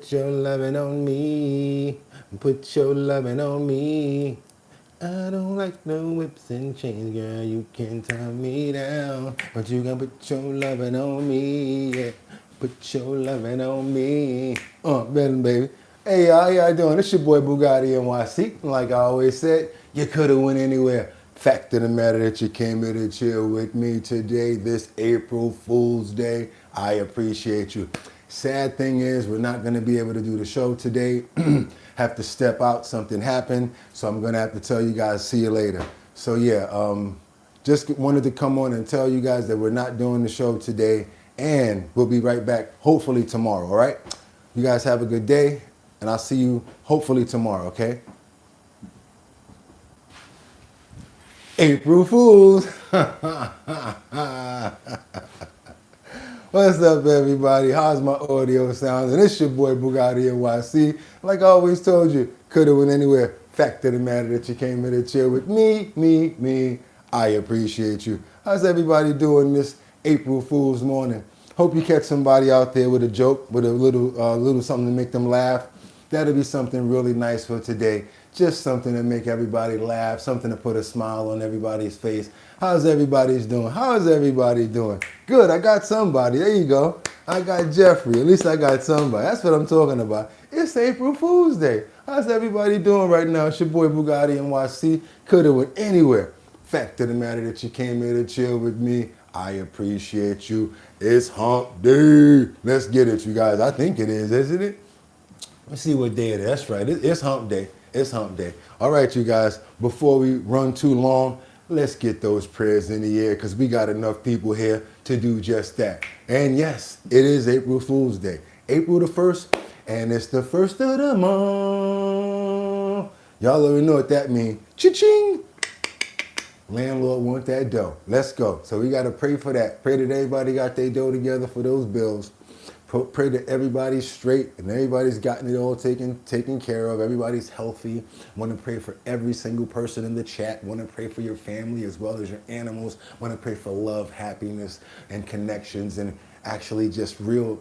put your loving on me. Put your loving on me. I don't like no whips and chains, girl. You can tie me down, but you can put your loving on me. Yeah, put your loving on me. Ben, baby. Hey, y'all, how y'all doing? It's your boy Boogotti NYC. Like I always said, you could have went anywhere. Fact of the matter that you came here to chill with me today, this April Fool's Day. I appreciate you. Sad thing is, we're not going to be able to do the show today. Have to step out. Something happened, so I'm going to have to tell you guys, see you later. So yeah, just wanted to come on and tell you guys that we're not doing the show today, and we'll be right back, hopefully tomorrow, all right? You guys have a good day, and I'll see you hopefully tomorrow, okay? April Fools. What's up, everybody? How's my audio sounds? And it's your boy Boogotti NYC. Like I always told you, could have went anywhere. Fact of the matter that you came here to chill with me. I appreciate you. How's everybody doing this April Fool's morning? Hope you catch somebody out there with a joke, with a little something to make them laugh. That'll be something really nice for today. Just something to make everybody laugh, something to put a smile on everybody's face. How's everybody's doing? How's everybody doing? Good, I got somebody. There you go. I got Jeffrey. At least I got somebody. That's what I'm talking about. It's April Fool's Day. How's everybody doing right now? It's your boy Boogotti NYC. Could have went anywhere. Fact of the matter that you came here to chill with me. I appreciate you. It's hump day. Let's get it, you guys. I think it is, isn't it? Let's see what day it is. That's right. It's hump day. It's hump day. All right, you guys, before we run too long, let's get those prayers in the air because we got enough people here to do just that. And yes, it is April Fool's Day. April the 1st, and it's the 1st of the month. Y'all already know what that means. Cha-ching! Landlord want that dough. Let's go. So we got to pray for that. Pray that everybody got their dough together for those bills. Pray that everybody's straight and everybody's gotten it all taken care of. Everybody's healthy. Want to pray for every single person in the chat. Want to pray for your family as well as your animals. Want to pray for love, happiness, and connections, and actually just real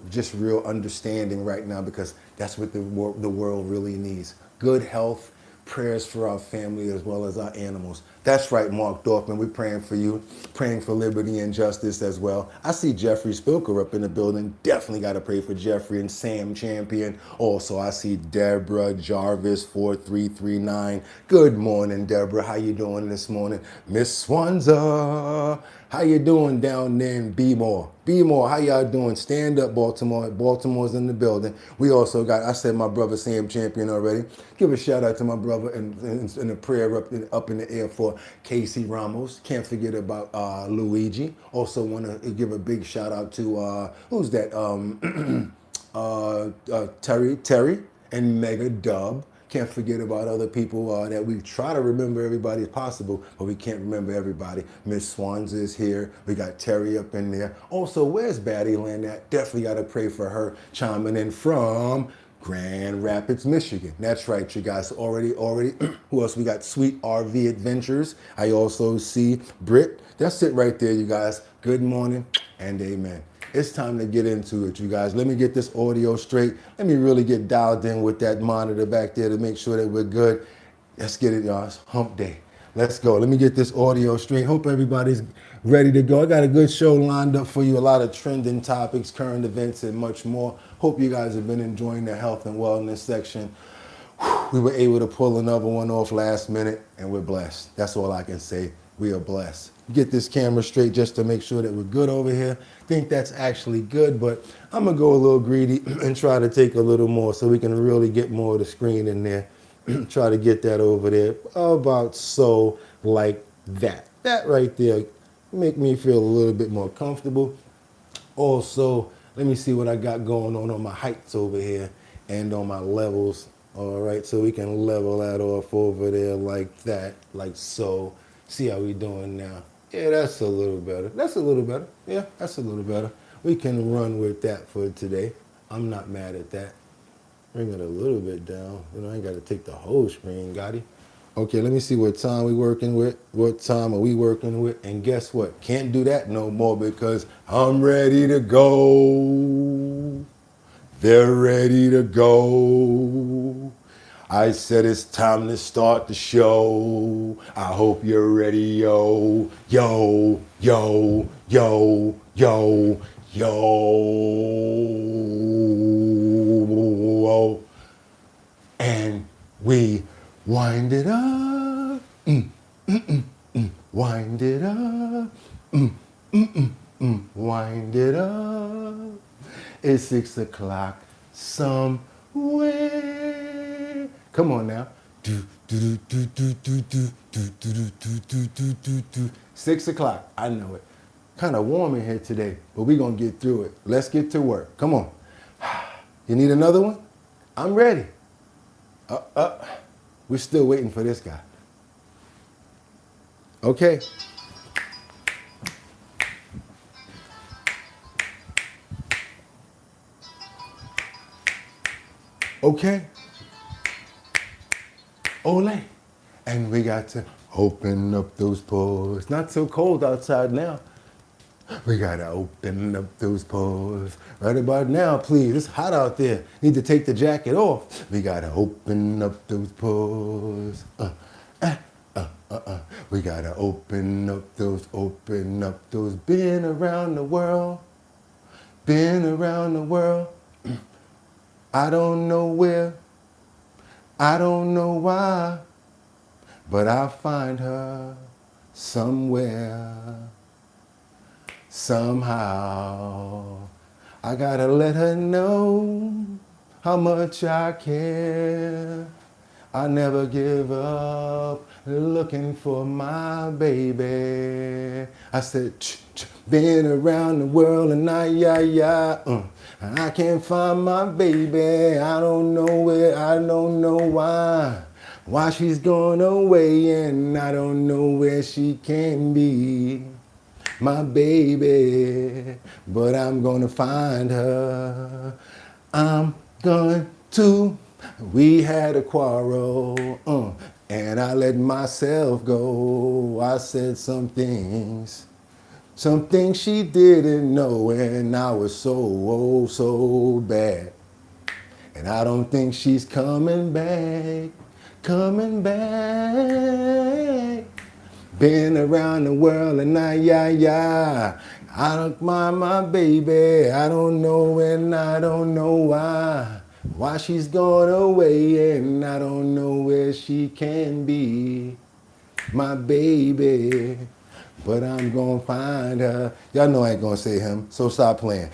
understanding right now, because that's what the world really needs. Good health. Prayers for our family as well as our animals. That's right, Mark Dorfman. We're praying for you, praying for liberty and justice as well. I see Jeffrey Spilker up in the building. Definitely got to pray for Jeffrey and Sam Champion. Also, I see Deborah Jarvis 4339. Good morning, Deborah. How you doing this morning? Miss Swanza. How you doing down there in B-More? B-More, how y'all doing? Stand up, Baltimore. Baltimore's in the building. We also got, I said my brother Sam Champion already. Give a shout out to my brother and a prayer up in the air for Casey Ramos. Can't forget about Luigi. Also want to give a big shout out to, who's that? Terry and Mega Dub. Can't forget about other people that we try to remember everybody as possible, but we can't remember everybody. Miss Swans is here. We got Terry up in there. Also, where's Batty Land at? Definitely got to pray for her chiming in from Grand Rapids, Michigan. That's right, you guys. Already. Who else? We got Sweet RV Adventures. I also see Britt. That's it right there, you guys. Good morning and amen. It's time to get into it, you guys. Let me get this audio straight. Let me really get dialed in with that monitor back there to make sure that we're good. Let's get it, y'all. It's hump day. Let's go. Let me get this audio straight. Hope everybody's ready to go. I got a good show lined up for you. A lot of trending topics, current events, and much more. Hope you guys have been enjoying the health and wellness section. We were able to pull another one off last minute, and we're blessed. That's all I can say. We are blessed. Get this camera straight just to make sure that we're good over here. Think that's actually good, but I'm gonna go a little greedy and try to take a little more so we can really get more of the screen in there. Try to get that over there about so, like that. That right there make me feel a little bit more comfortable. Also, let me see what I got going on my heights over here and on my levels. All right, so we can level that off over there like that, like so. See how we doing now. Yeah, that's a little better. That's a little better. Yeah, that's a little better. We can run with that for today. I'm not mad at that. Bring it a little bit down. You know, I ain't got to take the whole screen, got it? Okay, let me see what time we working with. What time are we working with? And guess what? Can't do that no more because I'm ready to go. They're ready to go. I said it's time to start the show. I hope you're ready, yo, yo, yo, yo, yo, yo. And we wind it up, wind it up, wind it up. It's 6 o'clock somewhere. Come on now. 6 o'clock, I know it. Kind of warm in here today, but we're gonna get through it. Let's get to work. Come on. You need another one? I'm ready. We're still waiting for this guy. Okay. Okay. Ole. And we got to open up those pores. Not so cold outside now. We gotta open up those pores. Right about now, please. It's hot out there. Need to take the jacket off. We gotta open up those pores. We gotta open up those. Been around the world. Been around the world. I don't know where. I don't know why. But I'll find her somewhere. Somehow, I gotta let her know how much I care. I never give up looking for my baby. I said, been around the world and I can't find my baby. I don't know where, I don't know why. Why she's gone away and I don't know where she can be. My baby, but I'm gonna find her. I'm going to. We had a quarrel, and I let myself go. I said some things she didn't know, and I was so bad. And I don't think she's coming back. Been around the world and I don't mind my baby. I don't know and I don't know why. Why she's gone away and I don't know where she can be. My baby, but I'm gonna find her. Y'all know I ain't gonna say him, so stop playing.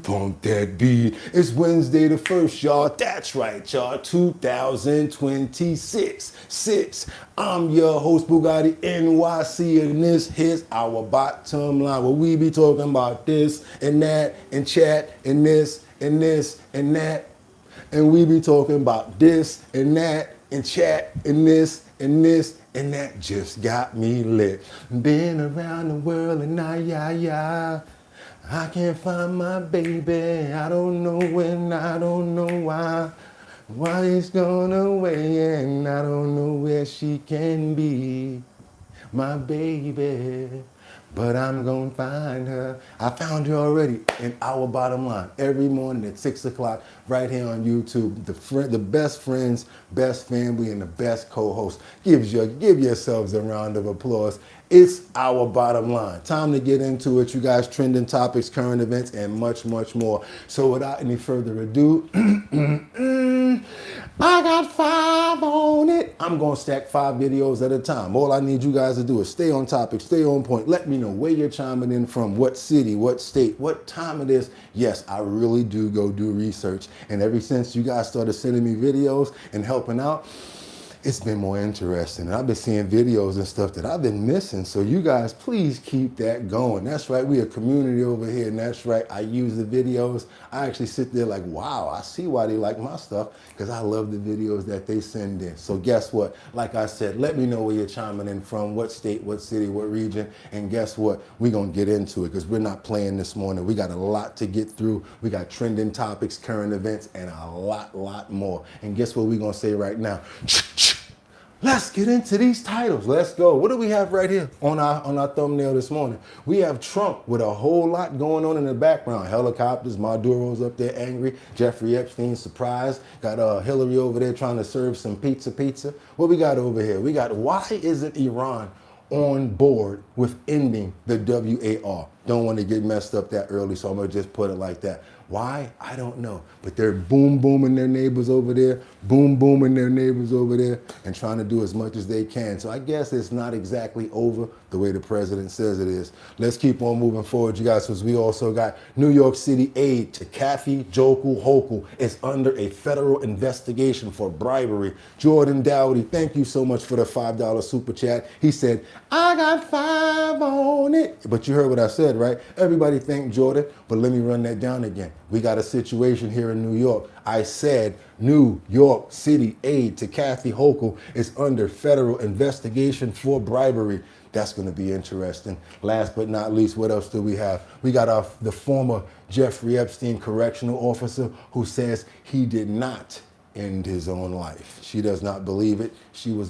Pump that beat. It's Wednesday the 1st, y'all. That's right, y'all. 2026. I'm your host, Boogotti NYC, and this is our bottom line, where we be talking about this and that and chat and this and this and that. And we be talking about this and that and chat and this and this and that. Just got me lit. Been around the world and I can't find my baby. I don't know when, I don't know why. Why he's gone away and I don't know where she can be. My baby, but I'm gonna find her. I found her already in Our Bottom Line every morning at 6 o'clock right here on YouTube. The best friends, best family, and the best co-host. Give yourselves a round of applause. It's Our Bottom Line. Time to get into it, you guys. Trending topics, current events, and much more. So without any further ado, I got 5 on it. I'm gonna stack 5 videos at a time. All I need you guys to do is stay on topic, stay on point. Let me know where you're chiming in from, what city, what state, what time it is. Yes, I really do go do research. And ever since you guys started sending me videos and helping out, it's been more interesting. And I've been seeing videos and stuff that I've been missing. So you guys, please keep that going. That's right, we a community over here, and that's right, I use the videos. I actually sit there like, wow, I see why they like my stuff, because I love the videos that they send in. So guess what? Like I said, let me know where you're chiming in from, what state, what city, what region, and guess what? We're gonna get into it, because we're not playing this morning. We got a lot to get through. We got trending topics, current events, and a lot more. And guess what we're gonna say right now? Let's get into these titles. Let's go. What do we have right here on our thumbnail this morning? We have Trump with a whole lot going on in the background. Helicopters, Maduro's up there angry. Jeffrey Epstein surprised. Got Hillary over there trying to serve some pizza. What we got over here? We got, why isn't Iran on board with ending the WAR? Don't want to get messed up that early, so I'm going to just put it like that. Why? I don't know. But they're booming their neighbors over there, booming their neighbors over there, and trying to do as much as they can. So I guess it's not exactly over the way the president says it is. Let's keep on moving forward, you guys, because we also got New York City aide to Kathy Jokel Hochul is under a federal investigation for bribery. Jordan Dowdy, thank you so much for the $5 super chat. He said, I got 5 on it. But you heard what I said, right? Everybody thank Jordan, but let me run that down again. We got a situation here in New York. I said New York City aide to Kathy Hochul is under federal investigation for bribery. That's going to be interesting. Last but not least, what else do we have? We got the former Jeffrey Epstein correctional officer who says he did not end his own life. She does not believe it. She was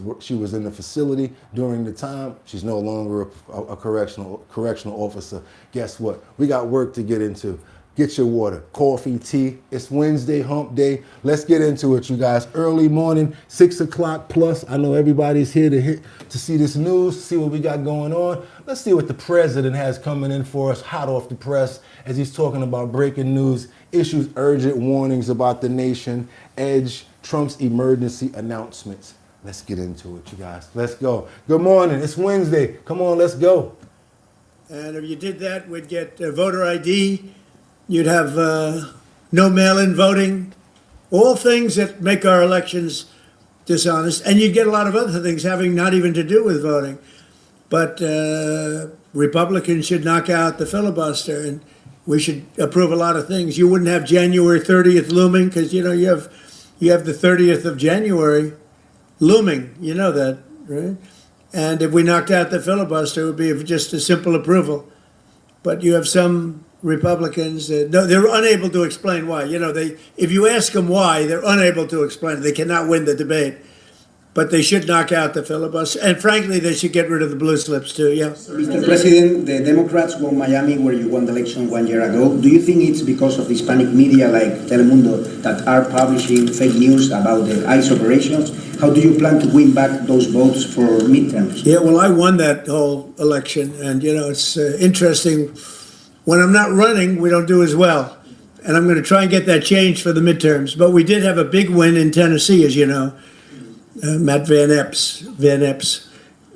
in the facility during the time. She's no longer a correctional officer. Guess what? We got work to get into. Get your water, coffee, tea. It's Wednesday, hump day. Let's get into it, you guys. Early morning, 6 o'clock plus. I know everybody's here to see this news, see what we got going on. Let's see what the president has coming in for us, hot off the press, as he's talking about breaking news, issues urgent warnings about the nation, edge Trump's emergency announcements. Let's get into it, you guys. Let's go. Good morning. It's Wednesday. Come on, let's go. And if you did that, we'd get voter ID. You'd have no mail-in voting, all things that make our elections dishonest. And you'd get a lot of other things having not even to do with voting. But Republicans should knock out the filibuster, and we should approve a lot of things. You wouldn't have January 30th looming because, you know, you have the 30th of January looming. You know that, right? And if we knocked out the filibuster, it would be just a simple approval. But you have some Republicans, they're unable to explain why. You know, if you ask them why, they're unable to explain it. They cannot win the debate. But they should knock out the filibuster. And frankly, they should get rid of the blue slips too, yeah. Mr. President, the Democrats won Miami, where you won the election 1 year ago. Do you think it's because of the Hispanic media like Telemundo that are publishing fake news about the ICE operations? How do you plan to win back those votes for midterms? Yeah, well, I won that whole election. And, you know, it's interesting. When I'm not running, we don't do as well. And I'm going to try and get that changed for the midterms. But we did have a big win in Tennessee, as you know. Matt Van Epps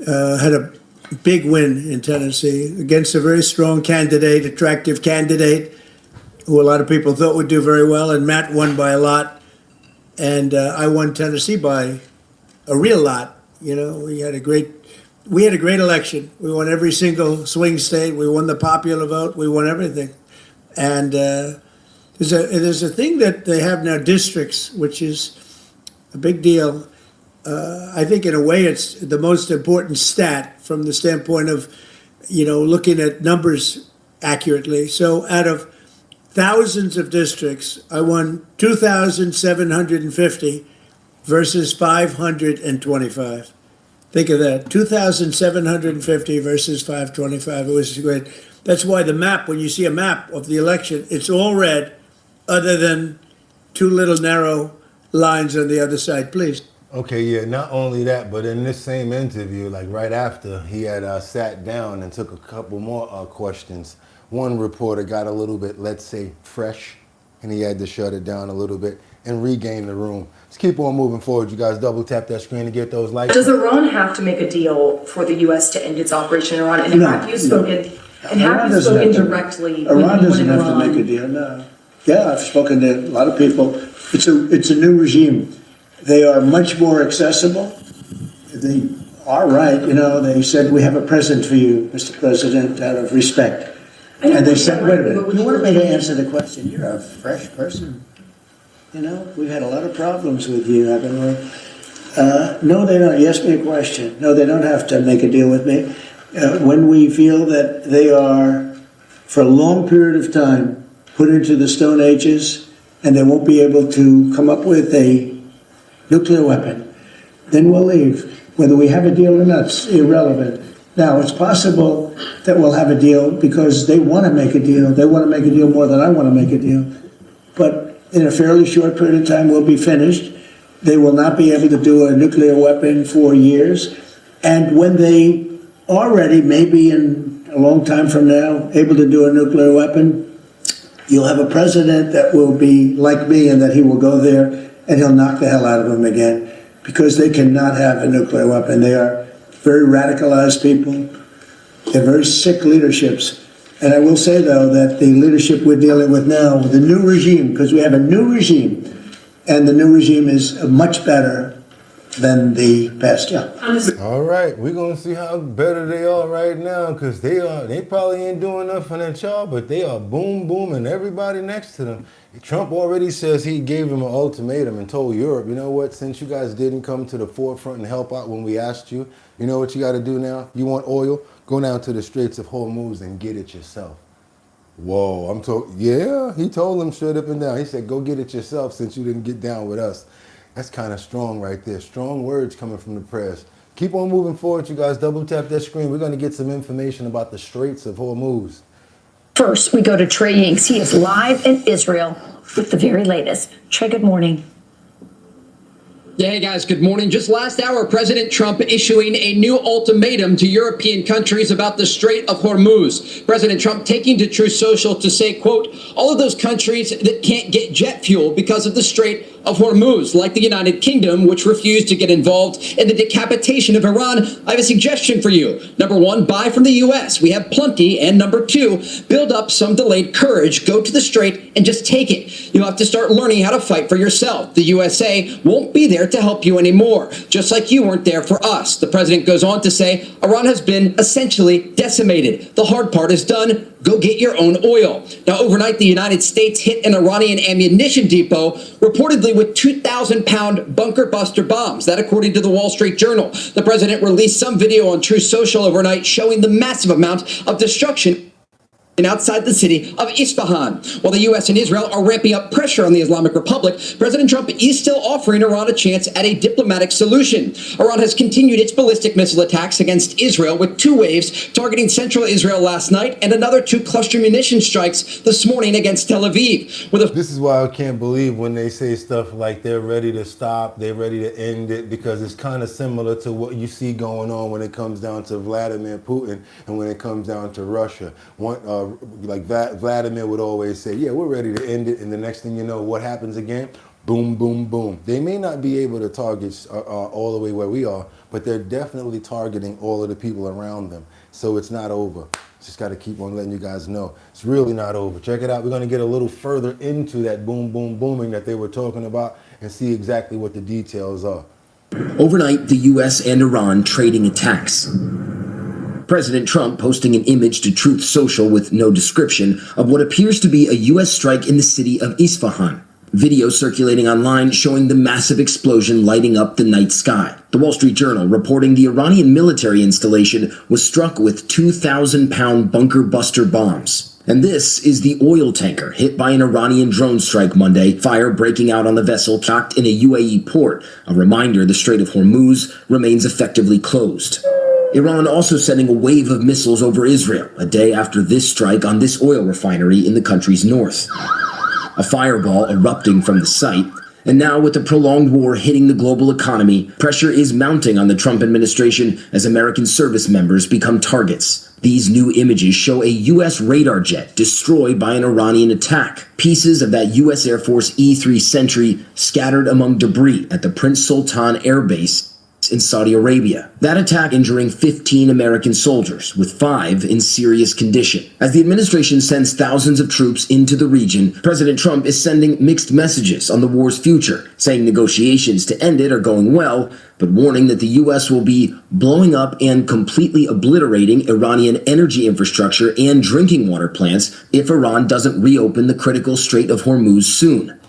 had a big win in Tennessee against a very strong candidate, attractive candidate, who a lot of people thought would do very well. And Matt won by a lot. And I won Tennessee by a real lot. You know, we had a great election. We won every single swing state. We won the popular vote. We won everything. And there's a thing that they have now, districts, which is a big deal. I think in a way it's the most important stat from the standpoint of, you know, looking at numbers accurately. So out of thousands of districts, I won 2,750 versus 525. Think of that, 2,750 versus 525. It was great. That's why the map, when you see a map of the election, it's all red, other than two little narrow lines on the other side. Please. Okay, yeah, not only that, but in this same interview, like right after, he had sat down and took a couple more questions. One reporter got a little bit, let's say, fresh, and he had to shut it down a little bit and regain the room. Let's keep on moving forward. You guys double tap that screen to get those likes. Does Iran have to make a deal for the U.S. to end its operation in Iran? And have you spoken directly? Iran doesn't have to make a deal, no. Yeah, I've spoken to a lot of people. It's a new regime. They are much more accessible. They are right, you know, they said, we have a present for you, Mr. President, out of respect. And they said, wait a minute, you want me to answer the question? You're a fresh person. You know, we've had a lot of problems with you, haven't we? No, they don't. You asked me a question. No, they don't have to make a deal with me. When we feel that they are, for a long period of time, put into the Stone Ages, and they won't be able to come up with a nuclear weapon, then we'll leave. Whether we have a deal or not, it's irrelevant. Now, it's possible that we'll have a deal because they want to make a deal. They want to make a deal more than I want to make a deal. But in a fairly short period of time, we'll be finished. They will not be able to do a nuclear weapon for years. And when they are ready, maybe in a long time from now, able to do a nuclear weapon, you'll have a president that will be like me and that he will go there and he'll knock the hell out of them again because they cannot have a nuclear weapon. They are very radicalized people. They're very sick leaderships. And I will say, though, that the leadership we're dealing with now, with the new regime, because we have a new regime, and the new regime is much better than the past. Yeah. All right, we're gonna see how better they are right now, because they probably ain't doing nothing at y'all, but they are booming everybody next to them. Trump already says he gave them an ultimatum and told Europe, you know what, since you guys didn't come to the forefront and help out when we asked you, you know what you gotta do now? You want oil? Go down to the Straits of Hormuz and get it yourself. Whoa, yeah, he told them straight up and down. He said, go get it yourself since you didn't get down with us. That's kind of strong right there. Strong words coming from the press. Keep on moving forward, you guys. Double tap that screen. We're going to get some information about the Straits of Hormuz. First, we go to Trey Yingst. He is live in Israel with the very latest. Trey, good morning. Yeah, hey guys, good morning. Just last hour, President Trump issuing a new ultimatum to European countries about the Strait of Hormuz. President Trump taking to Truth Social to say, quote, all of those countries that can't get jet fuel because of the Strait of Hormuz, like the United Kingdom, which refused to get involved in the decapitation of Iran. I have a suggestion for you. Number one, buy from the U.S. We have plenty. And number two, build up some delayed courage. Go to the Strait and just take it. You'll have to start learning how to fight for yourself. The USA won't be there to help you anymore, just like you weren't there for us. The president goes on to say, Iran has been essentially decimated. The hard part is done. Go get your own oil. Now, overnight, the United States hit an Iranian ammunition depot, reportedly with 2,000-pound bunker buster bombs. That, according to the Wall Street Journal. The president released some video on Truth Social overnight showing the massive amount of destruction outside the city of Isfahan. While the U.S. and Israel are ramping up pressure on the Islamic Republic, President Trump is still offering Iran a chance at a diplomatic solution. Iran has continued its ballistic missile attacks against Israel with 2 waves targeting central Israel last night and another 2 cluster munition strikes this morning against Tel Aviv. This is why I can't believe when they say stuff like they're ready to stop, they're ready to end it, because it's kind of similar to what you see going on when it comes down to Vladimir Putin and when it comes down to Russia. Like Vladimir would always say, yeah, we're ready to end it. And the next thing you know, what happens again? Boom, boom, boom. They may not be able to target all the way where we are, but they're definitely targeting all of the people around them. So it's not over. Just got to keep on letting you guys know. It's really not over. Check it out. We're going to get a little further into that boom, boom, booming that they were talking about and see exactly what the details are. Overnight, the U.S. and Iran trading attacks. President Trump posting an image to Truth Social with no description of what appears to be a U.S. strike in the city of Isfahan. Video circulating online showing the massive explosion lighting up the night sky. The Wall Street Journal reporting the Iranian military installation was struck with 2,000-pound bunker buster bombs. And this is the oil tanker hit by an Iranian drone strike Monday, fire breaking out on the vessel docked in a UAE port. A reminder the Strait of Hormuz remains effectively closed. Iran also sending a wave of missiles over Israel, a day after this strike on this oil refinery in the country's north. A fireball erupting from the site, and now with the prolonged war hitting the global economy, pressure is mounting on the Trump administration as American service members become targets. These new images show a U.S. radar jet destroyed by an Iranian attack. Pieces of that U.S. Air Force E-3 Sentry scattered among debris at the Prince Sultan Air Base in Saudi Arabia. That attack injuring 15 American soldiers, with 5 in serious condition. As the administration sends thousands of troops into the region, President Trump is sending mixed messages on the war's future, saying negotiations to end it are going well, but warning that the U.S. will be blowing up and completely obliterating Iranian energy infrastructure and drinking water plants if Iran doesn't reopen the critical Strait of Hormuz soon.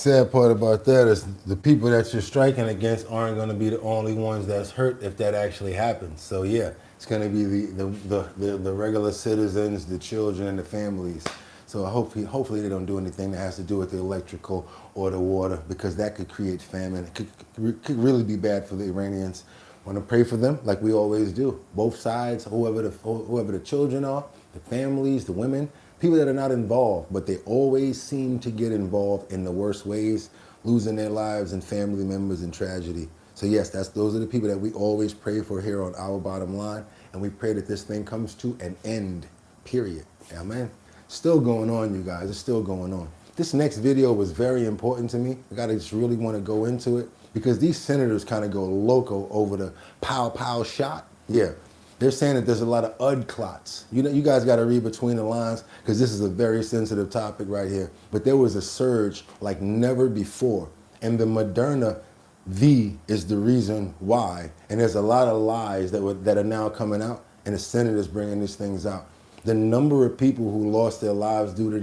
Sad part about that is the people that you're striking against aren't going to be the only ones that's hurt if that actually happens. So yeah, it's going to be the regular citizens, the children, and the families. So hopefully they don't do anything that has to do with the electrical or the water, because that could create famine. It could really be bad for the Iranians. want to pray for them like we always do. Both sides, whoever the children are, the families, the women, people that are not involved, but they always seem to get involved in the worst ways, losing their lives and family members in tragedy. So yes, those are the people that we always pray for here on Our Bottom Line, and we pray that this thing comes to an end, period. Amen. Still going on, you guys. It's still going on. This next video was very important to me. I gotta just really want to go into it because these senators kind of go loco over the pow shot. Yeah, they're saying that there's a lot of clots. You know, you guys got to read between the lines because this is a very sensitive topic right here. But there was a surge like never before, and the Moderna V is the reason why. And there's a lot of lies that are now coming out, and the Senate is bringing these things out. The number of people who lost their lives due to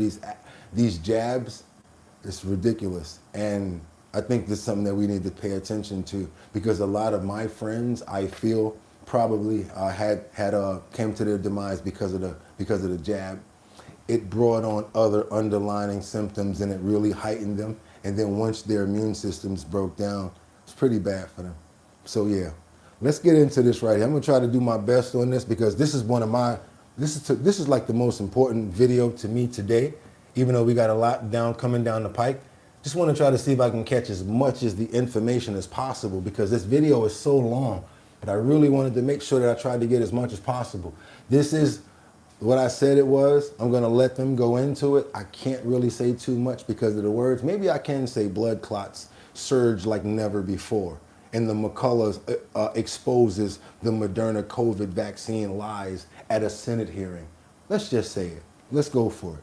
these jabs, it's ridiculous. And I think this is something that we need to pay attention to because a lot of my friends, I feel, probably came to their demise because of the jab. It brought on other underlying symptoms and it really heightened them. And then once their immune systems broke down, it's pretty bad for them. So yeah, let's get into this right here. I'm gonna try to do my best on this because this is this is like the most important video to me today, even though we got a lot coming down the pike. Just want to try to see if I can catch as much as the information as possible because this video is so long, but I really wanted to make sure that I tried to get as much as possible. This is what I said it was. I'm going to let them go into it. I can't really say too much because of the words. Maybe I can say blood clots surge like never before. And the McCullough exposes the Moderna COVID vaccine lies at a Senate hearing. Let's just say it. Let's go for it.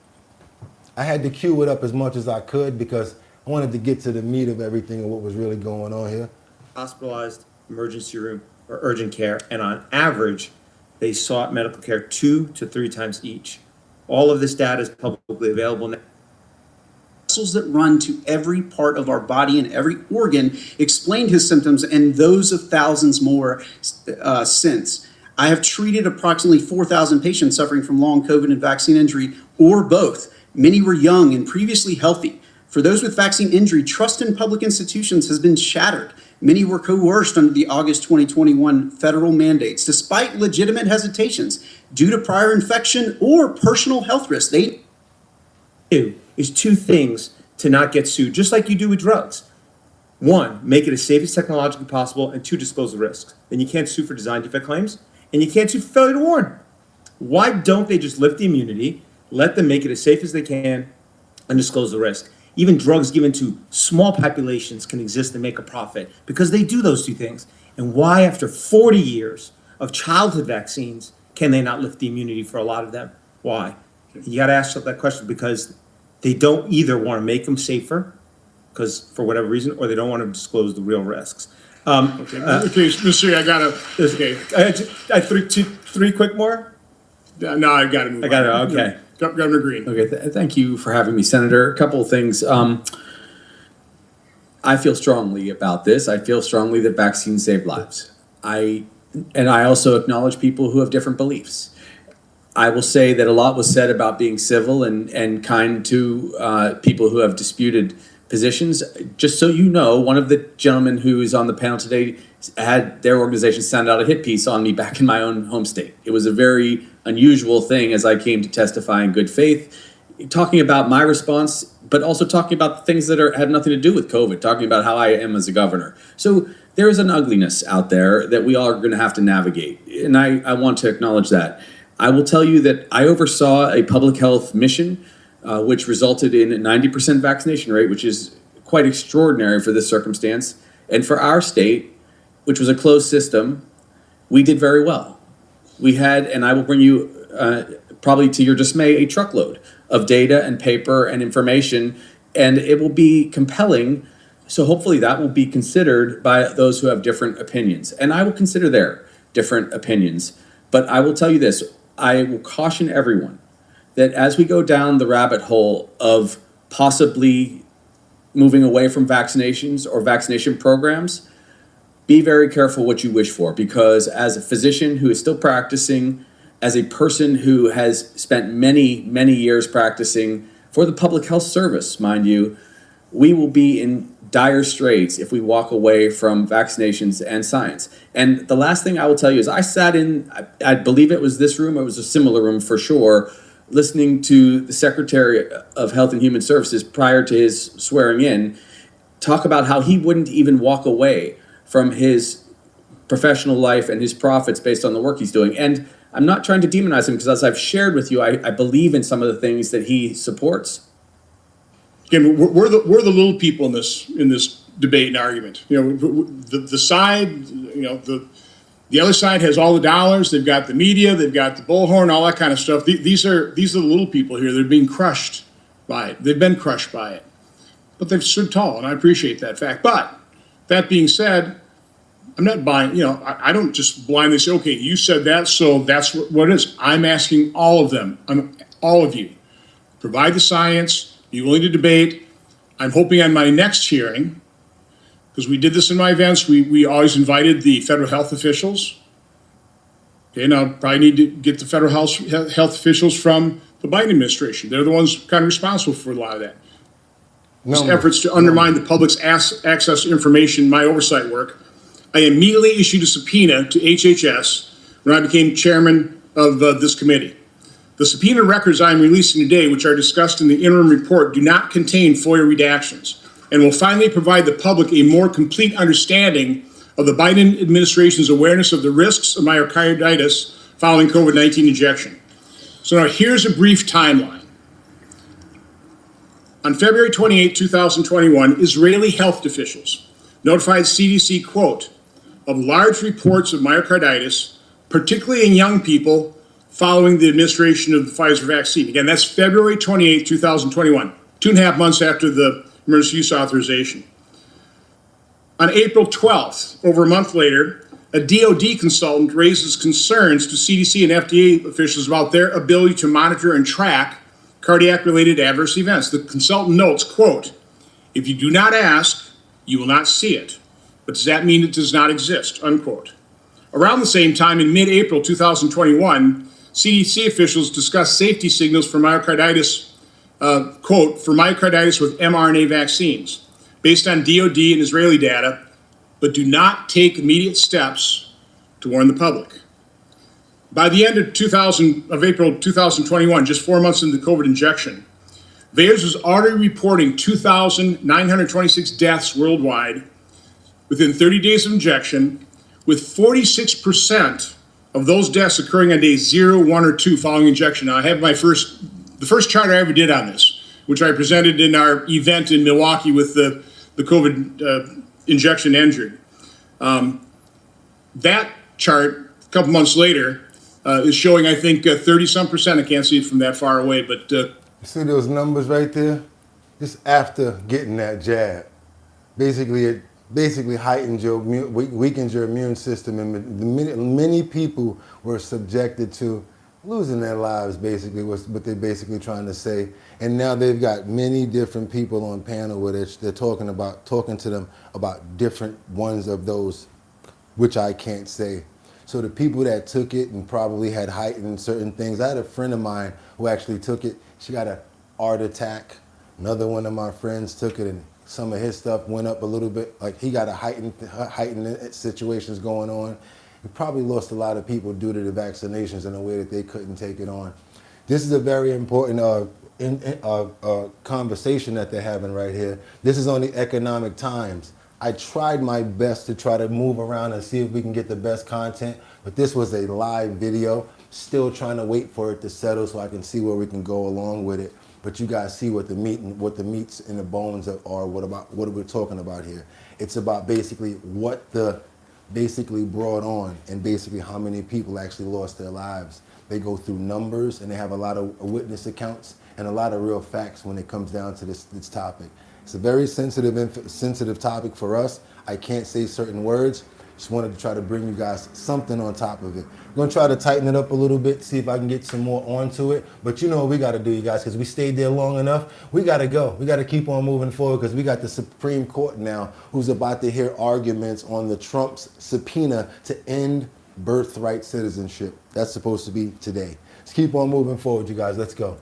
I had to cue it up as much as I could because I wanted to get to the meat of everything and what was really going on here. Hospitalized, emergency room, or urgent care, and on average, they sought medical care 2 to 3 times each. All of this data is publicly available now. Muscles that run to every part of our body and every organ explained his symptoms and those of thousands more since. I have treated approximately 4,000 patients suffering from long COVID and vaccine injury or both. Many were young and previously healthy. For those with vaccine injury, trust in public institutions has been shattered. Many were coerced under the August 2021 federal mandates, despite legitimate hesitations due to prior infection or personal health risks. They do is 2 things to not get sued, just like you do with drugs. 1, make it as safe as technologically possible, and 2, disclose the risks. Then you can't sue for design defect claims, and you can't sue for failure to warn. Why don't they just lift the immunity, let them make it as safe as they can, and disclose the risk? Even drugs given to small populations can exist and make a profit because they do those 2 things. And why, after 40 years of childhood vaccines, can they not lift the immunity for a lot of them? Why? You got to ask yourself that question because they don't either want to make them safer, because for whatever reason, or they don't want to disclose the real risks. Okay, Mr. I gotta. Okay, I 3 quick more. No, I gotta move. I got it. Okay. Governor Green. Okay, thank you for having me, Senator. A couple of things. I feel strongly about this. I feel strongly that vaccines save lives. I also acknowledge people who have different beliefs. I will say that a lot was said about being civil and kind to people who have disputed positions. Just so you know, one of the gentlemen who is on the panel today had their organization send out a hit piece on me back in my own home state. It was a very unusual thing as I came to testify in good faith, talking about my response, but also talking about things that have nothing to do with COVID, talking about how I am as a governor. So there is an ugliness out there that we all are going to have to navigate, and I want to acknowledge that. I will tell you that I oversaw a public health mission which resulted in a 90% vaccination rate, which is quite extraordinary for this circumstance. And for our state, which was a closed system, we did very well. We had, and I will bring you probably to your dismay, a truckload of data and paper and information, and it will be compelling. So hopefully that will be considered by those who have different opinions. And I will consider their different opinions. But I will tell you this, I will caution everyone that as we go down the rabbit hole of possibly moving away from vaccinations or vaccination programs, be very careful what you wish for, because as a physician who is still practicing, as a person who has spent many, many years practicing for the public health service, mind you, we will be in dire straits if we walk away from vaccinations and science. And the last thing I will tell you is I sat in, I believe it was this room, it was a similar room for sure, listening to the Secretary of Health and Human Services prior to his swearing in talk about how he wouldn't even walk away from his professional life and his profits based on the work he's doing. And I'm not trying to demonize him because, as I've shared with you, I believe in some of the things that he supports. Again, we're the little people in this debate and argument. You know, the side, you know, the other side has all the dollars. They've got the media. They've got the bullhorn, all that kind of stuff. These are the little people here. They're being crushed by it. They've been crushed by it, but they've stood tall, and I appreciate that fact. But that being said, I'm not buying. You know, I don't just blindly say, okay, you said that, so that's what it is. I'm asking all of them, all of you, provide the science. Be willing to debate. I'm hoping on my next hearing, because we did this in my events, we always invited the federal health officials. Okay, now probably need to get the federal health officials from the Biden administration. They're the ones kind of responsible for a lot of that. These efforts to undermine the public's access to information, my oversight work. I immediately issued a subpoena to HHS when I became chairman of this committee. The subpoena records I am releasing today, which are discussed in the interim report, do not contain FOIA redactions and will finally provide the public a more complete understanding of the Biden administration's awareness of the risks of myocarditis following COVID-19 injection. So now here's a brief timeline. On February 28, 2021, Israeli health officials notified CDC, quote, of large reports of myocarditis, particularly in young people, following the administration of the Pfizer vaccine. Again, that's February 28, 2021, 2.5 months after the emergency use authorization. On April 12th, over a month later, a DOD consultant raises concerns to CDC and FDA officials about their ability to monitor and track cardiac-related adverse events. The consultant notes, quote, if you do not ask, you will not see it. But does that mean it does not exist, unquote. Around the same time, in mid-April 2021, CDC officials discussed safety signals for myocarditis, quote, for myocarditis with mRNA vaccines, based on DOD and Israeli data, but do not take immediate steps to warn the public. By the end of April 2021, just 4 months into the COVID injection, VAERS was already reporting 2,926 deaths worldwide within 30 days of injection, with 46% of those deaths occurring on days 0, 1, or 2 following injection. Now, I have the first chart I ever did on this, which I presented in our event in Milwaukee with the COVID injection injured. That chart, a couple months later, is showing, I think, 30-some%. I can't see it from that far away, but... You see those numbers right there? Just after getting that jab. Basically, it weakens your immune system, and many people were subjected to losing their lives, basically, was what they're basically trying to say. And now they've got many different people on panel where they're talking to them about different ones of those, which I can't say. So the people that took it and probably had heightened certain things. I had a friend of mine who actually took it. She got an heart attack. Another one of my friends took it, and some of his stuff went up a little bit. Like, he got a heightened situations going on. He probably lost a lot of people due to the vaccinations in a way that they couldn't take it on. This is a very important conversation that they're having right here. This is on the Economic Times. I tried my best to try to move around and see if we can get the best content, but this was a live video. Still trying to wait for it to settle so I can see where we can go along with it. But you guys see what the meats and the bones are. What are we talking about here? It's about basically what the brought on, and basically how many people actually lost their lives. They go through numbers, and they have a lot of witness accounts and a lot of real facts when it comes down to this topic. It's a very sensitive topic for us. I can't say certain words. Just wanted to try to bring you guys something on top of it. I'm gonna try to tighten it up a little bit, see if I can get some more onto it. But you know what we gotta do, you guys, because we stayed there long enough. We gotta go. We gotta keep on moving forward, because we got the Supreme Court now who's about to hear arguments on the Trump's subpoena to end birthright citizenship. That's supposed to be today. Let's keep on moving forward, you guys. Let's go.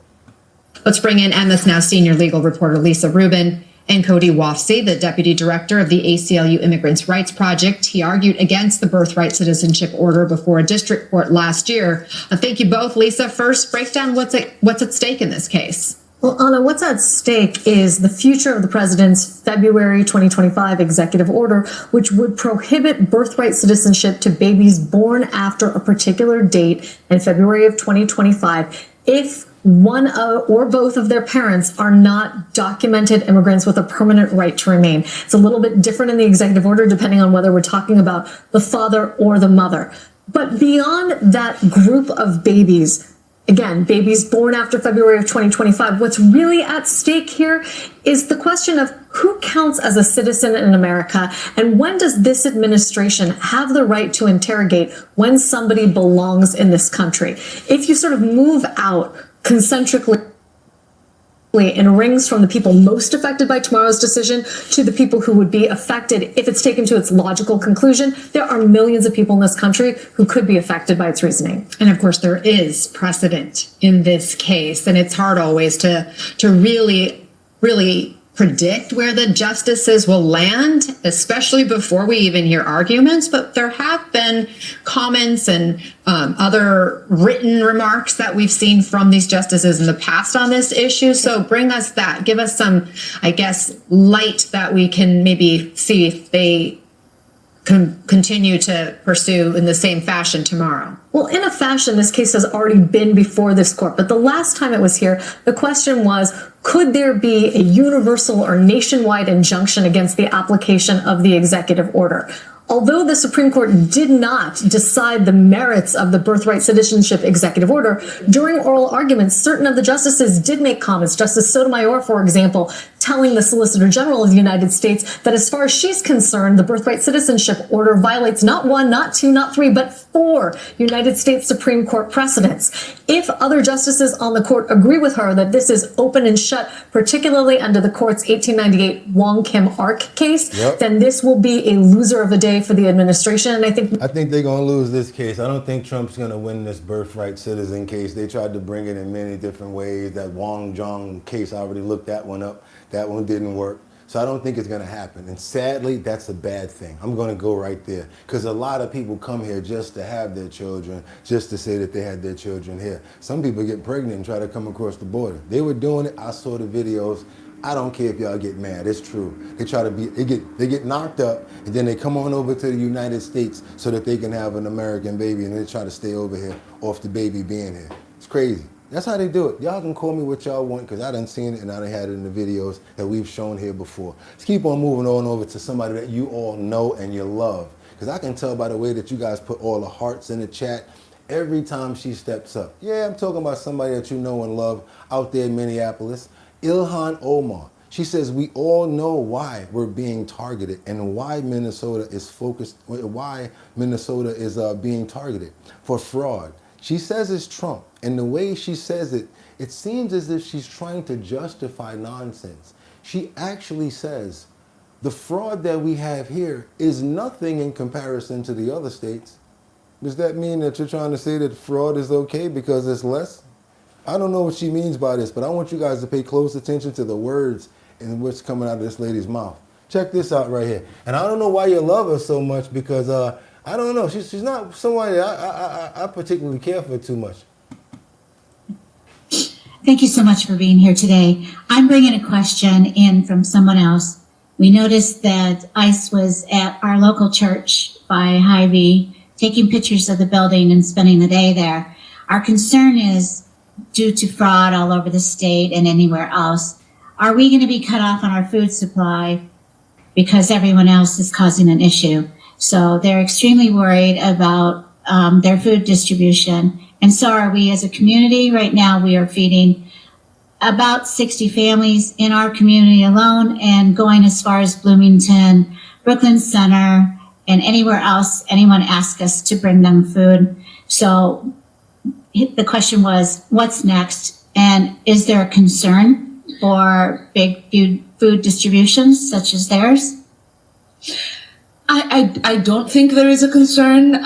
Let's bring in MS Now senior legal reporter Lisa Rubin. And Cody Wofsy, the deputy director of the ACLU Immigrants' Rights Project, he argued against the birthright citizenship order before a district court last year. Thank you both. Lisa, first, break down what's at stake in this case. Well, Anna, what's at stake is the future of the president's February 2025 executive order, which would prohibit birthright citizenship to babies born after a particular date in February of 2025 if one or both of their parents are not documented immigrants with a permanent right to remain. It's a little bit different in the executive order depending on whether we're talking about the father or the mother. But beyond that group of babies, again, babies born after February of 2025, what's really at stake here is the question of who counts as a citizen in America, and when does this administration have the right to interrogate when somebody belongs in this country? If you sort of move out concentrically in rings from the people most affected by tomorrow's decision to the people who would be affected if it's taken to its logical conclusion, there are millions of people in this country who could be affected by its reasoning. And of course, there is precedent in this case, and it's hard always to really predict where the justices will land, especially before we even hear arguments. But there have been comments and other written remarks that we've seen from these justices in the past on this issue. So bring us that. Give us some, I guess, light that we can maybe see if they continue to pursue in the same fashion tomorrow. Well, in a fashion, this case has already been before this court. But the last time it was here, the question was, could there be a universal or nationwide injunction against the application of the executive order? Although the Supreme Court did not decide the merits of the birthright citizenship executive order, during oral arguments, certain of the justices did make comments. Justice Sotomayor, for example, telling the Solicitor General of the United States that as far as she's concerned, the birthright citizenship order violates not one, not two, not three, but 4 United States Supreme Court precedents. If other justices on the court agree with her that this is open and shut, particularly under the court's 1898 Wong Kim Ark case, then this will be a loser of the day for the administration. And I think they're going to lose this case. I don't think Trump's going to win this birthright citizen case. They tried to bring it in many different ways. That Wong Jong case, I already looked that one up. That one didn't work. So I don't think it's going to happen. And sadly, that's a bad thing. I'm going to go right there. Because a lot of people come here just to have their children, just to say that they had their children here. Some people get pregnant and try to come across the border. They were doing it. I saw the videos. I don't care if y'all get mad. It's true. They try to they get knocked up, and then they come on over to the United States so that they can have an American baby, and they try to stay over here off the baby being here. It's crazy. That's how they do it. Y'all can call me what y'all want because I done seen it and I done had it in the videos that we've shown here before. Let's keep on moving on over to somebody that you all know and you love. Because I can tell by the way that you guys put all the hearts in the chat every time she steps up. Yeah, I'm talking about somebody that you know and love out there in Minneapolis. Ilhan Omar. She says we all know why we're being targeted and why Minnesota is being targeted for fraud. She says it's Trump, and the way she says it, it seems as if she's trying to justify nonsense. She actually says the fraud that we have here is nothing in comparison to the other states. Does that mean that you're trying to say that fraud is okay because it's less? I don't know what she means by this, but I want you guys to pay close attention to the words and what's coming out of this lady's mouth. Check this out right here. And I don't know why you love her so much because I don't know. She's not somebody I particularly care for too much. Thank you so much for being here today. I'm bringing a question in from someone else. We noticed that ICE was at our local church by Hy-Vee taking pictures of the building and spending the day there. Our concern is due to fraud all over the state and anywhere else. Are we going to be cut off on our food supply because everyone else is causing an issue? So they're extremely worried about their food distribution. And so are we as a community. Right now, we are feeding about 60 families in our community alone and going as far as Bloomington, Brooklyn Center, and anywhere else anyone asks us to bring them food. So the question was, what's next? And is there a concern for big food distributions such as theirs? I don't think there is a concern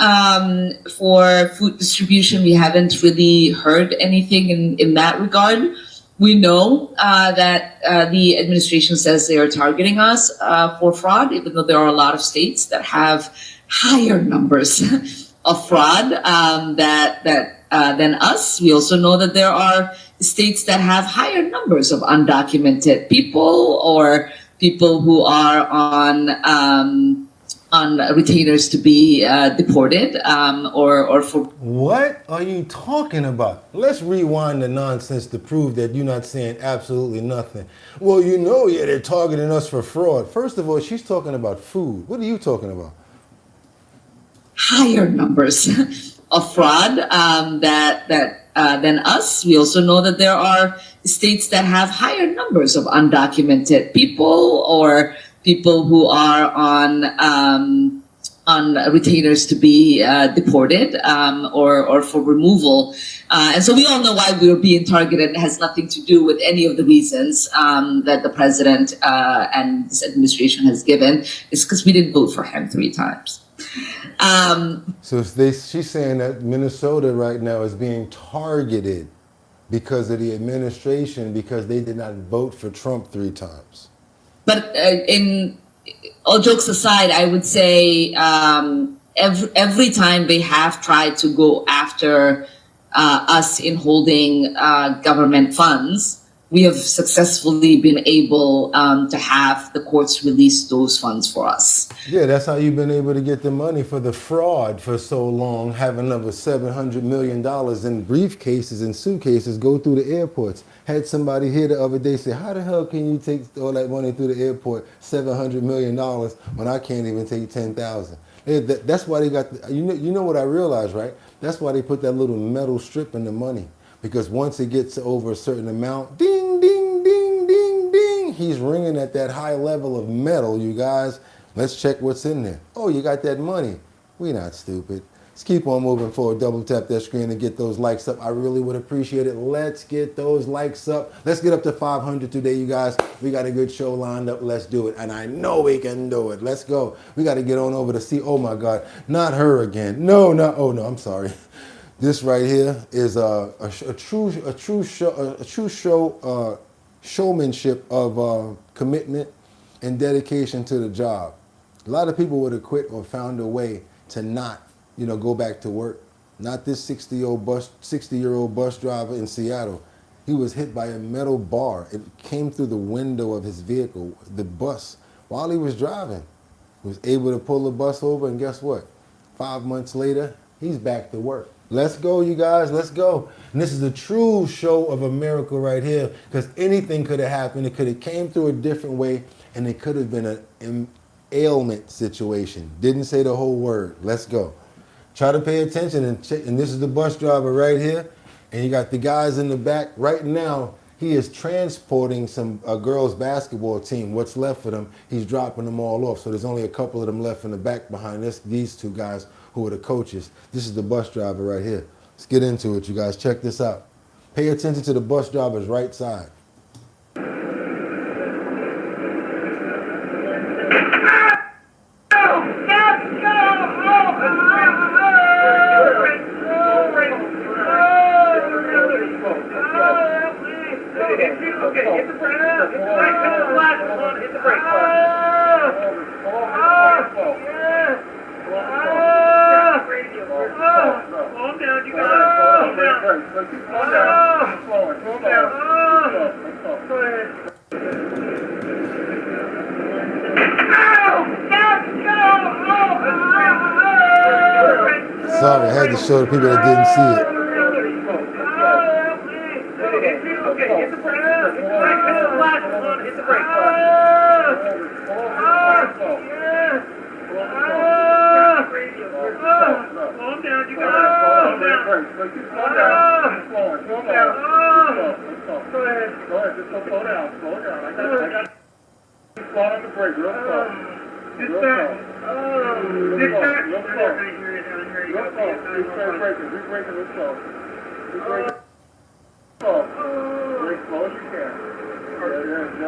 for food distribution. We haven't really heard anything in that regard. We know that the administration says they are targeting us for fraud, even though there are a lot of states that have higher numbers of fraud than us. We also know that there are states that have higher numbers of undocumented people or people who are on retainers to be deported or for. What are you talking about? Let's rewind the nonsense to prove that you're not saying absolutely nothing. Well, you know, yeah, they're targeting us for fraud. First of all, she's talking about food. What are you talking about? Higher numbers of fraud than us. We also know that there are states that have higher numbers of undocumented people or people who are on retainers to be deported or for removal. And so we all know why we were being targeted. It has nothing to do with any of the reasons that the president and this administration has given. It's because we didn't vote for him 3 times. So she's saying that Minnesota right now is being targeted because of the administration because they did not vote for Trump 3 times. But in all jokes aside, I would say every time they have tried to go after us in holding government funds, we have successfully been able to have the courts release those funds for us. Yeah, that's how you've been able to get the money for the fraud for so long, having over $700 million in briefcases and suitcases go through the airports. Had somebody here the other day say, how the hell can you take all that money through the airport, $700 million, when I can't even take 10,000? That's why they got, you know what I realized, right? That's why they put that little metal strip in the money. Because once it gets over a certain amount, ding, ding, ding, ding, ding, he's ringing at that high level of metal, you guys. Let's check what's in there. Oh, you got that money. We're not stupid. Let's keep on moving forward. Double tap that screen and get those likes up. I really would appreciate it. Let's get those likes up. Let's get up to 500 today, you guys. We got a good show lined up. Let's do it. And I know we can do it. Let's go. We got to get on over to see. Oh, my God. Not her again. No, no. Oh, no, I'm sorry. This right here is a true showmanship of commitment and dedication to the job. A lot of people would have quit or found a way to not, go back to work. Not this 60-year-old bus driver in Seattle. He was hit by a metal bar. It came through the window of his vehicle, the bus, while he was driving. He was able to pull the bus over, and guess what? 5 months later, he's back to work. Let's go, you guys, let's go. And this is a true show of a miracle right here, because anything could have happened. It could have came through a different way, and it could have been an ailment situation. Didn't say the whole word. Let's go. Try to pay attention, and this is the bus driver right here, and you got the guys in the back. Right now, he is transporting a girls' basketball team. What's left of them, he's dropping them all off. So there's only a couple of them left in the back behind these 2 guys who are the coaches. This is the bus driver right here. Let's get into it, you guys. Check this out. Pay attention to the bus driver's right side. Sorry, I had to show the people that didn't see it.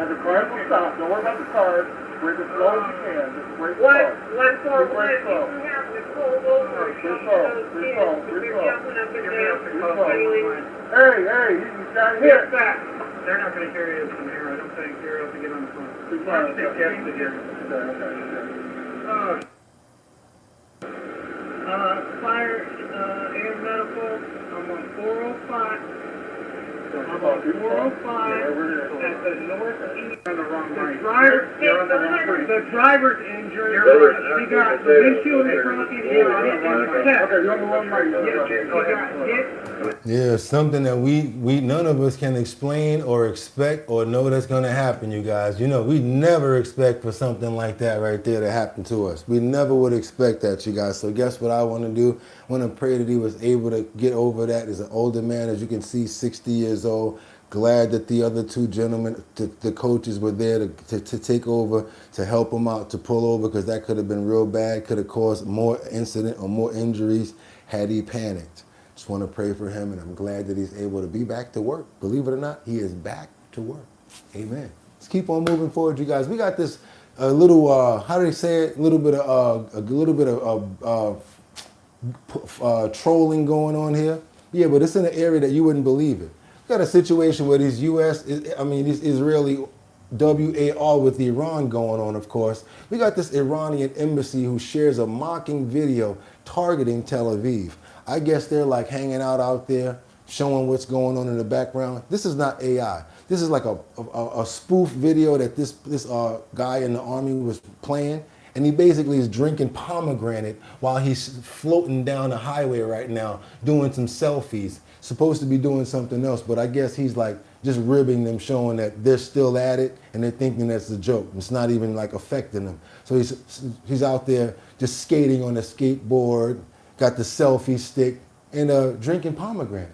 The cars will stop. Don't worry about the cars. Brake as slow as you can. Just brake slow. Brake slow. Hey, you got hit. They're not going to hear you from here. I don't think you're able to get on the phone. Mark, take care of here. Fire and medical. I'm on 405. I'm on 405 at the northeast. On the wrong lane. The driver's injured. He got the windshield is broken. He got hit in the chest. Okay, you're on the wrong lane. Yeah, something that we none of us can explain or expect or know that's gonna happen, you guys. You know, we never expect for something like that right there to happen to us. We never would expect that, you guys. So guess what I want to do? I want to pray that he was able to get over that. He's an older man, as you can see, 60 years old. Glad that the other two gentlemen, the coaches were there to take over, to help him out, to pull over, because that could have been real bad, could have caused more incident or more injuries had he panicked. Just want to pray for him, and I'm glad that he's able to be back to work. Believe it or not, he is back to work. Amen. Let's keep on moving forward, you guys. We got this little, how do they say it? A little bit of trolling going on here. Yeah, but it's in an area that you wouldn't believe it. We got a situation where these these Israeli WAR with Iran going on, of course. We got this Iranian embassy who shares a mocking video targeting Tel Aviv. I guess they're like hanging out there, showing what's going on in the background. This is not AI. This is like a spoof video that this guy in the army was playing. And he basically is drinking pomegranate while he's floating down the highway right now, doing some selfies. Supposed to be doing something else, but I guess he's like just ribbing them, showing that they're still at it, and they're thinking that's a joke. It's not even like affecting them. So he's out there just skating on a skateboard, got the selfie stick, and drinking pomegranate.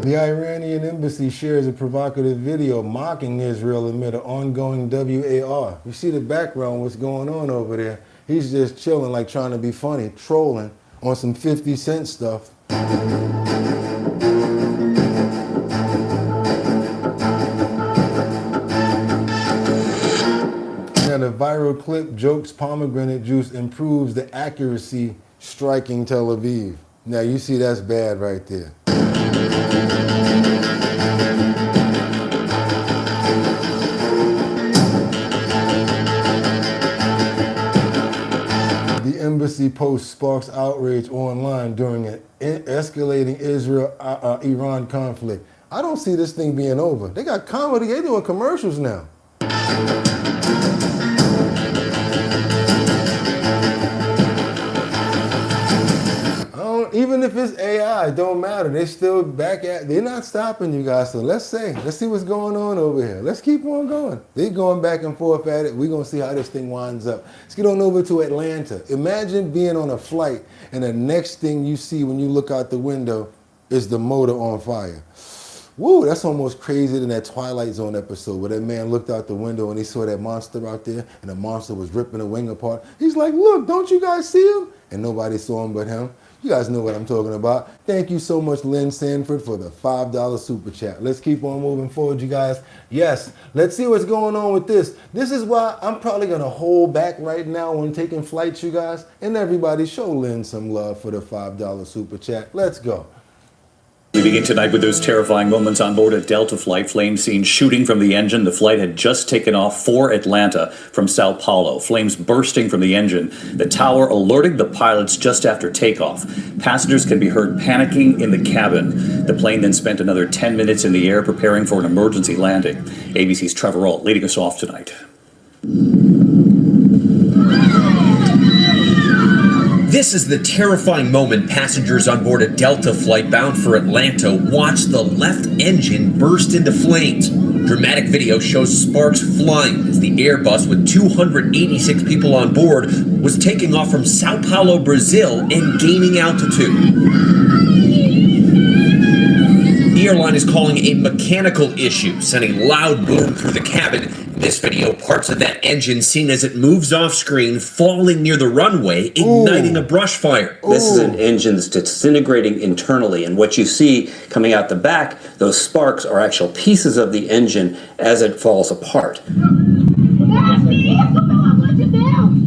The Iranian embassy shares a provocative video mocking Israel amid an ongoing WAR. You see the background, what's going on over there. He's just chilling, like trying to be funny, trolling on some 50-cent stuff. Now the viral clip jokes pomegranate juice improves the accuracy striking Tel Aviv. Now you see that's bad right there. The embassy post sparks outrage online during an escalating Israel-Iran conflict. I don't see this thing being over. They got comedy, they're doing commercials now. Even if it's AI, it don't matter. They're still back at, they're not stopping you guys. So let's see what's going on over here. Let's keep on going. They're going back and forth at it. We're going to see how this thing winds up. Let's get on over to Atlanta. Imagine being on a flight and the next thing you see when you look out the window is the motor on fire. Woo, that's almost crazier than that Twilight Zone episode where that man looked out the window and he saw that monster out there and the monster was ripping a wing apart. He's like, look, don't you guys see him? And nobody saw him but him. You guys know what I'm talking about. Thank you so much, Lynn Sanford, for the $5 super chat. Let's keep on moving forward, you guys. Yes, let's see what's going on with this. This is why I'm probably going to hold back right now on taking flights, you guys. And everybody, show Lynn some love for the $5 super chat. Let's go. We begin tonight with those terrifying moments on board a Delta flight. Flames seen shooting from the engine. The flight had just taken off for Atlanta from Sao Paulo. Flames bursting from the engine. The tower alerting the pilots just after takeoff. Passengers can be heard panicking in the cabin. The plane then spent another 10 minutes in the air preparing for an emergency landing. ABC's Trevor Ault leading us off tonight. This is the terrifying moment passengers on board a Delta flight bound for Atlanta watch the left engine burst into flames. Dramatic video shows sparks flying as the Airbus with 286 people on board was taking off from Sao Paulo, Brazil and gaining altitude. The airline is calling a mechanical issue, sending loud boom through the cabin. In this video, parts of that engine seen as it moves off screen, falling near the runway, igniting a brush fire. This is an engine that's disintegrating internally, and what you see coming out the back, those sparks are actual pieces of the engine as it falls apart.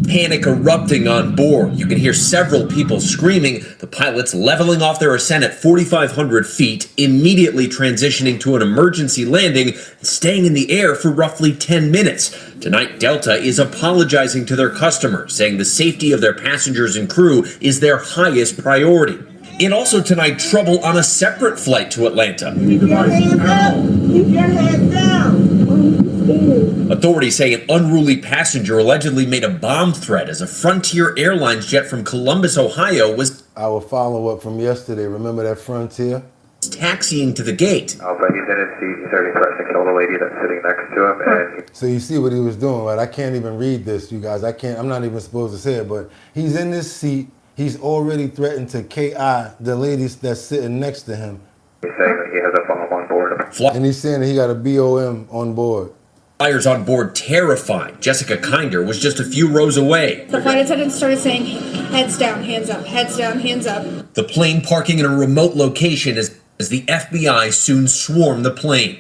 Panic erupting on board. You can hear several people screaming, the pilots leveling off their ascent at 4,500 feet, immediately transitioning to an emergency landing and staying in the air for roughly 10 minutes. Tonight, Delta is apologizing to their customers, saying the safety of their passengers and crew is their highest priority. And also tonight, trouble on a separate flight to Atlanta. Keep your hands up! Keep your hands down! Authorities say an unruly passenger allegedly made a bomb threat as a Frontier Airlines jet from Columbus, Ohio was Our follow-up from yesterday, remember that Frontier? taxiing to the gate. But he's in his seat, he's already threatening to kill the lady that's sitting next to him, and So you see what he was doing, right? I can't even read this, you guys. I'm not even supposed to say it, but he's in this seat. He's already threatened to KI the lady that's sitting next to him. he's saying that he has a bomb on board. And he's saying that he got a BOM on board. Flyers on board terrified. Jessica Kinder was just a few rows away. The flight attendant started saying, heads down, hands up, heads down, hands up. The plane parking in a remote location as the FBI soon swarmed the plane.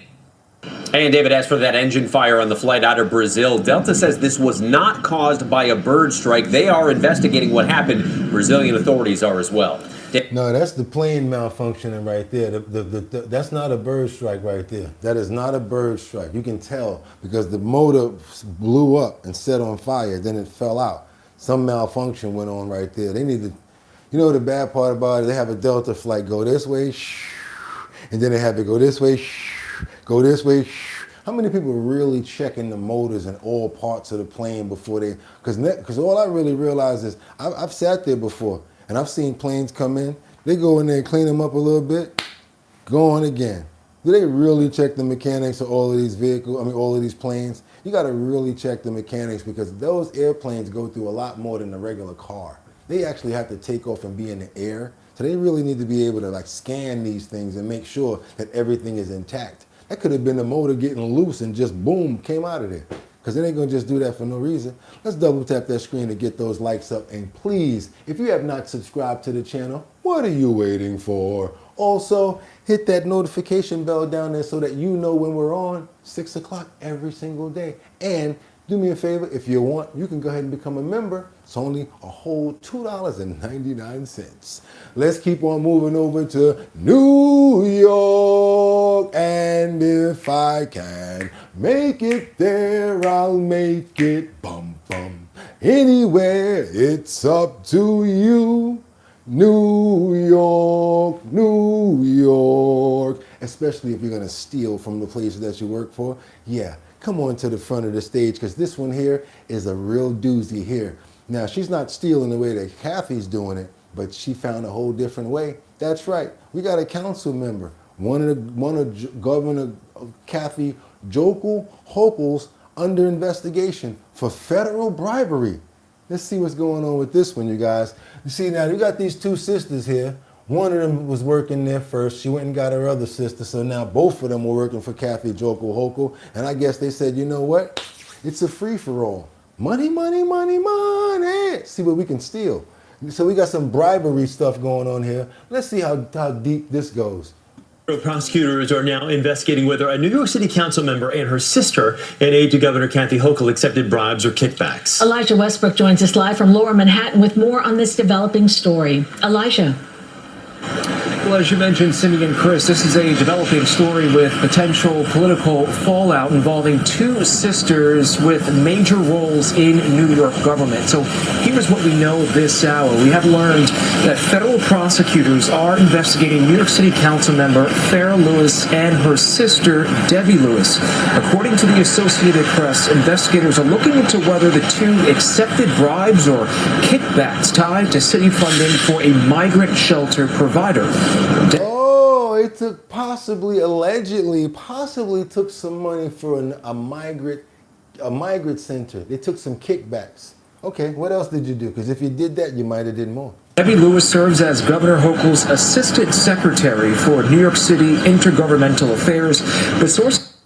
Hey, and David, as for that engine fire on the flight out of Brazil, Delta says this was not caused by a bird strike. They are investigating what happened. Brazilian authorities are as well. No, that's the plane malfunctioning right there. That's not a bird strike right there. That is not a bird strike. You can tell because the motor blew up and set on fire, then it fell out. Some malfunction went on right there. They need to, you know the bad part about it? They have a Delta flight go this way, and then they have it go this way, go this way. How many people are really checking the motors and all parts of the plane before they, because all I really realize is I've sat there before and I've seen planes come in, they go in there and clean them up a little bit, go on again. Do they really check the mechanics of all of these vehicles, all of these planes? You gotta really check the mechanics because those airplanes go through a lot more than a regular car. They actually have to take off and be in the air. So they really need to be able to like scan these things and make sure that everything is intact. That could have been the motor getting loose and just boom, came out of there. Because they ain't gonna just do that for no reason. Let's double tap that screen to get those likes up. And please, if you have not subscribed to the channel, what are you waiting for? Also, hit that notification bell down there so that you know when we're on 6 o'clock every single day. And do me a favor, if you want, you can go ahead and become a member. It's only a whole $2.99. Let's keep on moving over to New York. And if I can make it there, I'll make it. Bum, bum. Anywhere, it's up to you. New York, New York. Especially if you're gonna steal from the place that you work for. Yeah, come on to the front of the stage because this one here is a real doozy here. Now, she's not stealing the way that Kathy's doing it, but she found a whole different way. That's right. We got a council member, one of Governor Kathy Hochul's under investigation for federal bribery. Let's see what's going on with this one, you guys. You see, now you got these two sisters here. One of them was working there first. She went and got her other sister. So now both of them were working for Kathy Hochul. And I guess they said, you know what? It's a free-for-all. Money, money, money, money. See what we can steal. So we got some bribery stuff going on here. Let's see how deep this goes. Prosecutors are now investigating whether a New York City council member and her sister, an aide to Governor Kathy Hochul, accepted bribes or kickbacks. Elijah Westbrook joins us live from Lower Manhattan with more on this developing story. Elijah. Well, as you mentioned, Cindy and Chris, this is a developing story with potential political fallout involving two sisters with major roles in New York government. So here's what we know this hour. We have learned that federal prosecutors are investigating New York City Council member Farrah Lewis and her sister Debbie Lewis. According to the Associated Press, investigators are looking into whether the two accepted bribes or kickbacks tied to city funding for a migrant shelter provider. Oh, it took allegedly took some money for a migrant center. They took some kickbacks. Okay, what else did you do? Because if you did that, you might have did more. Debbie Lewis serves as Governor Hochul's assistant secretary for New York City Intergovernmental Affairs. The source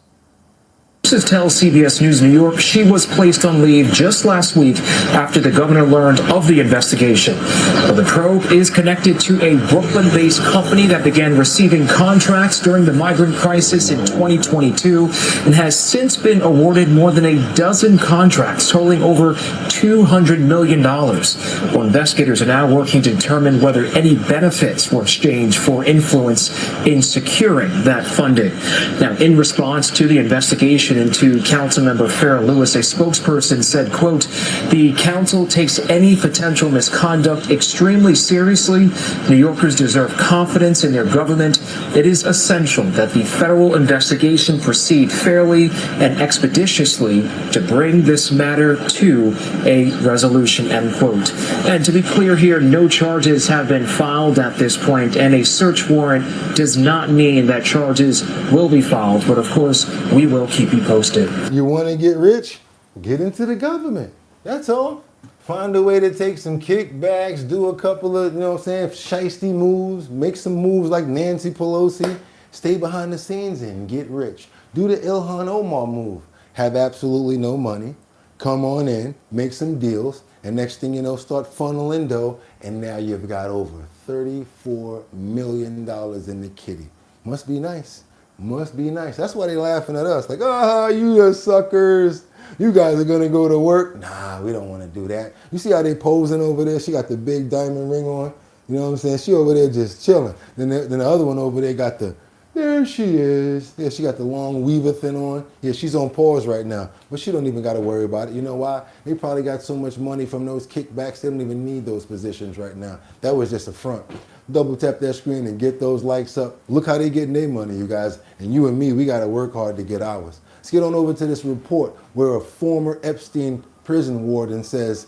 Sources tell CBS News New York she was placed on leave just last week after the governor learned of the investigation. Well, the probe is connected to a Brooklyn-based company that began receiving contracts during the migrant crisis in 2022 and has since been awarded more than a dozen contracts totaling over $200 million. Well, investigators are now working to determine whether any benefits were exchanged for influence in securing that funding. Now, in response to the investigation into Councilmember Farrah Lewis, a spokesperson said, quote, "The council takes any potential misconduct extremely seriously. New Yorkers deserve confidence in their government. It is essential that the federal investigation proceed fairly and expeditiously to bring this matter to a resolution," end quote. And to be clear here, no charges have been filed at this point, and a search warrant does not mean that charges will be filed, but of course, we will keep you posted. You want to get rich? Get into the government. That's all. Find a way to take some kickbacks, do a couple of, you know what I'm saying, shiesty moves, make some moves like Nancy Pelosi, stay behind the scenes and get rich. Do the Ilhan Omar move. Have absolutely no money, come on in, make some deals, and next thing you know, start funneling dough, and now you've got over $34 million in the kitty. Must be nice. Must be nice. That's why they laughing at us. Like, ah, you the suckers. You guys are going to go to work. Nah, we don't want to do that. You see how they posing over there? She got the big diamond ring on. You know what I'm saying? She over there just chilling. Then the other one over there got the, there she is. Yeah, she got the long weaver thing on. Yeah, she's on pause right now. But she don't even got to worry about it. You know why? They probably got so much money from those kickbacks, they don't even need those positions right now. That was just a front. Double tap that screen and get those likes up. Look how they getting their money, you guys. And you and me, we got to work hard to get ours. Let's get on over to this report where a former Epstein prison warden says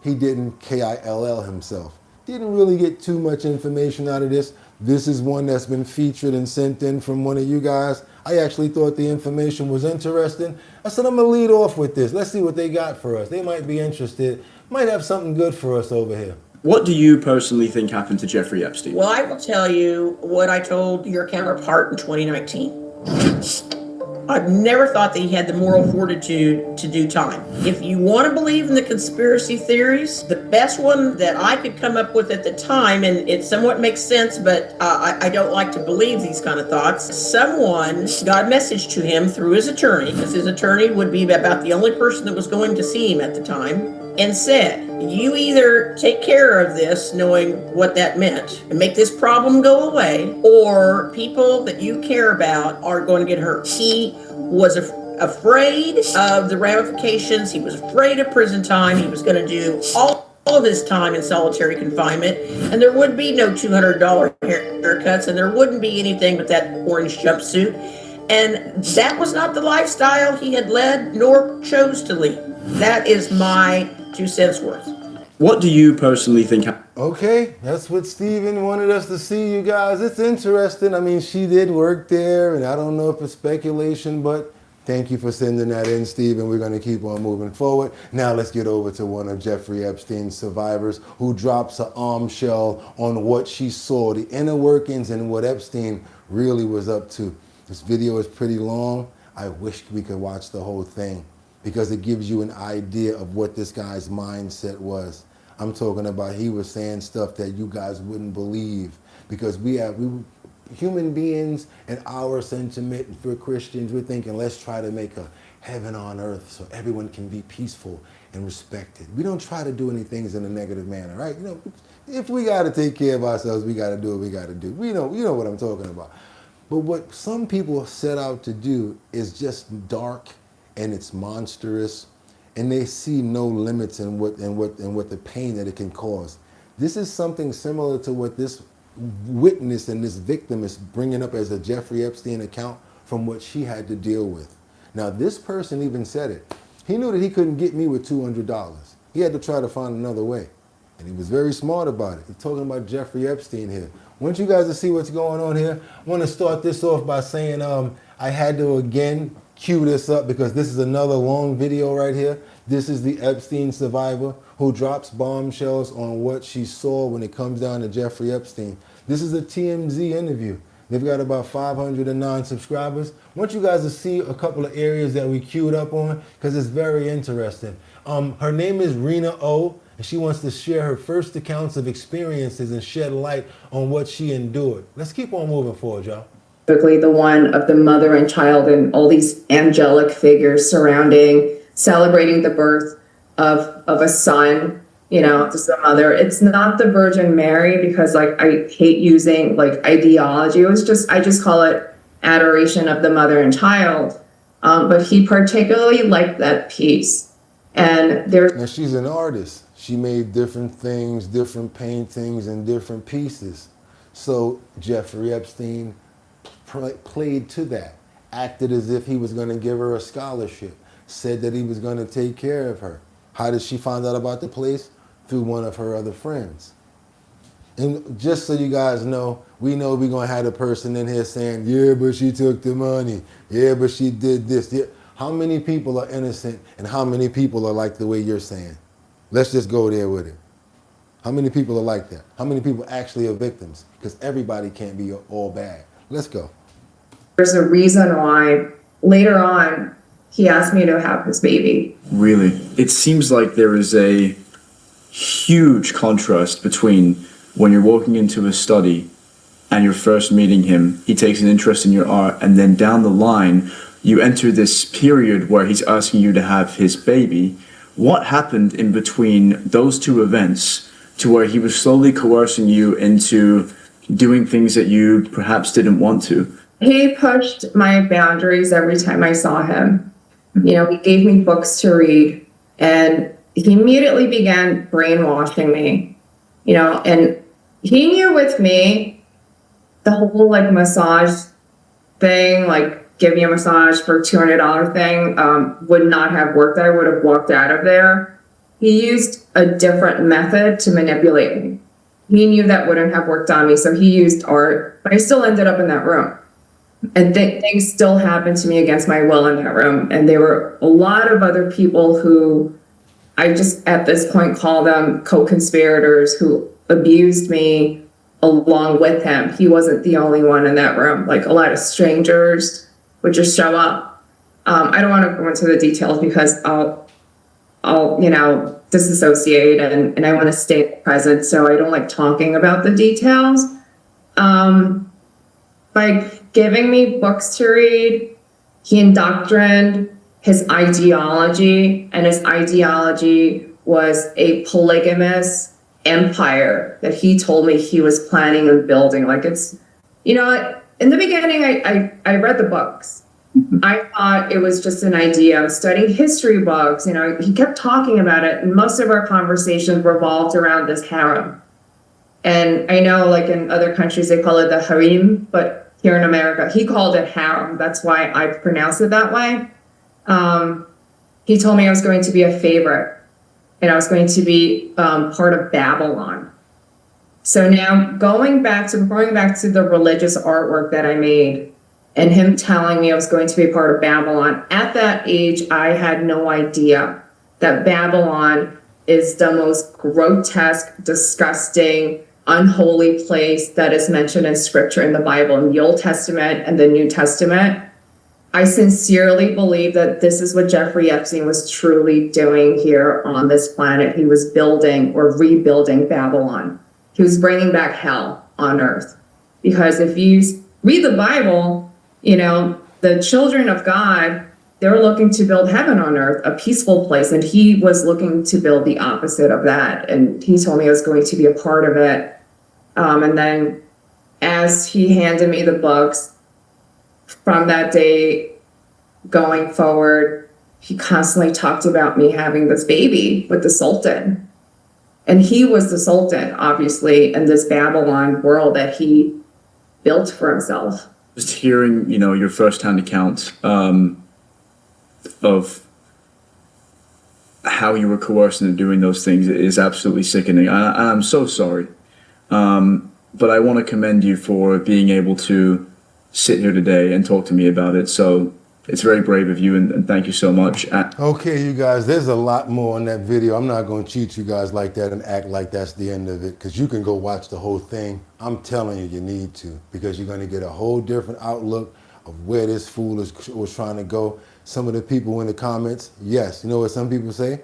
he didn't KILL himself. Didn't really get too much information out of this. This is one that's been featured and sent in from one of you guys. I actually thought the information was interesting. I said, I'm going to lead off with this. Let's see what they got for us. They might be interested. Might have something good for us over here. What do you personally think happened to Jeffrey Epstein? Well, I will tell you what I told your counterpart in 2019. I've never thought that he had the moral fortitude to do time. If you want to believe in the conspiracy theories, the best one that I could come up with at the time, and it somewhat makes sense, but I don't like to believe these kind of thoughts. Someone got a message to him through his attorney, because his attorney would be about the only person that was going to see him at the time, and said, you either take care of this, knowing what that meant, and make this problem go away, or people that you care about are going to get hurt. He was afraid of the ramifications. He was afraid of prison time. He was going to do all of his time in solitary confinement, and there would be no $200 haircuts, and there wouldn't be anything but that orange jumpsuit. And that was not the lifestyle he had led nor chose to lead. That is my 2 cents worth. What do you personally think? Okay, that's what Steven wanted us to see, you guys. It's interesting. I mean, she did work there, and I don't know if it's speculation, but thank you for sending that in, Steven. We're going to keep on moving forward. Now let's get over to one of Jeffrey Epstein's survivors who drops a bombshell on what she saw, the inner workings and what Epstein really was up to. This video is pretty long. I wish we could watch the whole thing because it gives you an idea of what this guy's mindset was. I'm talking about he was saying stuff that you guys wouldn't believe because we human beings and our sentiment for Christians, we're thinking, let's try to make a heaven on earth so everyone can be peaceful and respected. We don't try to do any things in a negative manner, right? You know, if we got to take care of ourselves, we got to do what we got to do. You know what I'm talking about. But what some people set out to do is just dark and it's monstrous, and they see no limits in what the pain that it can cause. This is something similar to what this witness and this victim is bringing up as a Jeffrey Epstein account from what she had to deal with. Now, this person even said it. He knew that he couldn't get me with $200. He had to try to find another way. And he was very smart about it. He's talking about Jeffrey Epstein here. I want you guys to see what's going on here. I want to start this off by saying I had to again cue this up because this is another long video right here. This is the Epstein survivor who drops bombshells on what she saw when it comes down to Jeffrey Epstein. This is a TMZ interview. They've got about 509 subscribers. I want you guys to see a couple of areas that we queued up on because it's very interesting. Her name is Rena O, and she wants to share her first accounts of experiences and shed light on what she endured. Let's keep on moving forward, y'all. Specifically the one of the mother and child and all these angelic figures surrounding, celebrating the birth of a son, you know, to the mother. It's not the Virgin Mary because like I hate using like ideology. It was just, I just call it adoration of the mother and child. But he particularly liked that piece. And there's... Now she's an artist. She made different things, different paintings and different pieces. So Jeffrey Epstein played to that, acted as if he was going to give her a scholarship, said that he was going to take care of her. How did she find out about the place? Through one of her other friends. And just so you guys know we're going to have a person in here saying, yeah, but she took the money. Yeah, but she did this. Yeah. How many people are innocent and how many people are like the way you're saying? Let's just go there with it. How many people are like that? How many people actually are victims? Because everybody can't be all bad. Let's go. There's a reason why later on he asked me to have his baby. Really? It seems like there is a huge contrast between when you're walking into a study and you're first meeting him, he takes an interest in your art, and then down the line, you enter this period where he's asking you to have his baby. What happened in between those two events to where he was slowly coercing you into doing things that you perhaps didn't want to? He pushed my boundaries every time I saw him. You know, he gave me books to read and he immediately began brainwashing me, you know, and he knew with me the whole like massage thing, like give me a massage for $200 thing would not have worked. I would have walked out of there. He used a different method to manipulate me. He knew that wouldn't have worked on me, so he used art, but I still ended up in that room. And things still happened to me against my will in that room. And there were a lot of other people who I just at this point call them co-conspirators who abused me along with him. He wasn't the only one in that room. Like a lot of strangers would just show up. I don't want to go into the details because I'll you know, disassociate and I want to stay present. So I don't like talking about the details. By giving me books to read, he indoctrined his ideology, and his ideology was a polygamous empire that he told me he was planning on building. Like it's, you know, in the beginning, I read the books. I thought it was just an idea. I was studying history books, you know, he kept talking about it, and most of our conversations revolved around this harem. And I know like in other countries, they call it the harem, but here in America, he called it harem. That's why I pronounce it that way. He told me I was going to be a favorite and I was going to be part of Babylon. So now going back to the religious artwork that I made and him telling me I was going to be part of Babylon, at that age, I had no idea that Babylon is the most grotesque, disgusting, unholy place that is mentioned in scripture in the Bible, in the Old Testament and the New Testament. I sincerely believe that this is what Jeffrey Epstein was truly doing here on this planet. He was building or rebuilding Babylon. He was bringing back hell on earth. Because if you read the Bible, you know, the children of God, they're looking to build heaven on earth, a peaceful place. And he was looking to build the opposite of that. And he told me I was going to be a part of it. And then as he handed me the books, from that day going forward, he constantly talked about me having this baby with the Sultan. And he was the Sultan, obviously, in this Babylon world that he built for himself. Just hearing, you know, your firsthand account of how you were coerced into doing those things is absolutely sickening. I'm so sorry. But I want to commend you for being able to sit here today and talk to me about it. So It's very brave of you, and thank you so much. Okay, you guys, there's a lot more in that video. I'm not going to cheat you guys like that and act like that's the end of it, because you can go watch the whole thing. I'm telling you, you need to, because you're going to get a whole different outlook of where this fool was trying to go. Some of the people in the comments, yes, you know what some people say?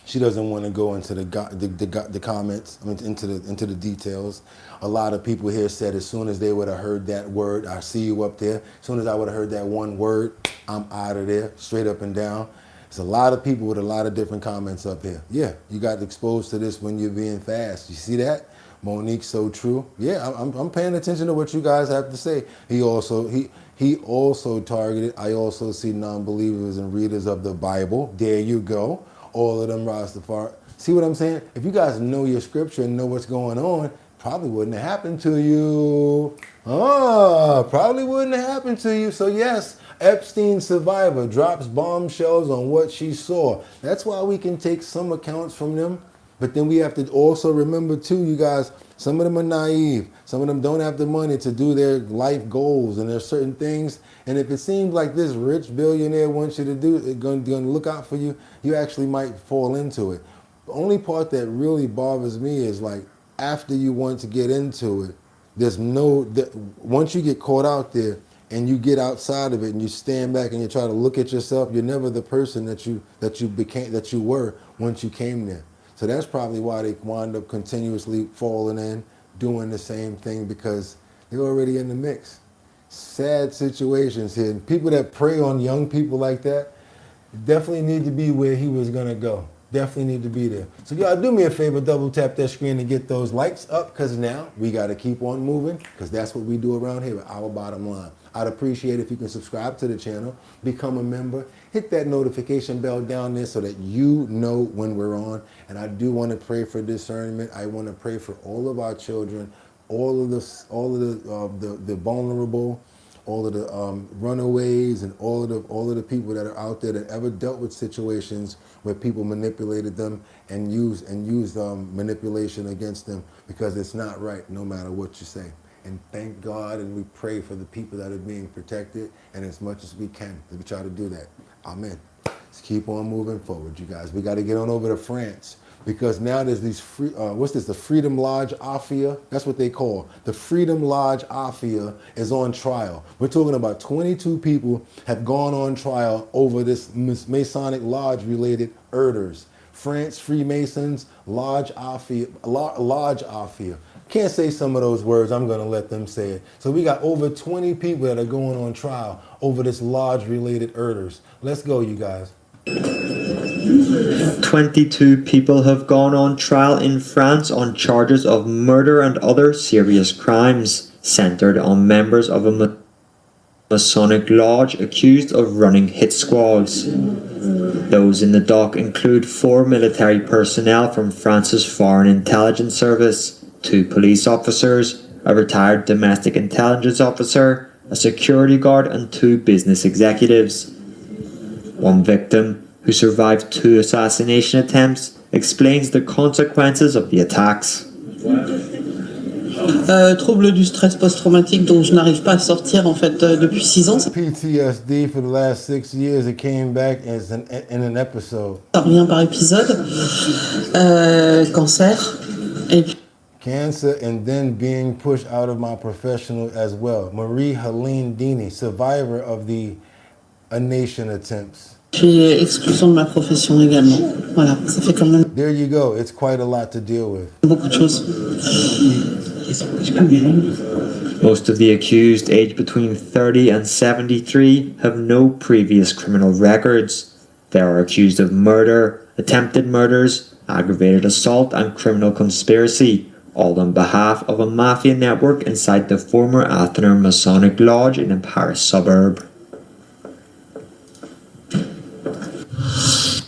She doesn't want to go into the comments, I mean, into the details. A lot of people here said as soon as they would have heard that word, I see you up there. As soon as I would have heard that one word, I'm out of there, straight up and down. There's a lot of people with a lot of different comments up here. Yeah, you got exposed to this when you're being fast. You see that? Monique, so true. Yeah, I'm paying attention to what you guys have to say. He also targeted, I also see non-believers and readers of the Bible. There you go. All of them Rastafari. See what I'm saying? If you guys know your scripture and know what's going on, probably wouldn't have happened to you. Probably wouldn't have happened to you. So yes, Epstein survivor drops bombshells on what she saw. That's why we can take some accounts from them. But then we have to also remember too, you guys, some of them are naive. Some of them don't have the money to do their life goals, and there's certain things. And if it seems like this rich billionaire wants you to do it, going to look out for you, you actually might fall into it. The only part that really bothers me is like after you want to get into it, there's once you get caught out there and you get outside of it and you stand back and you try to look at yourself, you're never the person that you were once you came there. So that's probably why they wind up continuously falling in, doing the same thing, because they're already in the mix. Sad situations here. And people that prey on young people like that definitely need to be where he was going to go. Definitely need to be there. So y'all do me a favor, double tap that screen and get those likes up, because now we got to keep on moving, because that's what we do around here with Our Bottom Line. I'd appreciate if you can subscribe to the channel, become a member, hit that notification bell down there so that you know when we're on. And I do want to pray for discernment. I want to pray for all of our children, all of the vulnerable, all of the runaways, and all of the people that are out there that ever dealt with situations where people manipulated them and used manipulation against them, because it's not right no matter what you say. And thank God, and we pray for the people that are being protected, and as much as we can, we try to do that. Amen. Let's keep on moving forward, you guys. We got to get on over to France, because now there's these the Freedom Lodge Afia. That's what they call the Freedom Lodge Afia is on trial. We're talking about 22 people have gone on trial over this Masonic Lodge related murders. France Freemasons Lodge Afia. Can't say some of those words, I'm going to let them say it. So we got over 20 people that are going on trial over this lodge-related murders. Let's go, you guys. 22 people have gone on trial in France on charges of murder and other serious crimes, centered on members of a Masonic lodge accused of running hit squads. Those in the dock include 4 military personnel from France's Foreign Intelligence Service, 2 police officers, a retired domestic intelligence officer, a security guard, and 2 business executives. One victim, who survived 2 assassination attempts, explains the consequences of the attacks. Trouble du stress post-traumatique dont je n'arrive pas à sortir en fait depuis 6 ans. PTSD for the last 6 years. It came back as in an episode. Ça revient par épisode. Cancer. Et puis Cancer, and then being pushed out of my professional as well. Marie-Helene Dini, survivor of the A Nation attempts. puis exclusion de ma profession également. Voilà, ça fait quand même There you go. It's quite a lot to deal with. beaucoup de choses. Most of the accused, aged between 30 and 73, have no previous criminal records. They are accused of murder, attempted murders, aggravated assault, and criminal conspiracy, all on behalf of a mafia network inside the former Athener Masonic Lodge in a Paris suburb.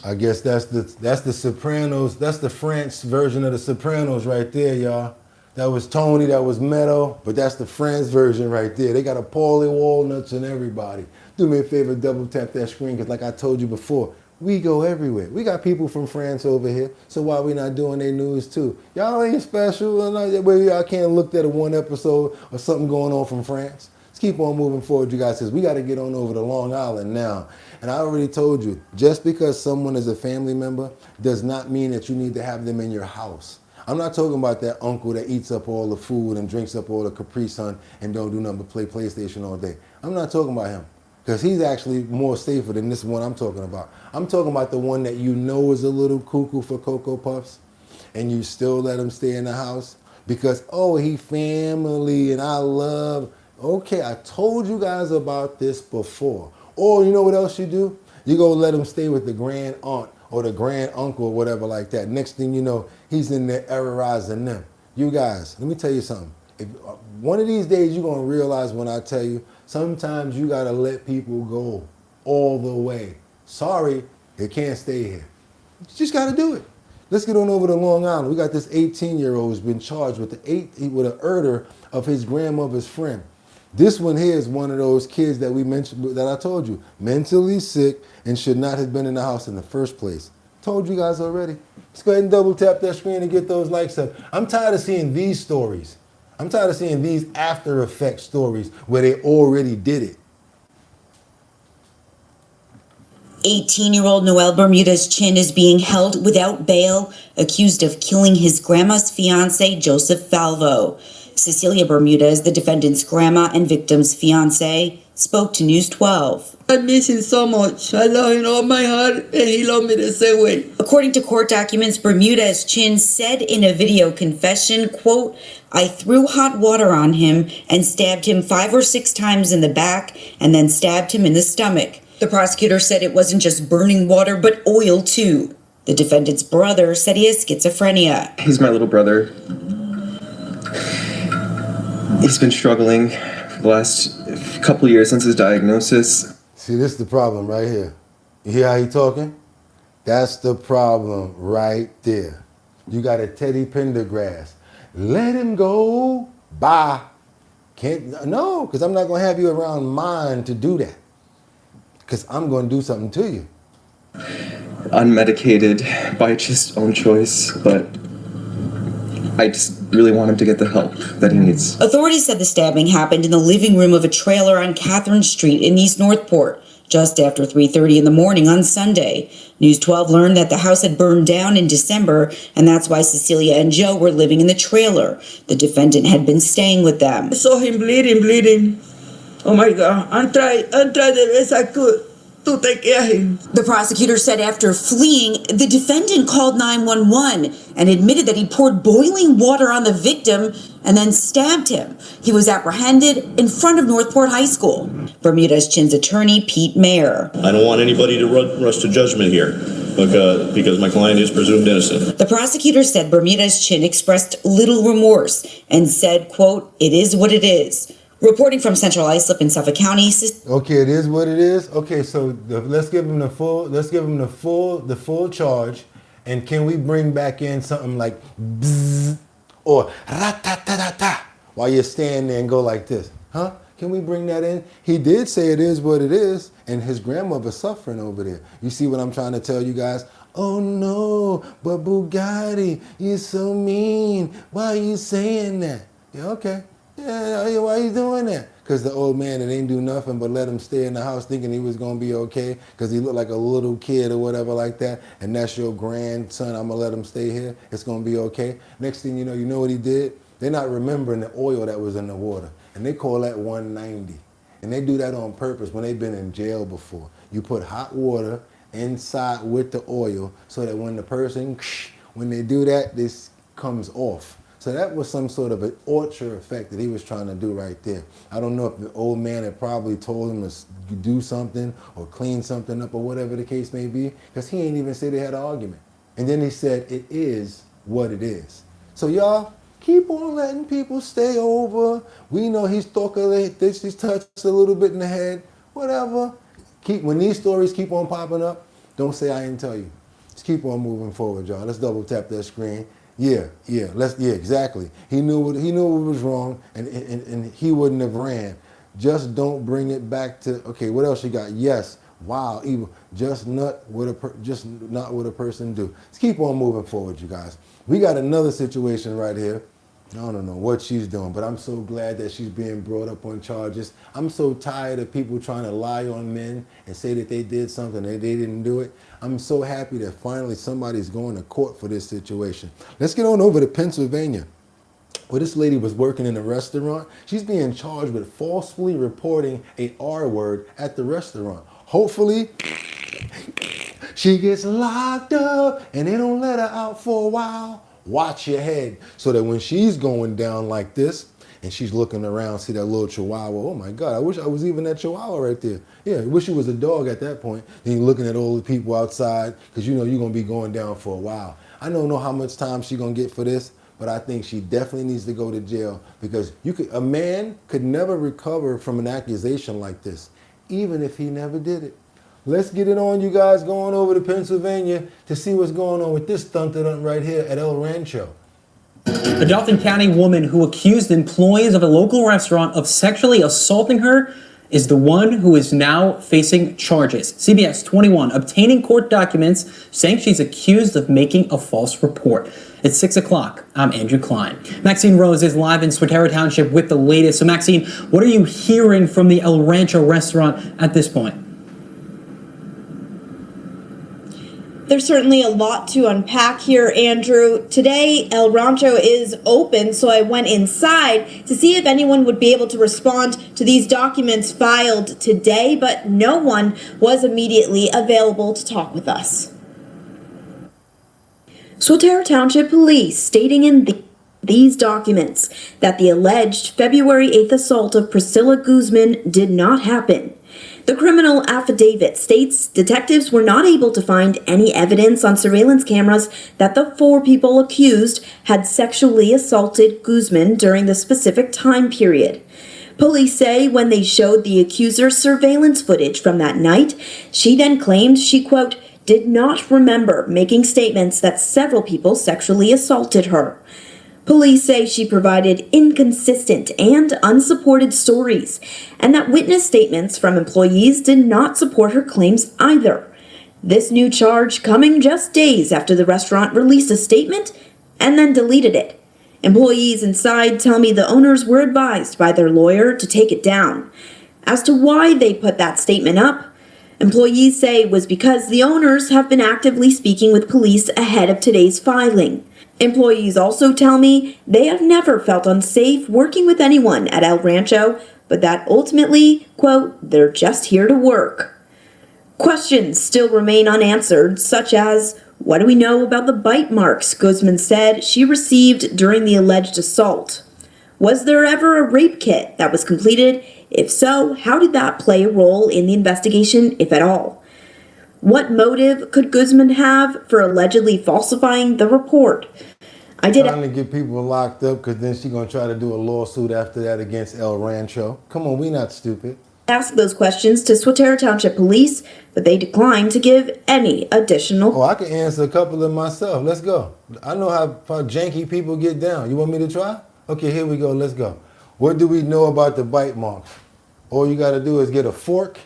I guess that's the Sopranos. That's the French version of the Sopranos right there, y'all. That was Tony, that was Meadow, but that's the France version right there. They got a Paulie Walnuts and everybody. Do me a favor, double tap that screen, because like I told you before, we go everywhere. We got people from France over here, so why we not doing their news too? Y'all ain't special. Y'all can't look at a one episode or something going on from France. Let's keep on moving forward, you guys, because we got to get on over to Long Island now. And I already told you, just because someone is a family member does not mean that you need to have them in your house. I'm not talking about that uncle that eats up all the food and drinks up all the Capri Sun and don't do nothing but play PlayStation all day. I'm not talking about him, because he's actually more safer than this one I'm talking about. I'm talking about the one that you know is a little cuckoo for Cocoa Puffs, and you still let him stay in the house because, oh, he family and I love. Okay, I told you guys about this before. Or you know what else you do? You go let him stay with the grand aunt or the grand uncle or whatever like that. Next thing you know, he's in there errorizing them. You guys, let me tell you something. If, one of these days you're going to realize when I tell you, sometimes you got to let people go all the way. Sorry, they can't stay here. You just got to do it. Let's get on over to Long Island. We got this 18-year-old who's been charged with the with a murder of his grandmother's friend. This one here is one of those kids that we mentioned, that I told you, mentally sick and should not have been in the house in the first place. Told you guys already. Let's go ahead and double tap that screen and get those likes up. I'm tired of seeing these stories. I'm tired of seeing these after effect stories where they already did it. 18-year-old Noel Bermudez Chin is being held without bail, accused of killing his grandma's fiancé, Joseph Falvo. Cecilia Bermudez, the defendant's grandma and victim's fiancé, spoke to News 12. I miss him so much. I love him all my heart, and he loved me the same way. According to court documents, Bermudez Chin said in a video confession, quote, I threw hot water on him and stabbed him 5 or 6 times in the back and then stabbed him in the stomach. The prosecutor said it wasn't just burning water, but oil too. The defendant's brother said he has schizophrenia. He's my little brother. He's been struggling for the last couple of years since his diagnosis. See, this is the problem right here. You hear how he talking? That's the problem right there. You got a Teddy Pendergrass. Let him go. Bye. Can't, no, because I'm not going to have you around mine to do that. Because I'm going to do something to you. Unmedicated by his own choice, but I just really want him to get the help that he needs. Authorities said the stabbing happened in the living room of a trailer on Catherine Street in East Northport, just after 3:30 in the morning on Sunday. News 12 learned that the house had burned down in December, and that's why Cecilia and Joe were living in the trailer. The defendant had been staying with them. I saw him bleeding. Oh my God, I tried the best I could to take care of him. The prosecutor said after fleeing, the defendant called 911 and admitted that he poured boiling water on the victim and then stabbed him. He was apprehended in front of Northport High School. Bermudez Chin's attorney, Pete Mayer. I don't want anybody to rush to judgment here because my client is presumed innocent. The prosecutor said Bermudez Chin expressed little remorse and said, quote, it is what it is. Reporting from Central Islip in Suffolk County. Okay, it is what it is. Okay, so let's give him the full charge, and can we bring back in something like bzzz or ra-ta-ta-ta-ta while you're standing there and go like this, huh? Can we bring that in? He did say it is what it is, and his grandmother's suffering over there. You see what I'm trying to tell you guys? Oh no, but Boogotti, you're so mean. Why are you saying that? Yeah, okay. Yeah, why are you doing that? Because the old man that ain't do nothing but let him stay in the house thinking he was going to be okay because he looked like a little kid or whatever like that, and that's your grandson, I'm going to let him stay here, it's going to be okay. Next thing you know what he did? They're not remembering the oil that was in the water, and they call that 190. And they do that on purpose when they've been in jail before. You put hot water inside with the oil so that when the person, when they do that, this comes off. So that was some sort of an orchard effect that he was trying to do right there. I don't know if the old man had probably told him to do something or clean something up or whatever the case may be, because he ain't even say they had an argument. And then he said, it is what it is. So y'all, keep on letting people stay over. We know he's he's touched a little bit in the head, whatever. When these stories keep on popping up, don't say I didn't tell you. Just keep on moving forward, y'all. Let's double tap that screen. Yeah, exactly. He knew what was wrong, and he wouldn't have ran. Just don't bring it back to, okay, what else you got? Yes, wow, evil. Just not what a person do. Let's keep on moving forward, you guys. We got another situation right here. I don't know what she's doing, but I'm so glad that she's being brought up on charges. I'm so tired of people trying to lie on men and say that they did something and they didn't do it. I'm so happy that finally somebody's going to court for this situation. Let's get on over to Pennsylvania, where this lady was working in a restaurant. She's being charged with falsely reporting a R word at the restaurant. Hopefully, she gets locked up and they don't let her out for a while. Watch your head so that when she's going down like this and she's looking around, see that little chihuahua, oh my God, I wish I was even that chihuahua right there. Yeah, I wish it was a dog at that point. Then you're looking at all the people outside because you know you're going to be going down for a while. I don't know how much time she's going to get for this, but I think she definitely needs to go to jail because a man could never recover from an accusation like this, even if he never did it. Let's get it on, you guys, going over to Pennsylvania to see what's going on with this stunted up right here at El Rancho. A Dauphin County woman who accused employees of a local restaurant of sexually assaulting her is the one who is now facing charges. CBS 21 obtaining court documents saying she's accused of making a false report. It's 6 o'clock. I'm Andrew Klein. Maxine Rose is live in Swatara Township with the latest. So Maxine, what are you hearing from the El Rancho restaurant at this point? There's certainly a lot to unpack here, Andrew. Today, El Rancho is open, so I went inside to see if anyone would be able to respond to these documents filed today, but no one was immediately available to talk with us. Swatara Township Police stating in these documents that the alleged February 8th assault of Priscilla Guzman did not happen. The criminal affidavit states detectives were not able to find any evidence on surveillance cameras that the 4 people accused had sexually assaulted Guzman during the specific time period. Police say when they showed the accuser's surveillance footage from that night, she then claimed she, quote, did not remember making statements that several people sexually assaulted her. Police say she provided inconsistent and unsupported stories, and that witness statements from employees did not support her claims either. This new charge coming just days after the restaurant released a statement and then deleted it. Employees inside tell me the owners were advised by their lawyer to take it down. As to why they put that statement up, employees say it was because the owners have been actively speaking with police ahead of today's filing. Employees also tell me they have never felt unsafe working with anyone at El Rancho, but that ultimately, quote, they're just here to work. Questions still remain unanswered, such as, what do we know about the bite marks Guzman said she received during the alleged assault? Was there ever a rape kit that was completed? If so, how did that play a role in the investigation, if at all? What motive could Guzman have for allegedly falsifying the report? Trying to get people locked up because then she's going to try to do a lawsuit after that against El Rancho. Come on, we not stupid. Ask those questions to Swatara Township Police, but they declined to give any additional. Oh, I can answer a couple of them myself. Let's go. I know how janky people get down. You want me to try? Okay, here we go. Let's go. What do we know about the bite marks? All you got to do is get a fork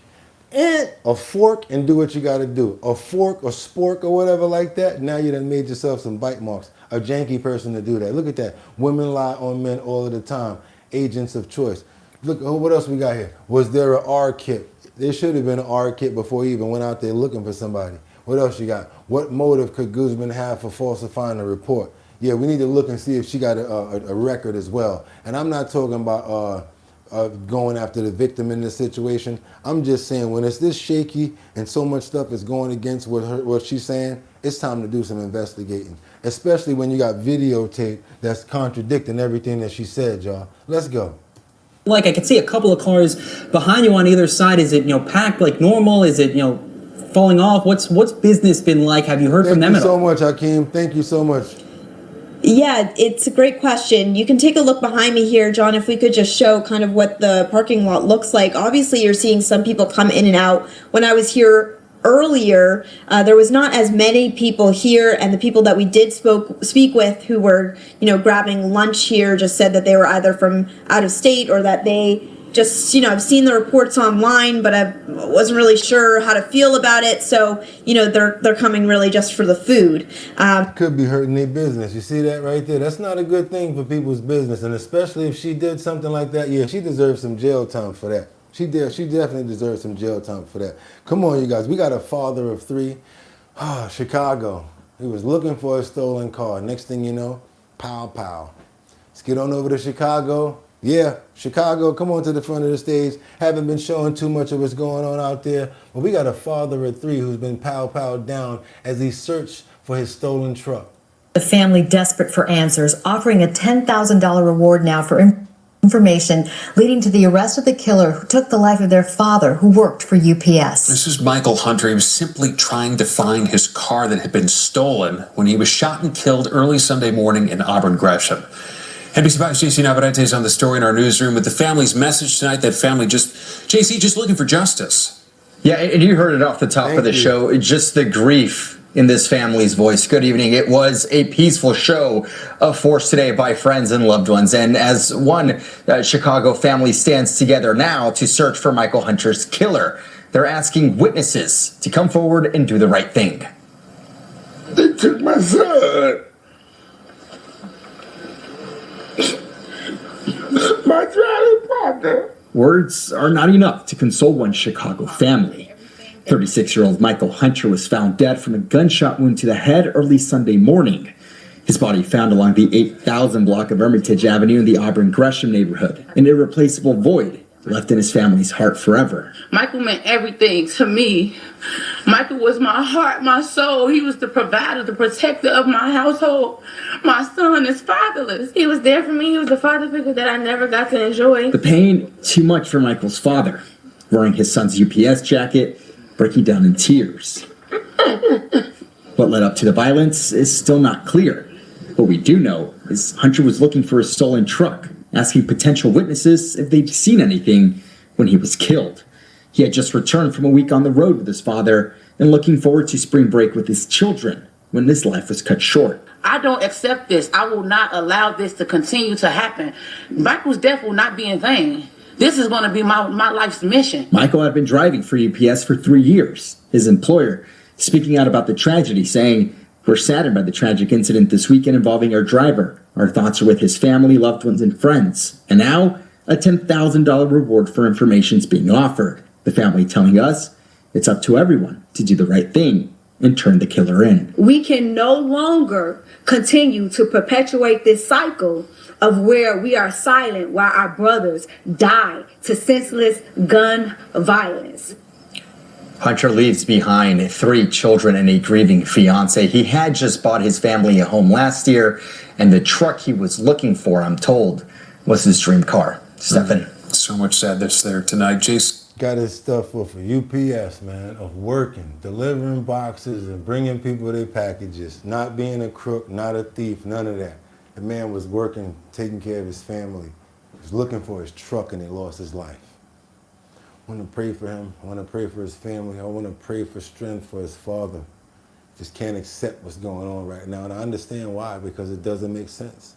and do what you got to do. A fork or spork or whatever like that. Now you done made yourself some bite marks. A janky person to do that. Look at that. Women lie on men all of the time. Agents of choice. Look, what else we got here? Was there an R kit? There should have been an R kit before he even went out there looking for somebody. What else you got? What motive could Guzman have for falsifying a report? Yeah, we need to look and see if she got a record as well. And I'm not talking about going after the victim in this situation. I'm just saying when it's this shaky and so much stuff is going against what she's saying, it's time to do some investigating. Especially when you got videotape that's contradicting everything that she said, y'all. Let's go. Like I can see a couple of cars behind you on either side. Is it, packed like normal? Is it, falling off? What's business been like? Have you heard from them at all? Thank you so much, Hakeem. Thank you so much. Yeah, it's a great question. You can take a look behind me here, John, if we could just show kind of what the parking lot looks like. Obviously, you're seeing some people come in and out. When I was here earlier, there was not as many people here, and the people that we did speak with who were, grabbing lunch here just said that they were either from out of state or that they just, I've seen the reports online, but I wasn't really sure how to feel about it. So, they're coming really just for the food. Could be hurting their business. You see that right there? That's not a good thing for people's business. And especially if she did something like that, yeah, she deserves some jail time for that. She definitely deserves some jail time for that. Come on, you guys. We got a father of 3. Chicago. He was looking for a stolen car. Next thing you know, pow, pow. Let's get on over to Chicago. Yeah, Chicago, come on to the front of the stage. Haven't been showing too much of what's going on out there. But we got a father of 3 who's been pow-powed down as he searched for his stolen truck. The family desperate for answers, offering a $10,000 reward now for information leading to the arrest of the killer who took the life of their father who worked for UPS. This is Michael Hunter. He was simply trying to find his car that had been stolen when he was shot and killed early Sunday morning in Auburn Gresham. NBC5's JC Navarrete on the story in our newsroom with the family's message tonight. That family just looking for justice. Yeah, and you heard it off the top of the show. Just the grief in this family's voice. Good evening. It was a peaceful show of force today by friends and loved ones. And as one Chicago family stands together now to search for Michael Hunter's killer, they're asking witnesses to come forward and do the right thing. They took my son. My driving partner. Words are not enough to console one Chicago family. 36-year-old Michael Hunter was found dead from a gunshot wound to the head early Sunday morning. His body found along the 8000 block of Hermitage Avenue in the Auburn Gresham neighborhood, an irreplaceable void left in his family's heart forever. Michael meant everything to me. Michael was my heart, my soul. He was the provider, the protector of my household. My son is fatherless. He was there for me. He was the father figure that I never got to enjoy. The pain, too much for Michael's father. Wearing his son's UPS jacket, breaking down in tears. What led up to the violence is still not clear. What we do know is Hunter was looking for a stolen truck, asking potential witnesses if they'd seen anything when he was killed. He had just returned from a week on the road with his father and looking forward to spring break with his children when his life was cut short. I don't accept this. I will not allow this to continue to happen. Michael's death will not be in vain. This is going to be my life's mission. Michael had been driving for UPS for 3 years. His employer speaking out about the tragedy, saying, "We're saddened by the tragic incident this weekend involving our driver. Our thoughts are with his family, loved ones, and friends." And now, a $10,000 reward for information is being offered. The family telling us it's up to everyone to do the right thing and turn the killer in. We can no longer continue to perpetuate this cycle of where we are silent while our brothers die to senseless gun violence. Hunter leaves behind 3 children and a grieving fiance. He had just bought his family a home last year, and the truck he was looking for, I'm told, was his dream car. Stephen. So much sadness there tonight. Jace. Got his stuff for UPS, man, of working, delivering boxes and bringing people their packages, not being a crook, not a thief, none of that. The man was working, taking care of his family. He was looking for his truck and he lost his life. I want to pray for him. I want to pray for his family. I want to pray for strength for his father. Just can't accept what's going on right now. And I understand why, because it doesn't make sense.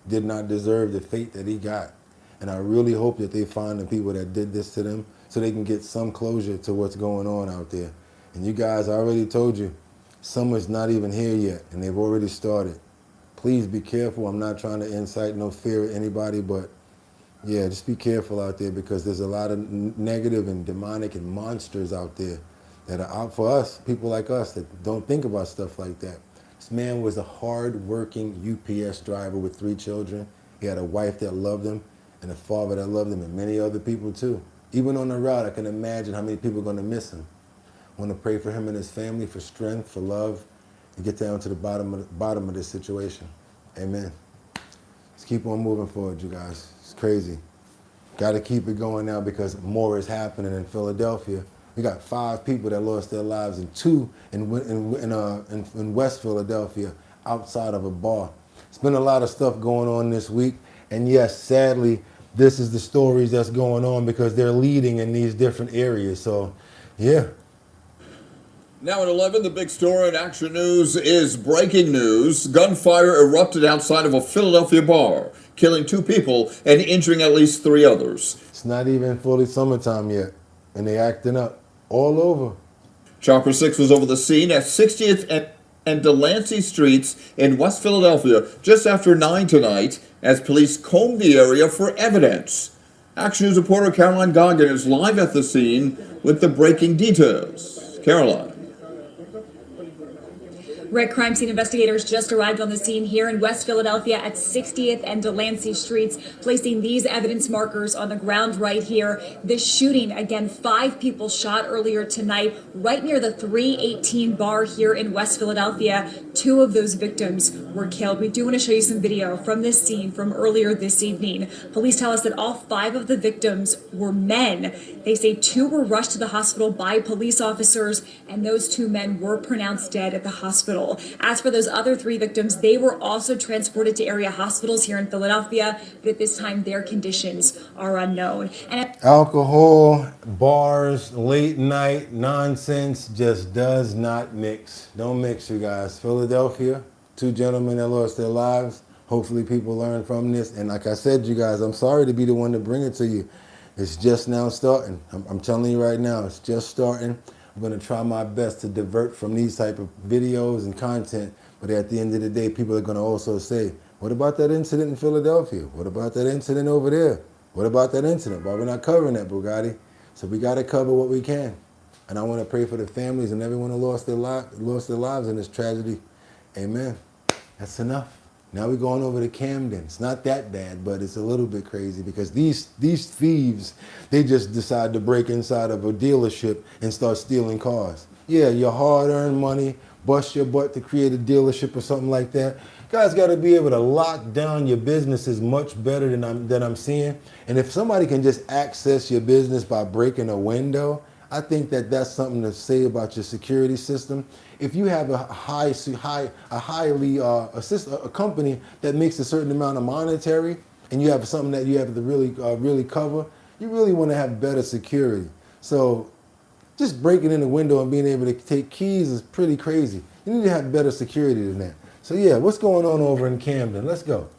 Did not deserve the fate that he got. And I really hope that they find the people that did this to them so they can get some closure to what's going on out there. And you guys, I already told you, summer's not even here yet, and they've already started. Please be careful. I'm not trying to incite no fear at anybody, but yeah, just be careful out there, because there's a lot of negative and demonic and monsters out there that are out for us, people like us that don't think about stuff like that. This man was a hard-working UPS driver with 3 children. He had a wife that loved him and a father that loved him, and many other people too. Even on the route, I can imagine how many people are going to miss him. I want to pray for him and his family, for strength, for love, and get down to the bottom of this situation. Amen. Let's keep on moving forward, you guys. It's crazy. Got to keep it going now, because more is happening in Philadelphia. We got 5 people that lost their lives, and 2 in West Philadelphia outside of a bar. It's been a lot of stuff going on this week, and yes, sadly, this is the stories that's going on because they're leading in these different areas. So, yeah. Now at 11, the big story in Action News is breaking news. Gunfire erupted outside of a Philadelphia bar, killing 2 people and injuring at least 3 others. It's not even fully summertime yet, and they acting up all over. Chopper 6 was over the scene at 60th and Delancey Streets in West Philadelphia just after 9 tonight as police combed the area for evidence. Action News reporter Caroline Goggin is live at the scene with the breaking details. Caroline. Red crime scene investigators just arrived on the scene here in West Philadelphia at 60th and Delancey Streets, placing these evidence markers on the ground right here. This shooting, again, 5 people shot earlier tonight right near the 318 bar here in West Philadelphia. 2 of those victims were killed. We do want to show you some video from this scene from earlier this evening. Police tell us that all 5 of the victims were men. They say 2 were rushed to the hospital by police officers, and those 2 men were pronounced dead at the hospital. As for those other 3 victims, they were also transported to area hospitals here in Philadelphia, but at this time their conditions are unknown. And Alcohol, bars, late night nonsense just does not mix. Don't mix, you guys. Philadelphia, 2 gentlemen that lost their lives. Hopefully people learn from this. And like I said, you guys, I'm sorry to be the one to bring it to you. It's just now starting. I'm telling you right now, it's just starting. I'm going to try my best to divert from these type of videos and content, but at the end of the day, people are going to also say, what about that incident in Philadelphia? What about that incident over there? What about that incident? Why we're not covering that, Boogotti? So we got to cover what we can. And I want to pray for the families and everyone who lost their lives in this tragedy. Amen. That's enough. Now we're going over to Camden. It's not that bad, but it's a little bit crazy because these thieves, they just decide to break inside of a dealership and start stealing cars. Yeah, your hard-earned money, bust your butt to create a dealership or something like that. You guys got to be able to lock down your businesses much better than I'm seeing. And if somebody can just access your business by breaking a window, I think that that's something to say about your security system. If you have a company that makes a certain amount of monetary, and you have something that you have to really cover, you really want to have better security. So just breaking in the window and being able to take keys is pretty crazy. You need to have better security than that. So yeah, what's going on over in Camden? Let's go.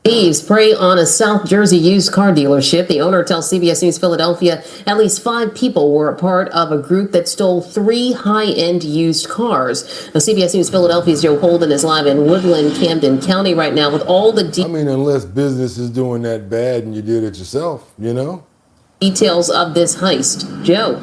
Thieves prey on a South Jersey used car dealership. The owner tells CBS News Philadelphia at least 5 people were a part of a group that stole 3 high-end used cars. Now, CBS News Philadelphia's Joe Holden is live in Woodland, Camden County right now with all the I mean, unless business is doing that bad and you did it yourself, you know? details of this heist. Joe.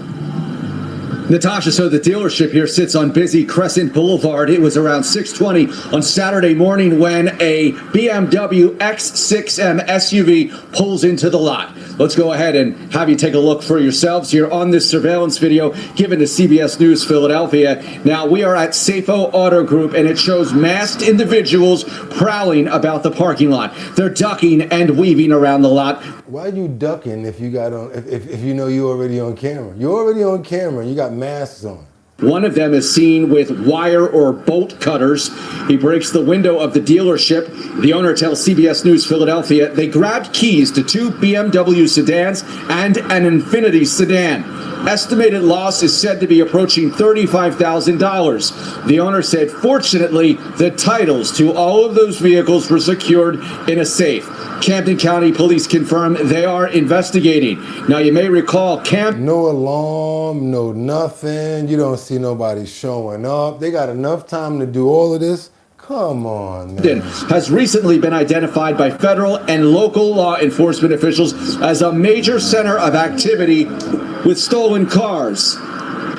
Natasha, so the dealership here sits on busy Crescent Boulevard. It was around 6:20 on Saturday morning when a BMW X6M SUV pulls into the lot. Let's go ahead and have you take a look for yourselves here on this surveillance video given to CBS News Philadelphia. Now, we are at Safo Auto Group, and it shows masked individuals prowling about the parking lot. They're ducking and weaving around the lot. Why are you ducking if you got on? If you know you're already on camera? You're already on camera and you got masks on. One of them is seen with wire or bolt cutters. He breaks the window of the dealership. The owner tells CBS News Philadelphia they grabbed keys to 2 BMW sedans and an Infiniti sedan. Estimated loss is said to be approaching $35,000. The owner said, fortunately, the titles to all of those vehicles were secured in a safe. Camden County Police confirm they are investigating. Now, you may recall no alarm, no nothing. You don't see nobody showing up. They got enough time to do all of this. Come on, man. Has recently been identified by federal and local law enforcement officials as a major center of activity with stolen cars.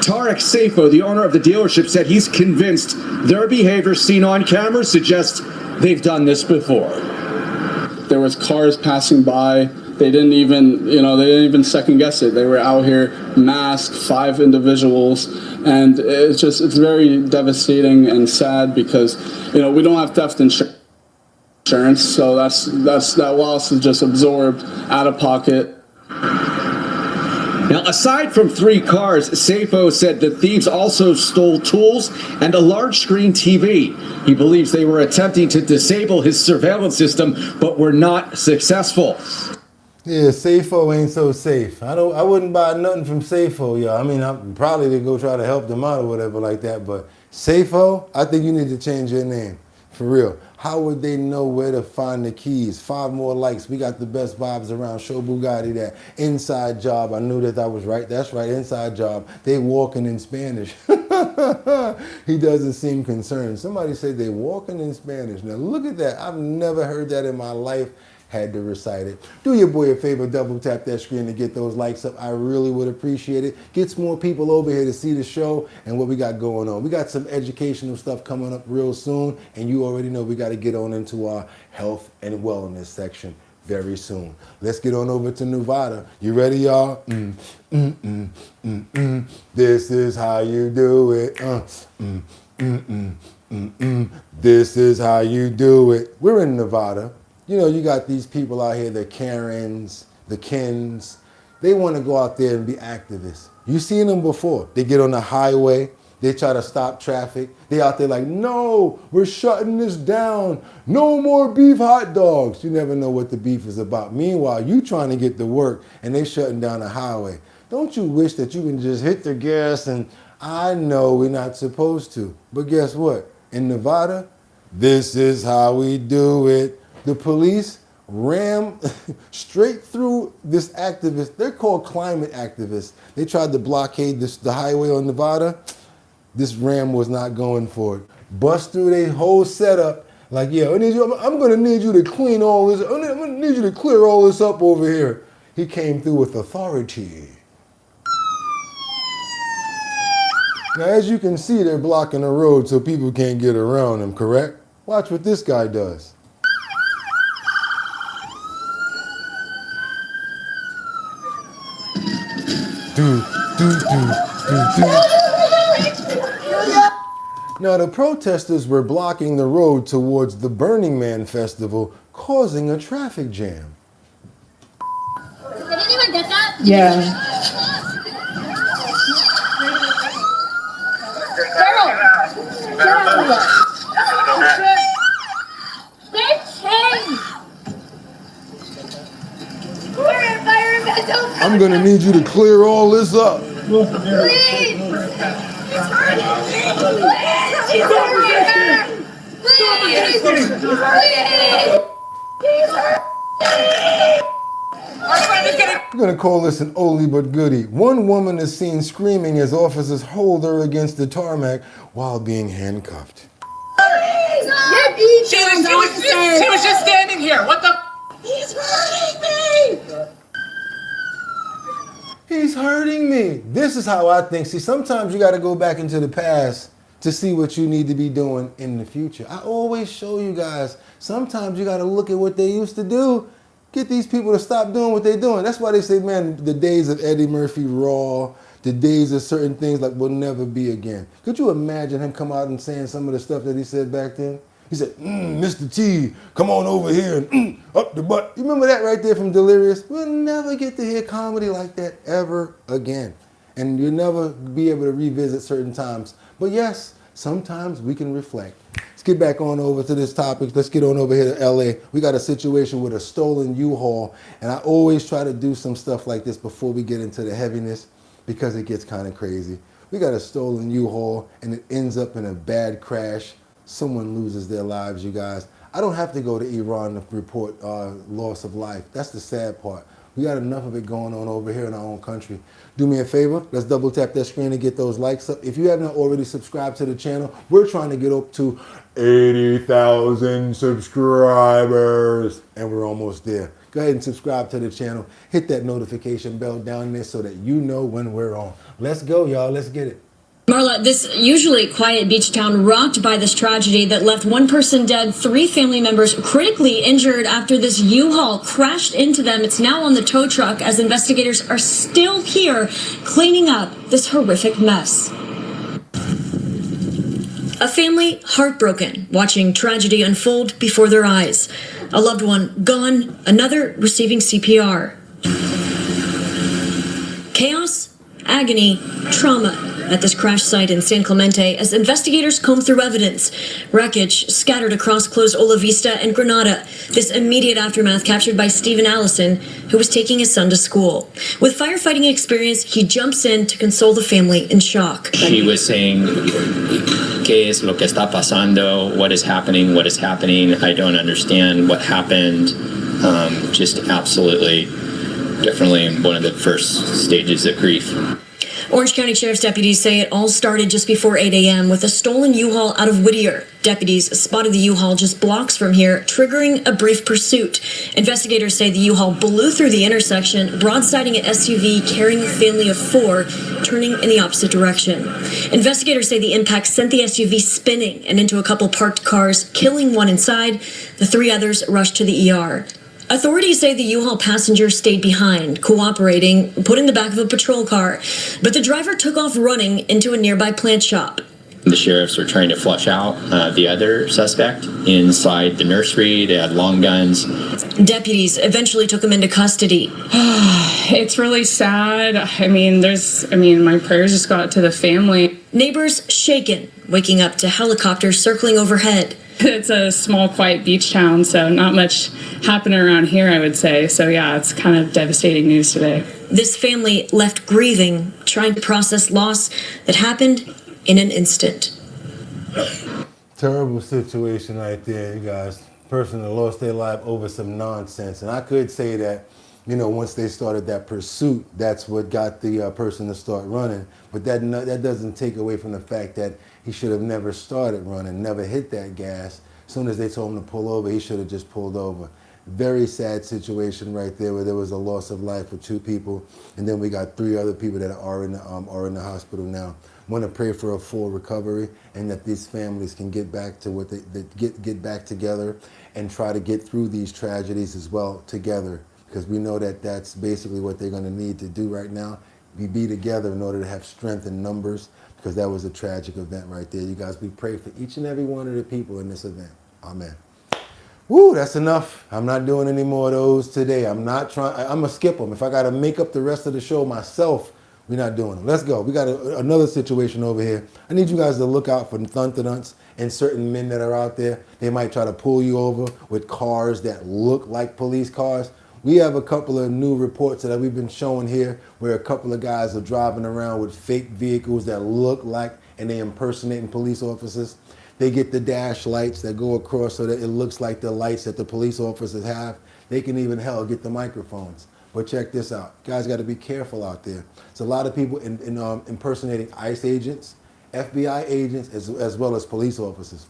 Tarek Safo, the owner of the dealership, said he's convinced their behavior seen on camera suggests they've done this before. There was cars passing by. They didn't even second guess it. They were out here masked, 5 individuals, and it's very devastating and sad because we don't have theft insurance, so that loss is just absorbed out of pocket. Now, aside from 3 cars, Safo said the thieves also stole tools and a large screen TV. He believes they were attempting to disable his surveillance system, but were not successful. Yeah, Safo ain't so safe. I wouldn't buy nothing from Safo, y'all. I mean, I'm probably to go try to help them out or whatever like that, but Safo, I think you need to change your name. For real. How would they know where to find the keys? 5 more likes. We got the best vibes around. Show Boogotti that. Inside job. I knew that I was right. That's right. Inside job. They walking in Spanish. He doesn't seem concerned. Somebody said they walking in Spanish. Now look at that. I've never heard that in my life. Had to recite it. Do your boy a favor, double tap that screen to get those likes up. I really would appreciate it. Get some more people over here to see the show and what we got going on. We got some educational stuff coming up real soon, and you already know we got to get on into our health and wellness section very soon. Let's get on over to Nevada. You ready, y'all? This is how you do it. This is how you do it. We're in Nevada. You know, you got these people out here, the Karens, the Kens. They want to go out there and be activists. You've seen them before. They get on the highway. They try to stop traffic. They out there like, no, we're shutting this down. No more beef hot dogs. You never know what the beef is about. Meanwhile, you trying to get to work and they shutting down the highway. Don't you wish that you can just hit the gas? And I know we're not supposed to. But guess what? In Nevada, this is how we do it. The police ram straight through this activist. They're called climate activists. They tried to blockade the highway on Nevada. This ram was not going for it. Bust through their whole setup. Like, yeah, I'm gonna need you to clean all this. I'm gonna need you to clear all this up over here. He came through with authority. Now, as you can see, they're blocking the road so people can't get around them, correct? Watch what this guy does. Now, the protesters were blocking the road towards the Burning Man festival, causing a traffic jam. Did anyone get that? Yeah. I'm gonna need you to clear all this up. Please! We're gonna call this an oldie but goodie. One woman is seen screaming as officers hold her against the tarmac while being handcuffed. She was just standing here. What the? He's hurting me! He's hurting me. This is how I think. See, sometimes you got to go back into the past to see what you need to be doing in the future. I always show you guys, sometimes you got to look at what they used to do. Get these people to stop doing what they're doing. That's why they say, man, the days of Eddie Murphy Raw, the days of certain things like will never be again. Could you imagine him come out and saying some of the stuff that he said back then? He said, Mr. T, come on over here and up the butt. You remember that right there from Delirious? We'll never get to hear comedy like that ever again. And you'll never be able to revisit certain times. But yes, sometimes we can reflect. Let's get back on over to this topic. Let's get on over here to LA. We got a situation with a stolen U-Haul. And I always try to do some stuff like this before we get into the heaviness because it gets kind of crazy. We got a stolen U-Haul and it ends up in a bad crash. Someone loses their lives, you guys. I don't have to go to Iran to report loss of life. That's the sad part. We got enough of it going on over here in our own country. Do me a favor, let's double tap that screen and get those likes up. If you have not already subscribed to the channel, we're trying to get up to 80,000 subscribers, and we're almost there. Go ahead and subscribe to the channel. Hit that notification bell down there so that you know when we're on. Let's go, y'all. Let's get it. Marla, this usually quiet beach town rocked by this tragedy that left one person dead, 3 family members critically injured after this U-Haul crashed into them. It's now on the tow truck as investigators are still here cleaning up this horrific mess. A family heartbroken, watching tragedy unfold before their eyes. A loved one gone, another receiving CPR. Chaos, agony, trauma at this crash site in San Clemente as investigators comb through evidence. Wreckage scattered across closed Ola Vista and Granada. This immediate aftermath captured by Stephen Allison, who was taking his son to school. With firefighting experience, he jumps in to console the family in shock. She was saying, qué es lo que está pasando, what is happening, I don't understand what happened. Just absolutely, definitely one of the first stages of grief. Orange County Sheriff's deputies say it all started just before 8 a.m. with a stolen U-Haul out of Whittier. Deputies spotted the U-Haul just blocks from here, triggering a brief pursuit. Investigators say the U-Haul blew through the intersection, broadsiding an SUV carrying a family of 4, turning in the opposite direction. Investigators say the impact sent the SUV spinning and into a couple parked cars, killing one inside. The 3 others rushed to the ER. Authorities say the U-Haul passenger stayed behind, cooperating, put in the back of a patrol car, but the driver took off running into a nearby plant shop. The sheriffs were trying to flush out the other suspect inside the nursery. They had long guns. Deputies eventually took him into custody. It's really sad. My prayers just go out to the family. Neighbors shaken, waking up to helicopters circling overhead. It's a small, quiet beach town, so not much happening around here, I would say. So yeah, it's kind of devastating news today. This family left grieving, trying to process loss that happened in an instant. Terrible situation right there, you guys. Person that lost their life over some nonsense. And I could say that, once they started that pursuit, that's what got the person to start running. But that doesn't take away from the fact that he should have never started running, never hit that gas. As soon as they told him to pull over, he should have just pulled over. Very sad situation right there where there was a loss of life for 2 people. And then we got 3 other people that are in the hospital now. Want to pray for a full recovery and that these families can get back to what get back together and try to get through these tragedies as well together. Because we know that that's basically what they're going to need to do right now. Be together in order to have strength in numbers, because that was a tragic event right there. You guys, we pray for each and every one of the people in this event. Amen. Woo, that's enough. I'm not doing any more of those today. I'm going to skip them. If I got to make up the rest of the show myself, we're not doing them. Let's go. We got another situation over here. I need you guys to look out for thunterdunts and certain men that are out there. They might try to pull you over with cars that look like police cars. We have a couple of new reports that we've been showing here where a couple of guys are driving around with fake vehicles that look like, and they impersonating police officers. They get the dash lights that go across so that it looks like the lights that the police officers have. They can even, get the microphones. But check this out. You guys got to be careful out there. It's a lot of people impersonating ICE agents, FBI agents, as well as police officers.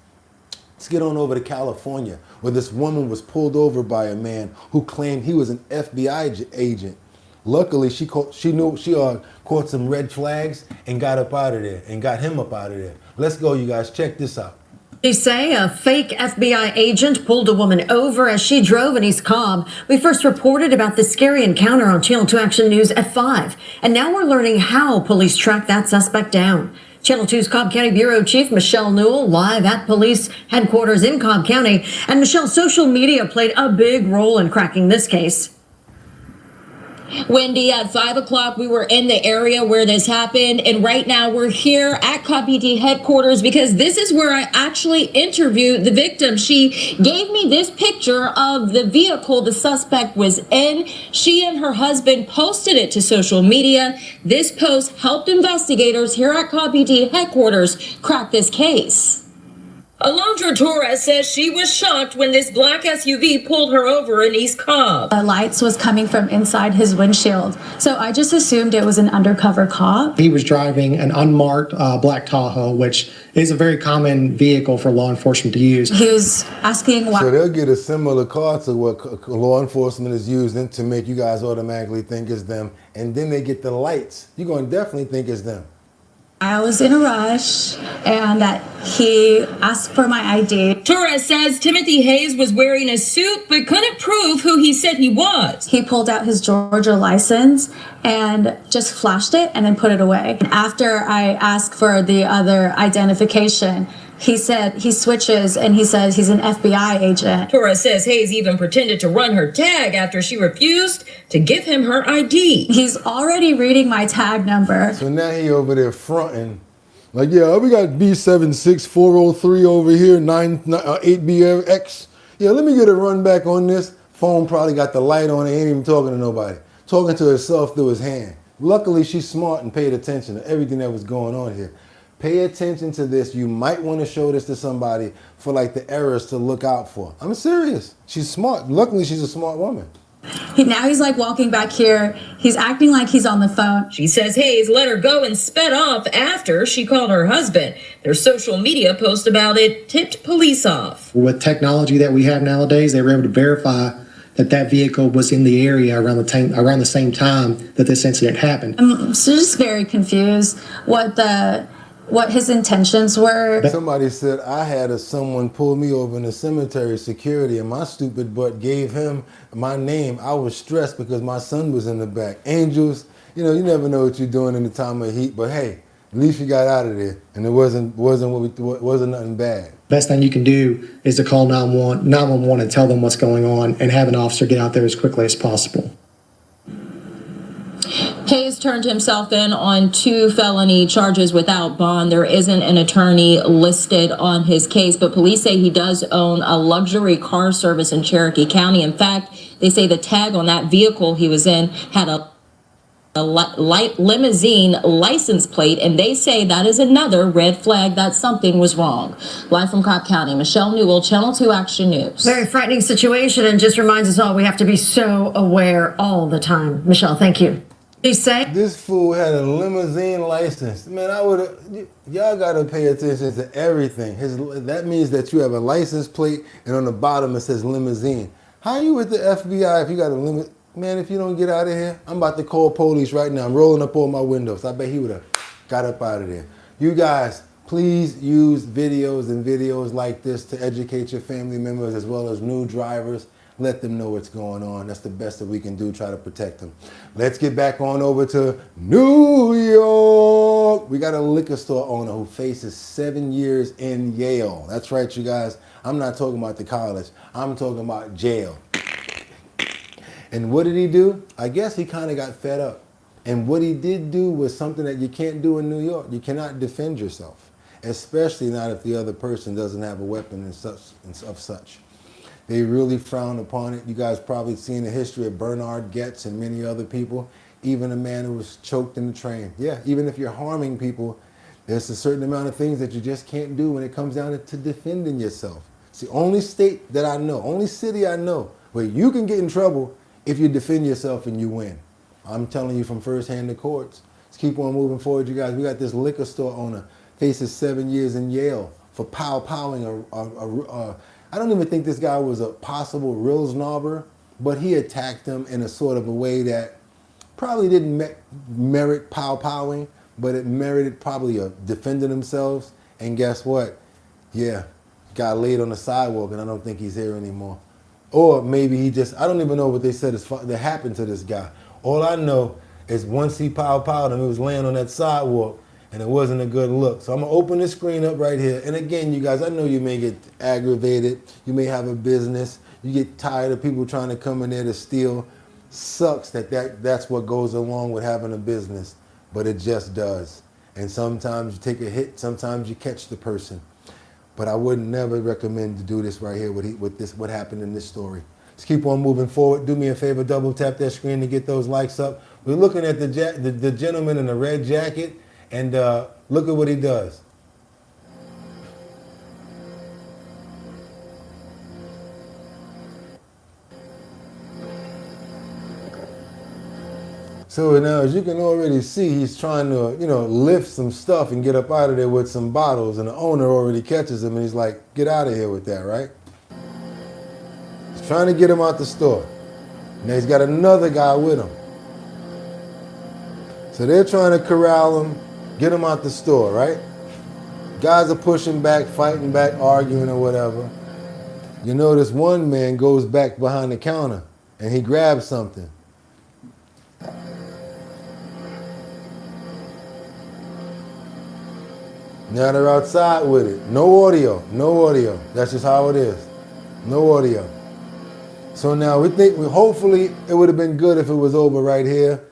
Let's get on over to California, where this woman was pulled over by a man who claimed he was an FBI agent. Luckily, she caught some red flags and got up out of there and got him up out of there. Let's go, you guys. Check this out. They say a fake FBI agent pulled a woman over as she drove in East Cobb. We first reported about this scary encounter on Channel 2 Action News at 5. And now we're learning how police tracked that suspect down. Channel 2's Cobb County Bureau Chief Michelle Newell live at police headquarters in Cobb County. And Michelle's social media played a big role in cracking this case. Wendy, at 5 o'clock, we were in the area where this happened, and right now we're here at Cobb PD headquarters because this is where I actually interviewed the victim. She gave me this picture of the vehicle the suspect was in. She and her husband posted it to social media. This post helped investigators here at Cobb PD headquarters crack this case. Alondra Torres says she was shocked when this black SUV pulled her over in East Cobb. The lights was coming from inside his windshield, so I just assumed it was an undercover cop. He was driving an unmarked black Tahoe, which is a very common vehicle for law enforcement to use. He was asking why. So they'll get a similar car to what law enforcement is using to make you guys automatically think it's them, and then they get the lights. You're going to definitely think it's them. I was in a rush and that he asked for my ID. Torres says Timothy Hayes was wearing a suit but couldn't prove who he said he was. He pulled out his Georgia license and just flashed it and then put it away. After I asked for the other identification, he said he switches and he says he's an FBI agent. Torres says Hayes even pretended to run her tag after she refused to give him her ID. He's already reading my tag number. So now he over there fronting. Like, yeah, we got B76403 over here, 8BX. Yeah, let me get a run back on this. Phone probably got the light on it, ain't even talking to nobody. Talking to herself through his hand. Luckily, she's smart and paid attention to everything that was going on here. Pay attention to this. You might want to show this to somebody for like the errors to look out for. I'm serious. She's smart. Luckily, she's a smart woman. Now he's like walking back here. He's acting like he's on the phone. She says Hayes let her go and sped off after she called her husband. Their social media post about it tipped police off. With technology that we have nowadays, they were able to verify that that vehicle was in the area around the same time that this incident happened. I'm just very confused what his intentions were. Somebody said I had someone pull me over in the cemetery security and my stupid butt gave him my name. I was stressed because my son was in the back. Angels, you know, you never know what you're doing in the time of heat, but hey, at least you got out of there and it wasn't nothing bad. Best thing you can do is to call 911 and tell them what's going on and have an officer get out there as quickly as possible. Hayes turned himself in on 2 felony charges without bond. There isn't an attorney listed on his case, but police say he does own a luxury car service in Cherokee County. In fact, they say the tag on that vehicle he was in had a light limousine license plate, and they say that is another red flag that something was wrong. Live from Cobb County, Michelle Newell, Channel 2 Action News. Very frightening situation, and just reminds us all we have to be so aware all the time. Michelle, thank you. This fool had a limousine license. Man, y'all gotta pay attention to everything. That means that you have a license plate and on the bottom it says limousine. How are you with the FBI if you got a limousine? Man, if you don't get out of here, I'm about to call police right now. I'm rolling up all my windows. I bet he would have got up out of there. You guys, please use videos like this to educate your family members as well as new drivers. Let them know what's going on. That's the best that we can do, try to protect them. Let's get back on over to New York. We got a liquor store owner who faces 7 years in Yale. That's right, you guys. I'm not talking about the college. I'm talking about jail. And what did he do? I guess he kind of got fed up. And what he did do was something that you can't do in New York. You cannot defend yourself, especially not if the other person doesn't have a weapon and such. They really frown upon it. You guys probably seen the history of Bernard Goetz and many other people, even a man who was choked in the train. Yeah, even if you're harming people, there's a certain amount of things that you just can't do when it comes down to defending yourself. It's the only state that I know, only city I know where you can get in trouble if you defend yourself and you win. I'm telling you from firsthand records. Let's keep on moving forward, you guys. We got this liquor store owner faces 7 years in Yale for pow-powing I don't even think this guy was a possible real snobber, but he attacked him in a sort of a way that probably didn't merit pow-powing, but it merited probably defending themselves. And guess what? Yeah, got laid on the sidewalk, and I don't think he's here anymore. Or maybe he just, I don't even know what they said that happened to this guy. All I know is once he pow-powed him, he was laying on that sidewalk, and it wasn't a good look. So I'm gonna open this screen up right here. And again, you guys, I know you may get aggravated. You may have a business. You get tired of people trying to come in there to steal. Sucks that's what goes along with having a business, but it just does. And sometimes you take a hit, sometimes you catch the person. But I would never recommend to do this right here what happened in this story. Let's keep on moving forward. Do me a favor, double tap that screen to get those likes up. We're looking at the gentleman in the red jacket, and look at what he does. So now, as you can already see, he's trying to, lift some stuff and get up out of there with some bottles, and the owner already catches him, and he's like, get out of here with that, right? He's trying to get him out the store. Now he's got another guy with him. So they're trying to corral him, get him out the store, right? Guys are pushing back, fighting back, arguing or whatever. You notice one man goes back behind the counter, and he grabs something. Now they're outside with it. No audio, no audio. That's just how it is. No audio. So now hopefully it would have been good if it was over right here.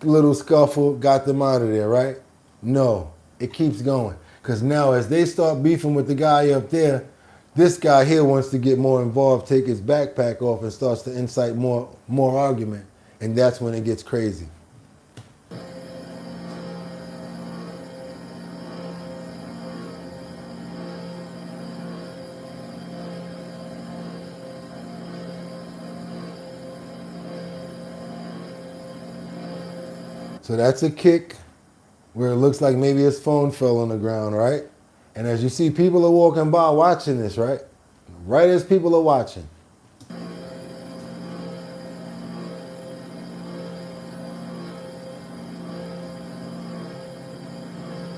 Little scuffle, got them out of there, right? No, it keeps going. Because now as they start beefing with the guy up there, this guy here wants to get more involved, take his backpack off and starts to incite more argument. And that's when it gets crazy. So that's a kick where it looks like maybe his phone fell on the ground, right? And as you see, people are walking by watching this, right? Right as people are watching.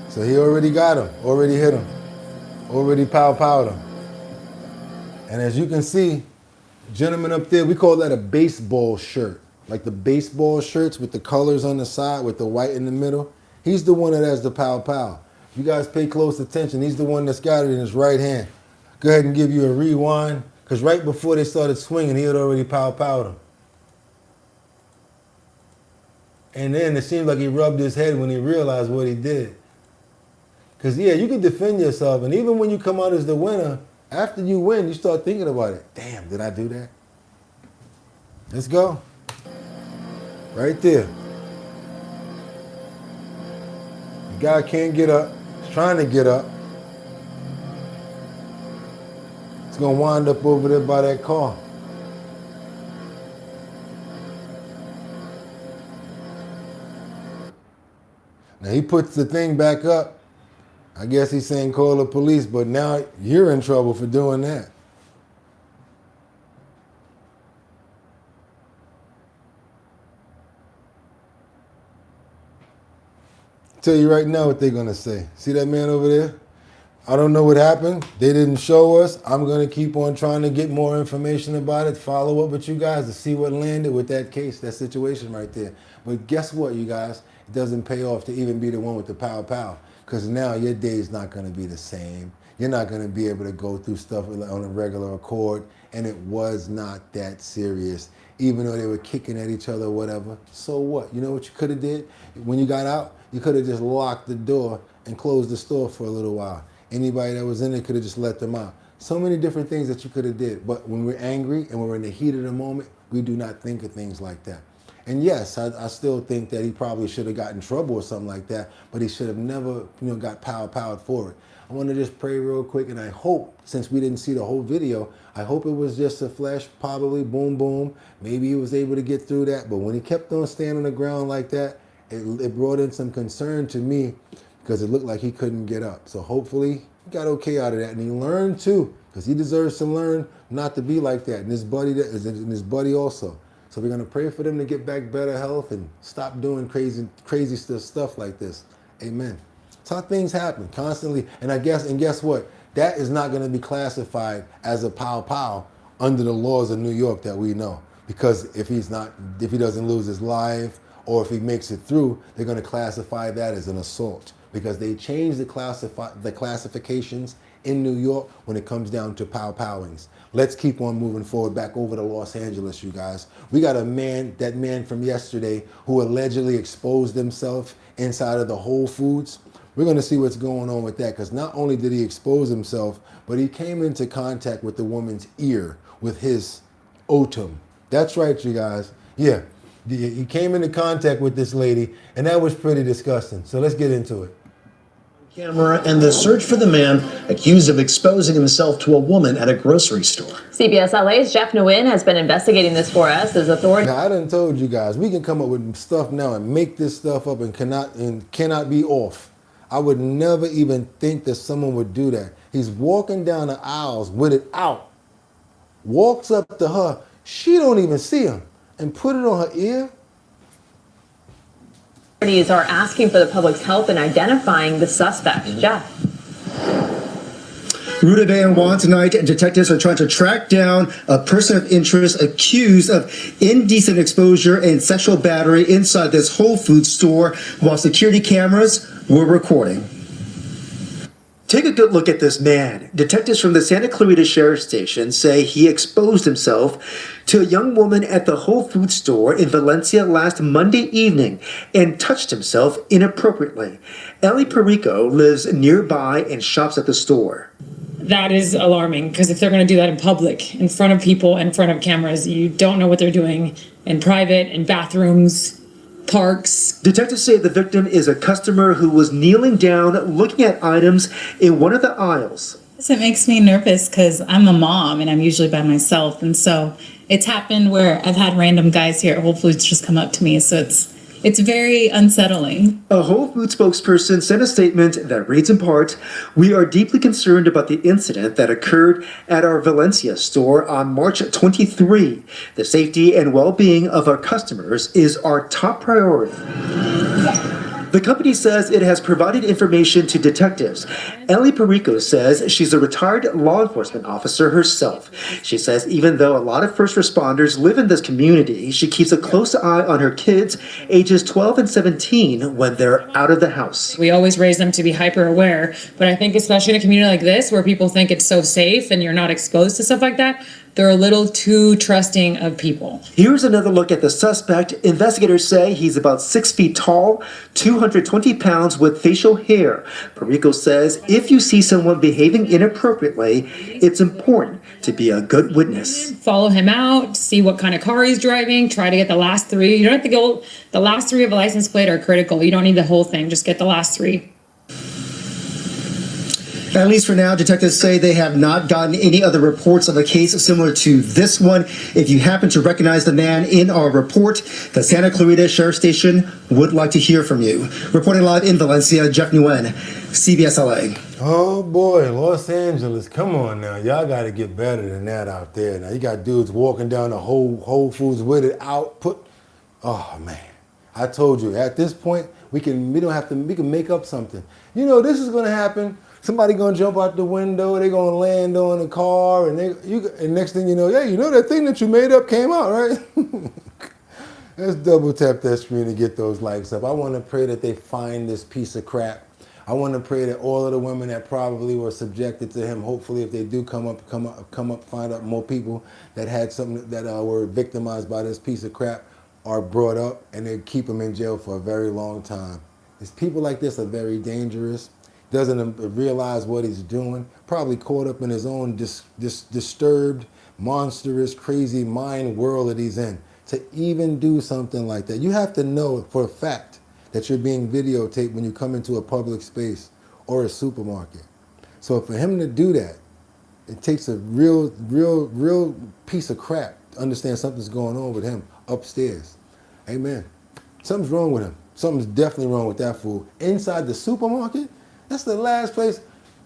So he already got him, already hit him, already pow-powed him. And as you can see, gentleman up there, we call that a baseball shirt. Like the baseball shirts with the colors on the side with the white in the middle. He's the one that has the pow-pow. If you guys pay close attention, he's the one that's got it in his right hand. Go ahead and give you a rewind, because right before they started swinging, he had already pow-powed him. And then it seemed like he rubbed his head when he realized what he did. Because, yeah, you can defend yourself, and even when you come out as the winner, after you win, you start thinking about it. Damn, did I do that? Let's go. Right there. The guy can't get up. He's trying to get up. He's going to wind up over there by that car. Now, he puts the thing back up. I guess he's saying call the police, but now you're in trouble for doing that. Tell you right now what they're gonna say. See that man over there? I don't know what happened. They didn't show us. I'm gonna keep on trying to get more information about it, follow up with you guys to see what landed with that case, that situation right there. But guess what, you guys? It doesn't pay off to even be the one with the pow-pow. Because now your day is not going to be the same. You're not going to be able to go through stuff on a regular accord. And it was not that serious, even though they were kicking at each other or whatever. So what? You know what you could have did? When you got out, you could have just locked the door and closed the store for a little while. Anybody that was in it could have just let them out. So many different things that you could have did. But when we're angry and we're in the heat of the moment, we do not think of things like that. And yes, I still think that he probably should have gotten in trouble or something like that, but he should have never, got pow-powed for it. I want to just pray real quick, and I hope, since we didn't see the whole video, I hope it was just a flash, probably boom, boom. Maybe he was able to get through that, but when he kept on standing on the ground like that, it brought in some concern to me because it looked like he couldn't get up. So hopefully he got okay out of that, and he learned too, because he deserves to learn not to be like that, and his buddy also. So we're going to pray for them to get back better health and stop doing crazy stuff like this. Amen. That's how things happen constantly. And guess what? That is not going to be classified as a pow-pow under the laws of New York that we know. Because if he doesn't lose his life or if he makes it through, they're going to classify that as an assault. Because they changed the classifications in New York when it comes down to pow-powings. Let's keep on moving forward back over to Los Angeles, you guys. We got that man from yesterday who allegedly exposed himself inside of the Whole Foods. We're going to see what's going on with that, because not only did he expose himself, but he came into contact with the woman's ear with his otum. That's right, you guys. Yeah, he came into contact with this lady, and that was pretty disgusting. So let's get into it. Camera and the search for the man accused of exposing himself to a woman at a grocery store. CBS LA's Jeff Nguyen has been investigating this for us as authorities. Now, I done told you guys, we can come up with stuff now and make this stuff up and cannot be off. I would never even think that someone would do that. He's walking down the aisles with it out, walks up to her, she don't even see him, and put it on her ear. Authorities are asking for the public's help in identifying the suspect. Jeff. Rue de Juan tonight, and detectives are trying to track down a person of interest accused of indecent exposure and sexual battery inside this Whole Foods store while security cameras were recording. Take a good look at this man. Detectives from the Santa Clarita Sheriff's Station say he exposed himself to a young woman at the Whole Foods store in Valencia last Monday evening and touched himself inappropriately. Ellie Perico lives nearby and shops at the store. That is alarming, because if they're going to do that in public, in front of people, in front of cameras, you don't know what they're doing in private, in bathrooms, parks. Detectives say the victim is a customer who was kneeling down looking at items in one of the aisles. It makes me nervous because I'm a mom and I'm usually by myself, and so it's happened where I've had random guys here at Whole Foods just come up to me, so It's very unsettling. A Whole Foods spokesperson sent a statement that reads in part, "We are deeply concerned about the incident that occurred at our Valencia store on March 23. The safety and well-being of our customers is our top priority." The company says it has provided information to detectives. Ellie Perico says she's a retired law enforcement officer herself. She says even though a lot of first responders live in this community, she keeps a close eye on her kids, ages 12 and 17, when they're out of the house. We always raise them to be hyper aware, but I think especially in a community like this where people think it's so safe and you're not exposed to stuff like that, they're a little too trusting of people. Here's another look at the suspect. Investigators say he's about 6 feet tall, 220 pounds with facial hair. Perico says if you see someone behaving inappropriately, it's important to be a good witness. Follow him out, see what kind of car he's driving, try to get the last three. You don't have to go, the last three of a license plate are critical. You don't need the whole thing, just get the last three. At least for now, detectives say they have not gotten any other reports of a case similar to this one. If you happen to recognize the man in our report, the Santa Clarita Sheriff Station would like to hear from you. Reporting live in Valencia, Jeff Nguyen, CBS LA. Oh boy, Los Angeles, come on now. Y'all got to get better than that out there. Now you got dudes walking down the Whole Foods with it out. Oh man, I told you, at this point, we can make up something. You know, this is going to happen. Somebody gonna jump out the window, they gonna land on a car, and next thing you know, yeah, you know that thing that you made up came out, right? Let's double tap that screen to get those likes up. I want to pray that they find this piece of crap. I want to pray that all of the women that probably were subjected to him, hopefully if they do come up, find out more people that had something that were victimized by this piece of crap are brought up and they keep them in jail for a very long time. These people like this are very dangerous. Doesn't realize what he's doing, probably caught up in his own disturbed, monstrous, crazy mind world that he's in. To even do something like that, you have to know for a fact that you're being videotaped when you come into a public space or a supermarket. So for him to do that, it takes a real piece of crap to understand something's going on with him upstairs. Amen. Something's wrong with him. Something's definitely wrong with that fool. Inside the supermarket, that's the last place.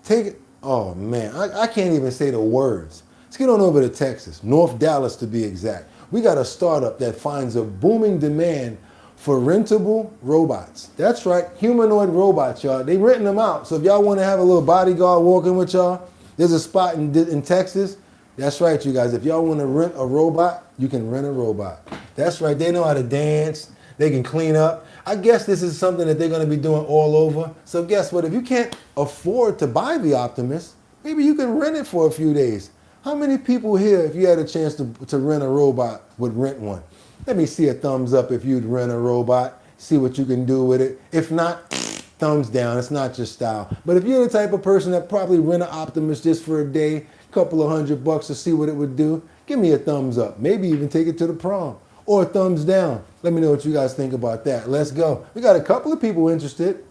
Take it. Oh man, I can't even say the words. Let's get on over to Texas, North Dallas to be exact. We got a startup that finds a booming demand for rentable robots. That's right, humanoid robots, y'all. They renting them out. So if y'all want to have a little bodyguard walking with y'all, there's a spot in Texas. That's right, you guys. If y'all want to rent a robot, you can rent a robot. That's right. They know how to dance. They can clean up. I guess this is something that they're going to be doing all over. So guess what? If you can't afford to buy the Optimus, maybe you can rent it for a few days. How many people here, if you had a chance to rent a robot, would rent one? Let me see a thumbs up if you'd rent a robot. See what you can do with it. If not, thumbs down. It's not your style. But if you're the type of person that probably rent an Optimus just for a day, couple of $100 to see what it would do, give me a thumbs up. Maybe even take it to the prom. Or a thumbs down. Let me know what you guys think about that. Let's go. We got a couple of people interested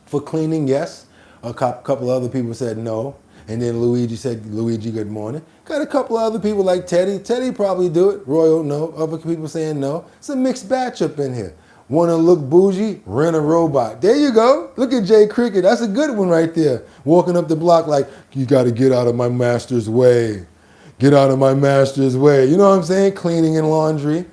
for cleaning, yes. A couple of other people said no. And then Luigi said, Luigi, good morning. Got a couple of other people like Teddy. Teddy probably do it. Royal, no. Other people saying no. It's a mixed batch up in here. Want to look bougie? Rent a robot. There you go. Look at Jay Cricket. That's a good one right there. Walking up the block like, you got to get out of my master's way. Get out of my master's way. You know what I'm saying? Cleaning and laundry.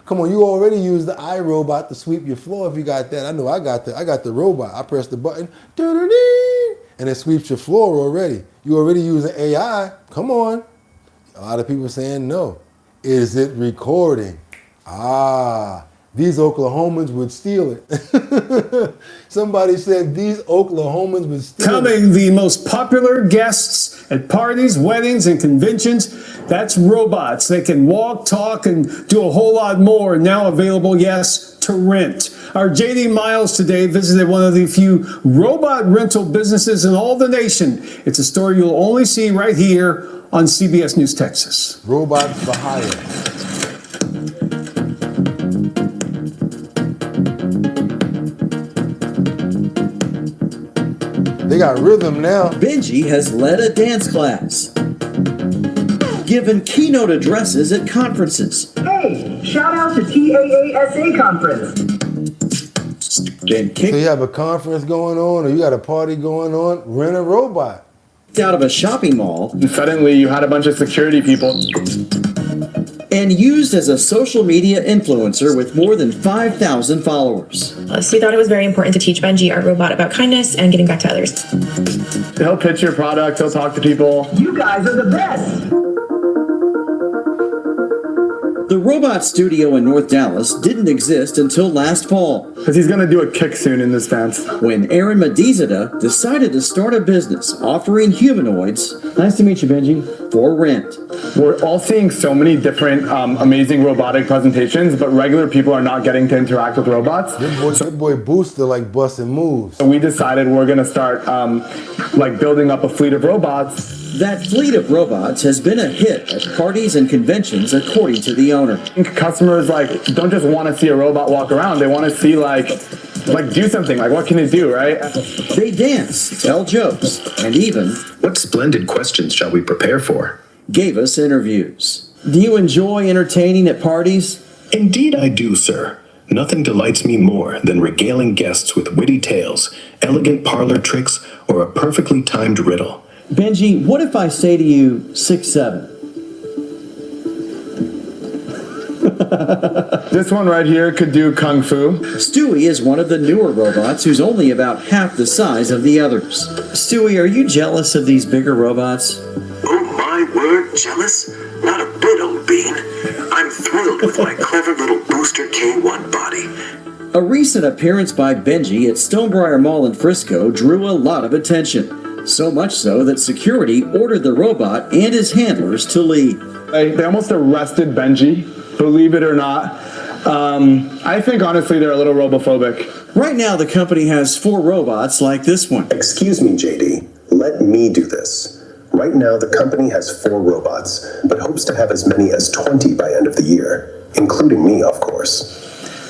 Come on, you already used the iRobot to sweep your floor if you got that. I know I got the robot. I press the button, and it sweeps your floor already. You already using AI. Come on. A lot of people saying no. Is it recording? These Oklahomans would steal it. Somebody said these Oklahomans would steal it. Coming, the most popular guests at parties, weddings, and conventions, that's robots. They can walk, talk, and do a whole lot more. Now available, yes, to rent. Our JD Miles today visited one of the few robot rental businesses in all the nation. It's a story you'll only see right here on CBS News Texas. Robots for hire. They got rhythm now. Benji has led a dance class, given keynote addresses at conferences. Hey, shout out to TAASA conference. then kicked So you have a conference going on or you got a party going on, rent a robot. out of a shopping mall, And suddenly you had a bunch of security people. and used as a social media influencer with more than 5,000 followers. So we thought it was very important to teach Benji, our robot, about kindness and giving back to others. He'll pitch your product, he'll talk to people. You guys are the best! The robot studio in North Dallas didn't exist until last fall. Because he's going to do a kick soon in this dance. When Aaron Medizada decided to start a business offering humanoids. Nice to meet you, Benji. For rent. We're all seeing so many different amazing robotic presentations, but regular people are not getting to interact with robots. Your boy Booster like busting moves. So we decided we're going to start like building up a fleet of robots. That fleet of robots has been a hit at parties and conventions, according to the owner. Customers like don't just want to see a robot walk around; they want to see like do something. Like what can it do, right? They dance, tell jokes, and even what splendid questions shall we prepare for? Gave us interviews. Do you enjoy entertaining at parties? Indeed, I do, sir. Nothing delights me more than regaling guests with witty tales, elegant parlor tricks, or a perfectly timed riddle. Benji, what if I say to you 6'7"? This one right here could do kung fu. Stewie is one of the newer robots who's only about half the size of the others. Stewie, are you jealous of these bigger robots? Oh my word, jealous? Not a bit, old bean. I'm thrilled with my clever little Booster K1 body. A recent appearance by Benji at Stonebriar Mall in Frisco drew a lot of attention. So much so that security ordered the robot and his handlers to leave. They almost arrested Benji, believe it or not. I think honestly they're a little robophobic. Right now the company has 4 robots like this one. Excuse me, JD. Let me do this. Right now the company has 4 robots, but hopes to have as many as 20 by end of the year, including me, of course.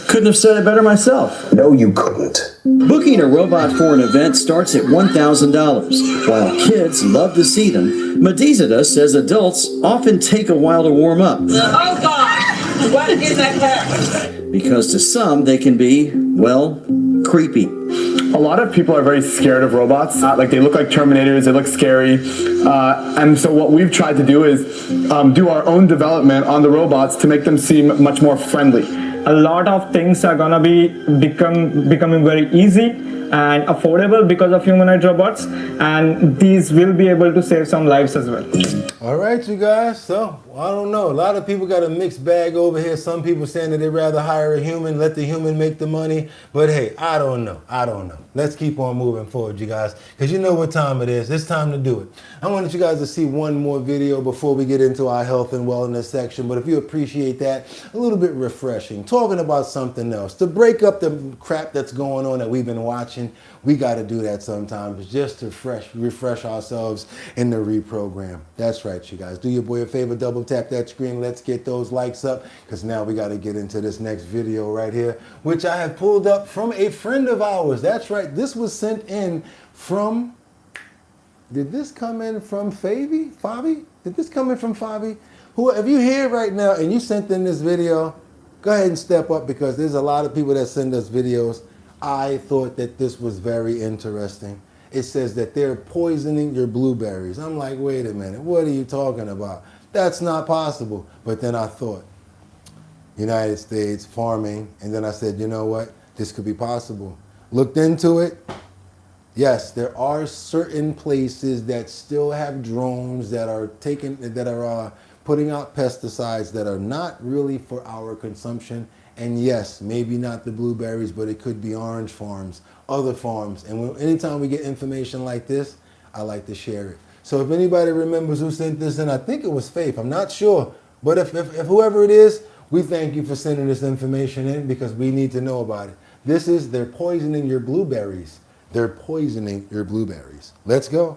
Couldn't have said it better myself. No, you couldn't. Booking a robot for an event starts at $1,000. While kids love to see them, Medizada says adults often take a while to warm up. Oh God! What is that car? Because to some, they can be, well, creepy. A lot of people are very scared of robots. Like they look like Terminators, they look scary. And so what we've tried to do is do our own development on the robots to make them seem much more friendly. A lot of things are gonna be becoming very easy and affordable because of humanoid robots, and these will be able to save some lives as well. All right, you guys. So, I don't know. A lot of people got a mixed bag over here. Some people saying that they'd rather hire a human, let the human make the money. But hey, I don't know. Let's keep on moving forward, you guys, because you know what time it is. It's time to do it. I wanted you guys to see one more video before we get into our health and wellness section. But if you appreciate that, a little bit refreshing, talking about something else, to break up the crap that's going on that we've been watching. We got to do that sometimes just to refresh ourselves and to reprogram. That's right, you guys. Do your boy a favor, double tap that screen. Let's get those likes up, because now we got to get into this next video right here, which I have pulled up from a friend of ours. That's right. This was sent in from, did this come in from Fabi? Did this come in from Fabi? Who, if you're here right now and you sent in this video, go ahead and step up, because there's a lot of people that send us videos. I thought that this was very interesting. It says that they're poisoning your blueberries. I'm like, wait a minute, what are you talking about? That's not possible. But then I thought, United States, farming, and then I said, you know what, this could be possible. Looked into it. Yes, there are certain places that still have drones that are putting out pesticides that are not really for our consumption. And yes, maybe not the blueberries, but it could be orange farms, other farms. And anytime we get information like this, I like to share it. So if anybody remembers who sent this in, I think it was Faith, I'm not sure. But if whoever it is, we thank you for sending this information in, because we need to know about it. This is, they're poisoning your blueberries. They're poisoning your blueberries. Let's go.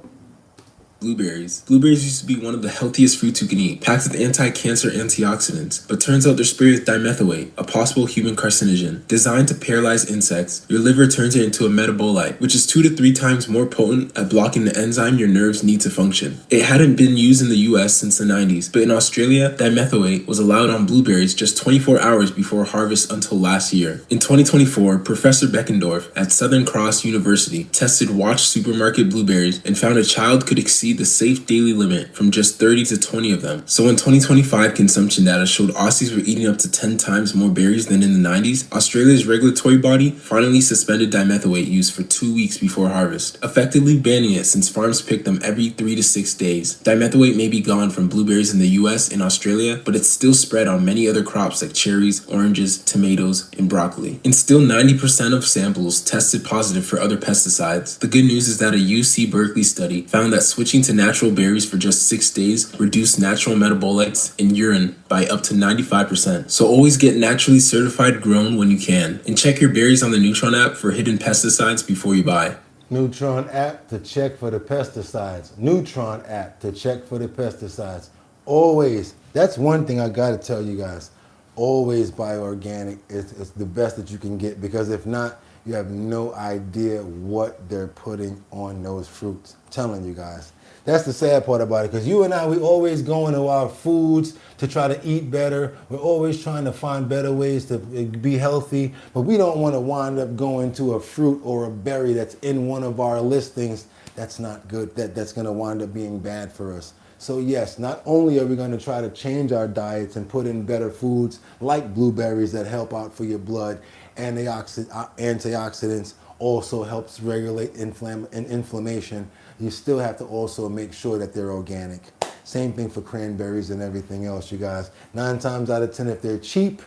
Blueberries. Blueberries used to be one of the healthiest fruits you can eat, packed with anti-cancer antioxidants, but turns out they're sprayed with dimethoate, a possible human carcinogen. Designed to paralyze insects, your liver turns it into a metabolite, which is 2 to 3 times more potent at blocking the enzyme your nerves need to function. It hadn't been used in the US since the 90s, but in Australia, dimethoate was allowed on blueberries just 24 hours before harvest until last year. In 2024, Professor Beckendorf at Southern Cross University tested watched supermarket blueberries and found a child could exceed the safe daily limit from just 30 to 20 of them. So when 2025 consumption data showed Aussies were eating up to 10 times more berries than in the 90s, Australia's regulatory body finally suspended dimethoate use for 2 weeks before harvest, effectively banning it since farms pick them every 3 to 6 days. Dimethoate may be gone from blueberries in the US and Australia, but it's still spread on many other crops like cherries, oranges, tomatoes, and broccoli. And still 90% of samples tested positive for other pesticides. The good news is that a UC Berkeley study found that switching to natural berries for just 6 days reduced natural metabolites in urine by up to 95%. So always get naturally certified grown when you can. And check your berries on the Neutron app for hidden pesticides before you buy. Neutron app to check for the pesticides. Neutron app to check for the pesticides. Always. That's one thing I gotta tell you guys. Always buy organic. It's the best that you can get, because if not, you have no idea what they're putting on those fruits. I'm telling you guys. That's the sad part about it, because you and I, we always going to our foods to try to eat better. We're always trying to find better ways to be healthy, but we don't want to wind up going to a fruit or a berry that's in one of our listings that's not good, that's going to wind up being bad for us. So yes, not only are we going to try to change our diets and put in better foods like blueberries that help out for your blood, antioxidants also helps regulate inflammation. You still have to also make sure that they're organic. Same thing for cranberries and everything else, you guys. 9 times out of 10, if they're cheap,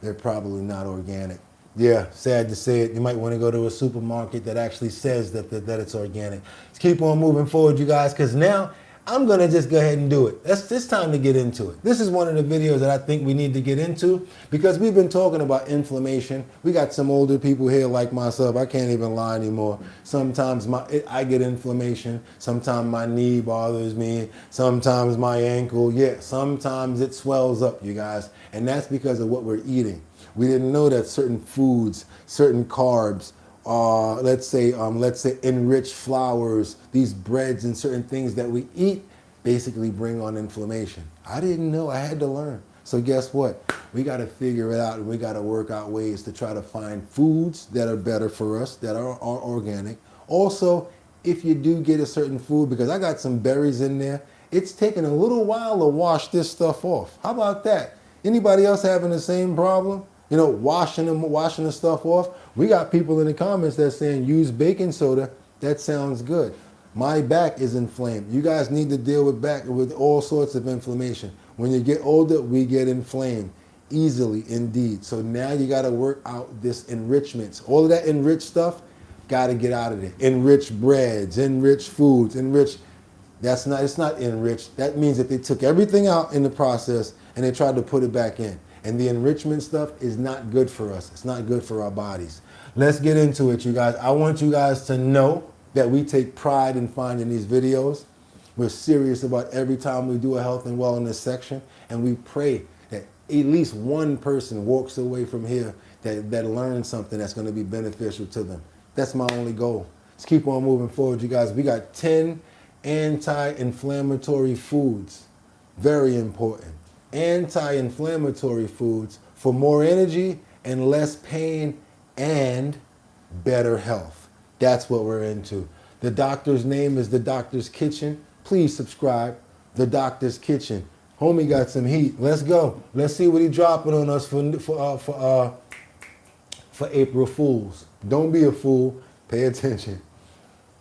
they're probably not organic. Yeah, sad to say it. You might want to go to a supermarket that actually says that it's organic. Let's keep on moving forward, you guys, because now I'm going to just go ahead and do it. It's time to get into it. This is one of the videos that I think we need to get into, because we've been talking about inflammation. We got some older people here like myself. I can't even lie anymore. Sometimes I get inflammation. Sometimes my knee bothers me. Sometimes my ankle. Yeah, sometimes it swells up, you guys. And that's because of what we're eating. We didn't know that certain foods, certain carbs, let's say enriched flours, these breads and certain things that we eat basically bring on inflammation. I didn't know, I had to learn. So guess what? We got to figure it out, and we got to work out ways to try to find foods that are better for us, that are organic. Also, if you do get a certain food, because I got some berries in there, it's taking a little while to wash this stuff off. How about that? Anybody else having the same problem? You know, washing the stuff off. We got people in the comments that's saying use baking soda. That sounds good. My back is inflamed. You guys need to deal with all sorts of inflammation. When you get older, we get inflamed easily indeed. So now you got to work out this enrichments. All of that enriched stuff, got to get out of there. Enriched breads, enriched foods, enriched. It's not enriched. That means that they took everything out in the process and they tried to put it back in. And the enrichment stuff is not good for us. It's not good for our bodies. Let's get into it, you guys. I want you guys to know that we take pride in finding these videos. We're serious about every time we do a health and wellness section. And we pray that at least one person walks away from here that learns something that's going to be beneficial to them. That's my only goal. Let's keep on moving forward, you guys. We got 10 anti-inflammatory foods. Very important. Anti-inflammatory foods for more energy and less pain and better health. That's what we're into. The doctor's name is The Doctor's Kitchen. Please subscribe. The Doctor's Kitchen. Homie got some heat. Let's go. Let's see what he dropping on us for April Fools. Don't be a fool. Pay attention.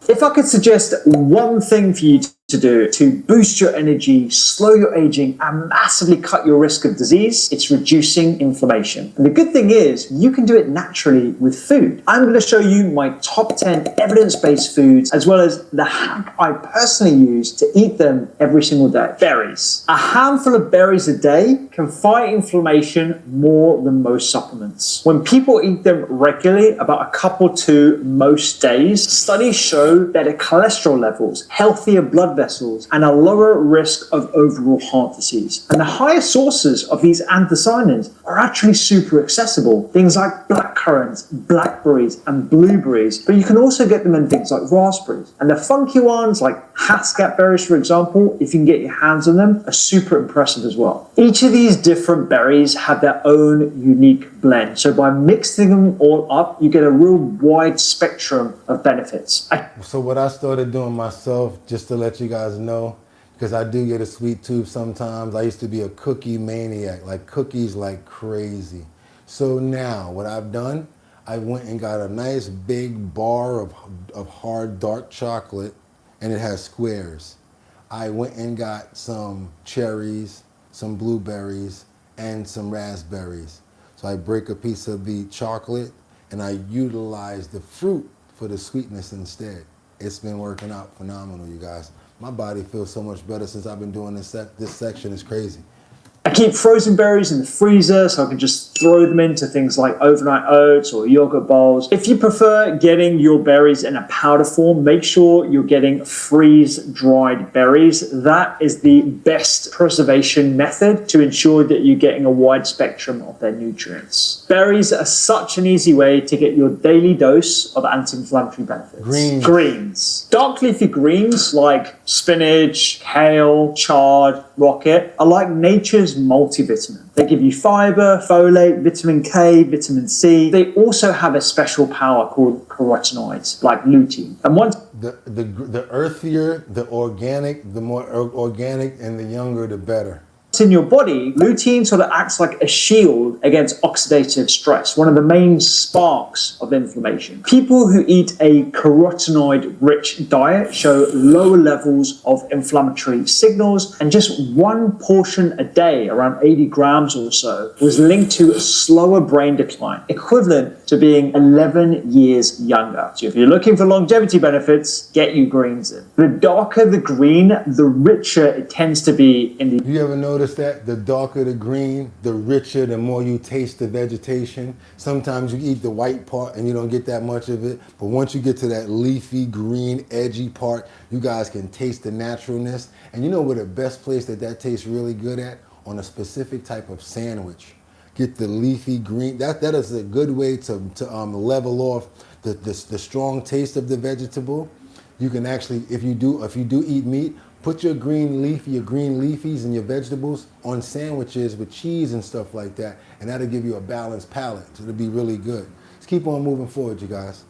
If I could suggest one thing for you to do to boost your energy, slow your aging, and massively cut your risk of disease, it's reducing inflammation. And the good thing is, you can do it naturally with food. I'm going to show you my top 10 evidence-based foods, as well as the hack I personally use to eat them every single day. Berries. A handful of berries a day can fight inflammation more than most supplements. When people eat them regularly, about a couple to most days, studies show better cholesterol levels, healthier blood vessels, vessels and a lower risk of overall heart disease. And the highest sources of these anthocyanins are actually super accessible. Things like blackcurrants, blackberries, and blueberries, but you can also get them in things like raspberries. And the funky ones like Hascat berries, for example, if you can get your hands on them, are super impressive as well. Each of these different berries have their own unique blend. So by mixing them all up, you get a real wide spectrum of benefits. So what I started doing myself, just to let you guys know, because I do get a sweet tooth sometimes. I used to be a cookie maniac, like cookies like crazy. So now what I've done, I went and got a nice big bar of hard dark chocolate, and it has squares. I went and got some cherries, some blueberries, and some raspberries. So I break a piece of the chocolate and I utilize the fruit for the sweetness instead. It's been working out phenomenal, you guys. My body feels so much better since I've been doing this section. Is crazy. I keep frozen berries in the freezer so I can just throw them into things like overnight oats or yogurt bowls. If you prefer getting your berries in a powder form, make sure you're getting freeze-dried berries. That is the best preservation method to ensure that you're getting a wide spectrum of their nutrients. Berries are such an easy way to get your daily dose of anti-inflammatory benefits. Greens. Dark leafy greens like spinach, kale, chard, rocket are like nature's multivitamin. They give you fiber, folate, vitamin K, vitamin C. They also have a special power called carotenoids, like lutein. And once the earthier, the organic, the more organic, and the younger, the better. in your body, lutein sort of acts like a shield against oxidative stress, one of the main sparks of inflammation. People who eat a carotenoid-rich diet show lower levels of inflammatory signals, and just one portion a day, around 80 grams or so, was linked to a slower brain decline, equivalent to being 11 years younger. So if you're looking for longevity benefits, get you greens in. The darker the green, the richer it tends to be in the... You ever notice that? The darker the green, the richer, the more you taste the vegetation. Sometimes you eat the white part and you don't get that much of it, but once you get to that leafy, green, edgy part, you guys can taste the naturalness. And you know where the best place that tastes really good at? On a specific type of sandwich. Get the leafy green. That is a good way to level off the strong taste of the vegetable. You can actually, if you do eat meat, put your green leafies and your vegetables on sandwiches with cheese and stuff like that, and that'll give you a balanced palate. So it'll be really good. Let's keep on moving forward, you guys.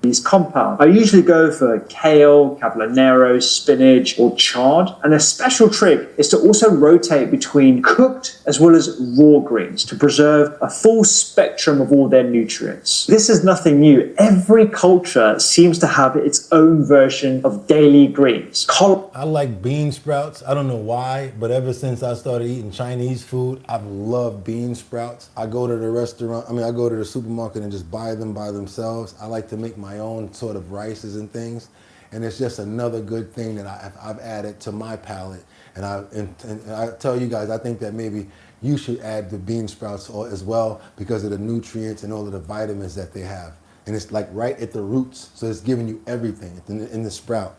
These compounds. I usually go for kale, cavalonero, spinach, or chard. And a special trick is to also rotate between cooked as well as raw greens to preserve a full spectrum of all their nutrients. This is nothing new. Every culture seems to have its own version of daily greens. I like bean sprouts. I don't know why, but ever since I started eating Chinese food, I've loved bean sprouts. I go to the restaurant, I go to the supermarket and just buy them by themselves. I like to make my own sort of rices and things, and it's just another good thing that I've added to my palate. And I tell you guys, I think that maybe you should add the bean sprouts as well because of the nutrients and all of the vitamins that they have. And it's like right at the roots, so it's giving you everything in the sprout.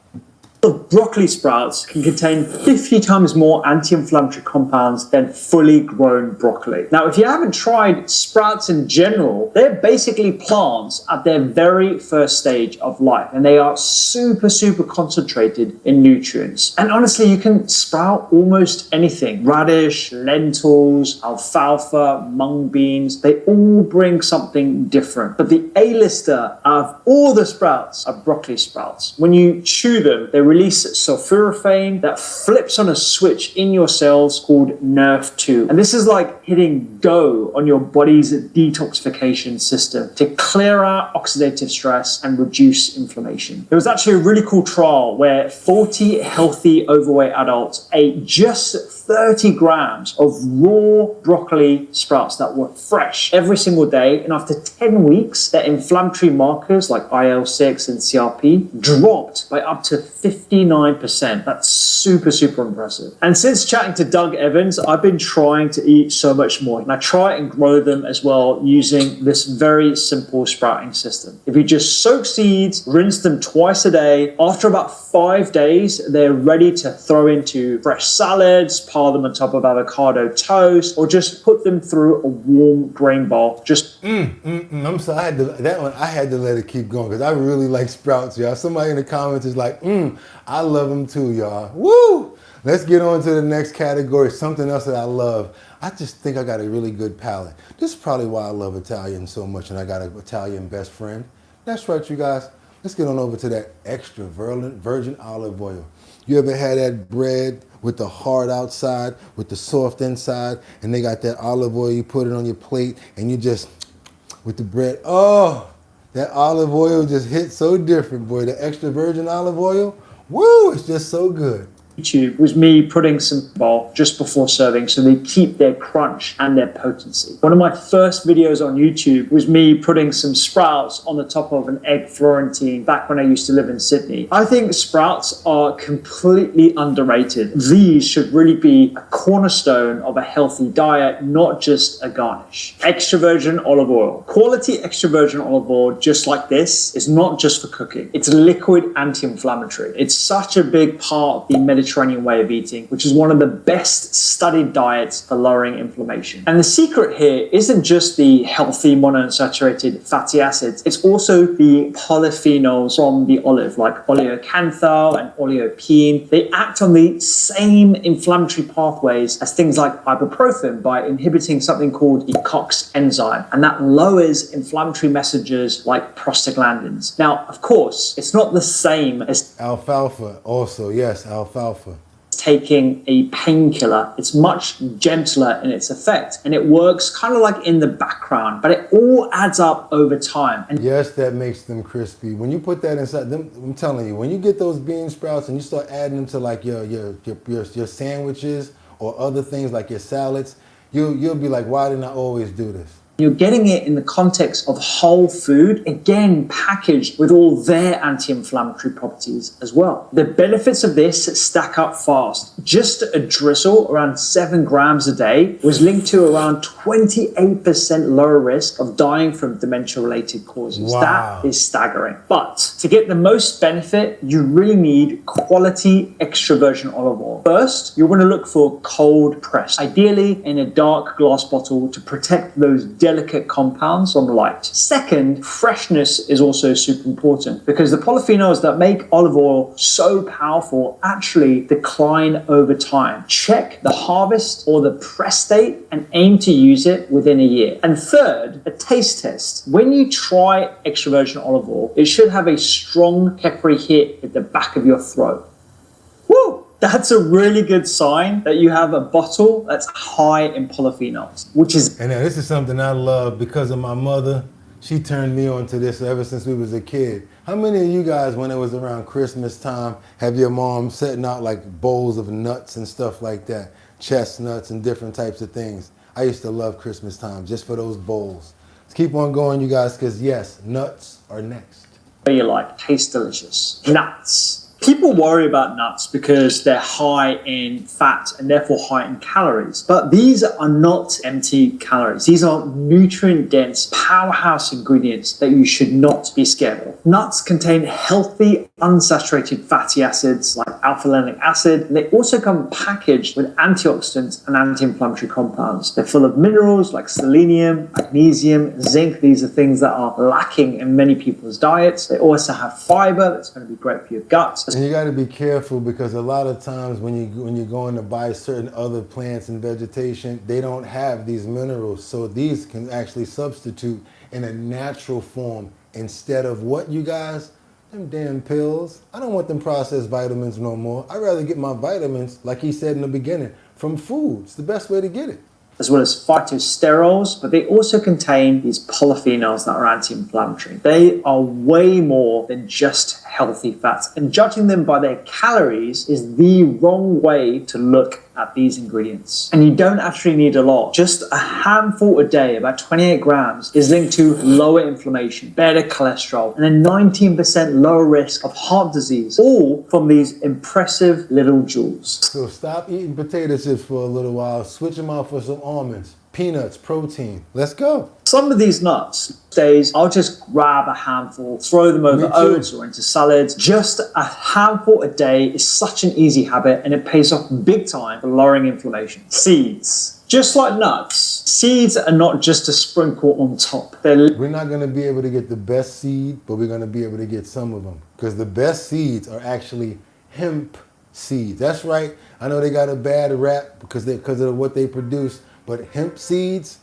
Broccoli sprouts can contain 50 times more anti-inflammatory compounds than fully grown broccoli. Now, if you haven't tried sprouts in general, they're basically plants at their very first stage of life, and they are super, super concentrated in nutrients. And honestly, you can sprout almost anything. Radish, lentils, alfalfa, mung beans, they all bring something different. But the A-lister of all the sprouts are broccoli sprouts. When you chew them, they release sulforaphane that flips on a switch in your cells called NERV2. And this is like hitting go on your body's detoxification system to clear out oxidative stress and reduce inflammation. There was actually a really cool trial where 40 healthy overweight adults ate just 30 grams of raw broccoli sprouts that were fresh every single day, and after 10 weeks, their inflammatory markers like IL-6 and CRP dropped by up to 59%. That's super, super impressive. And since chatting to Doug Evans, I've been trying to eat so much more. And I try and grow them as well using this very simple sprouting system. If you just soak seeds, rinse them twice a day, after about 5 days, they're ready to throw into fresh salads, pile them on top of avocado toast, or just put them through a warm grain bowl. Just I'm sorry, I had to let it keep going because I really like sprouts, y'all. Somebody in the comments is like, I love them too, y'all. Woo! Let's get on to the next category, something else that I love. I just think I got a really good palate. This is probably why I love Italian so much, and I got an Italian best friend. That's right, you guys. Let's get on over to that extra virgin olive oil. You ever had that bread with the hard outside, with the soft inside, and they got that olive oil, you put it on your plate, and you just, with the bread, oh, that olive oil just hits so different, boy. The extra virgin olive oil, woo, it's just so good. YouTube was me putting some bowl just before serving so they keep their crunch and their potency. One of my first videos on YouTube was me putting some sprouts on the top of an egg Florentine back when I used to live in Sydney. I think sprouts are completely underrated. These should really be a cornerstone of a healthy diet, not just a garnish. Extra virgin olive oil. Quality extra virgin olive oil just like this is not just for cooking. It's a liquid anti-inflammatory. It's such a big part of the Mediterranean way of eating, which is one of the best studied diets for lowering inflammation. And the secret here isn't just the healthy monounsaturated fatty acids, it's also the polyphenols from the olive, like oleocanthal and oleopene. They act on the same inflammatory pathways as things like ibuprofen by inhibiting something called the COX enzyme, and that lowers inflammatory messages like prostaglandins. Now, of course, it's not the same as alfalfa, also, yes, alfalfa. Taking a painkiller. It's much gentler in its effect, and it works kind of like in the background, but it all adds up over time. And yes, that makes them crispy. When you put that inside them, I'm telling you, when you get those bean sprouts and you start adding them to like your sandwiches or other things like your salads, you'll be like, why didn't I always do this? You're getting it in the context of whole food, again, packaged with all their anti-inflammatory properties as well. The benefits of this stack up fast. Just a drizzle, around 7 grams a day, was linked to around 28% lower risk of dying from dementia-related causes. Wow. That is staggering. But to get the most benefit, you really need quality extra virgin olive oil. First, you're going to look for cold pressed, ideally in a dark glass bottle to protect those delicate compounds from light. Second, freshness is also super important because the polyphenols that make olive oil so powerful actually decline over time. Check the harvest or the press date and aim to use it within a year. And third, a taste test. When you try extra virgin olive oil, it should have a strong peppery hit at the back of your throat. Woo! That's a really good sign that you have a bottle that's high in polyphenols, which is... And now this is something I love because of my mother. She turned me on to this ever since we was a kid. How many of you guys, when it was around Christmas time, have your mom setting out like bowls of nuts and stuff like that? Chestnuts and different types of things. I used to love Christmas time just for those bowls. Let's keep on going, you guys, because yes, nuts are next. You like, taste delicious. Nuts. People worry about nuts because they're high in fat and therefore high in calories. But these are not empty calories. These are nutrient-dense powerhouse ingredients that you should not be scared of. Nuts contain healthy, unsaturated fatty acids like alpha-linoleic acid. And they also come packaged with antioxidants and anti-inflammatory compounds. They're full of minerals like selenium, magnesium, zinc. These are things that are lacking in many people's diets. They also have fiber that's going to be great for your gut. And you got to be careful because a lot of times when you're going to buy certain other plants and vegetation, they don't have these minerals. So these can actually substitute in a natural form instead of what, you guys? Them damn pills. I don't want them processed vitamins no more. I'd rather get my vitamins, like he said in the beginning, from food. It's the best way to get it. As well as phytosterols, but they also contain these polyphenols that are anti-inflammatory. They are way more than just healthy fats, and judging them by their calories is the wrong way to look at these ingredients. And you don't actually need a lot. Just a handful a day, about 28 grams, is linked to lower inflammation, better cholesterol, and a 19% lower risk of heart disease, all from these impressive little jewels. So stop eating potato chips for a little while, switch them out for some almonds, peanuts, protein. Let's go. Some of these nuts, days, I'll just grab a handful, throw them over oats or into salads. Just a handful a day is such an easy habit, and it pays off big time for lowering inflammation. Seeds. Just like nuts, seeds are not just a sprinkle on top. We're not going to be able to get the best seed, but we're going to be able to get some of them. Because the best seeds are actually hemp seeds. That's right. I know they got a bad rap because of what they produce, but hemp seeds,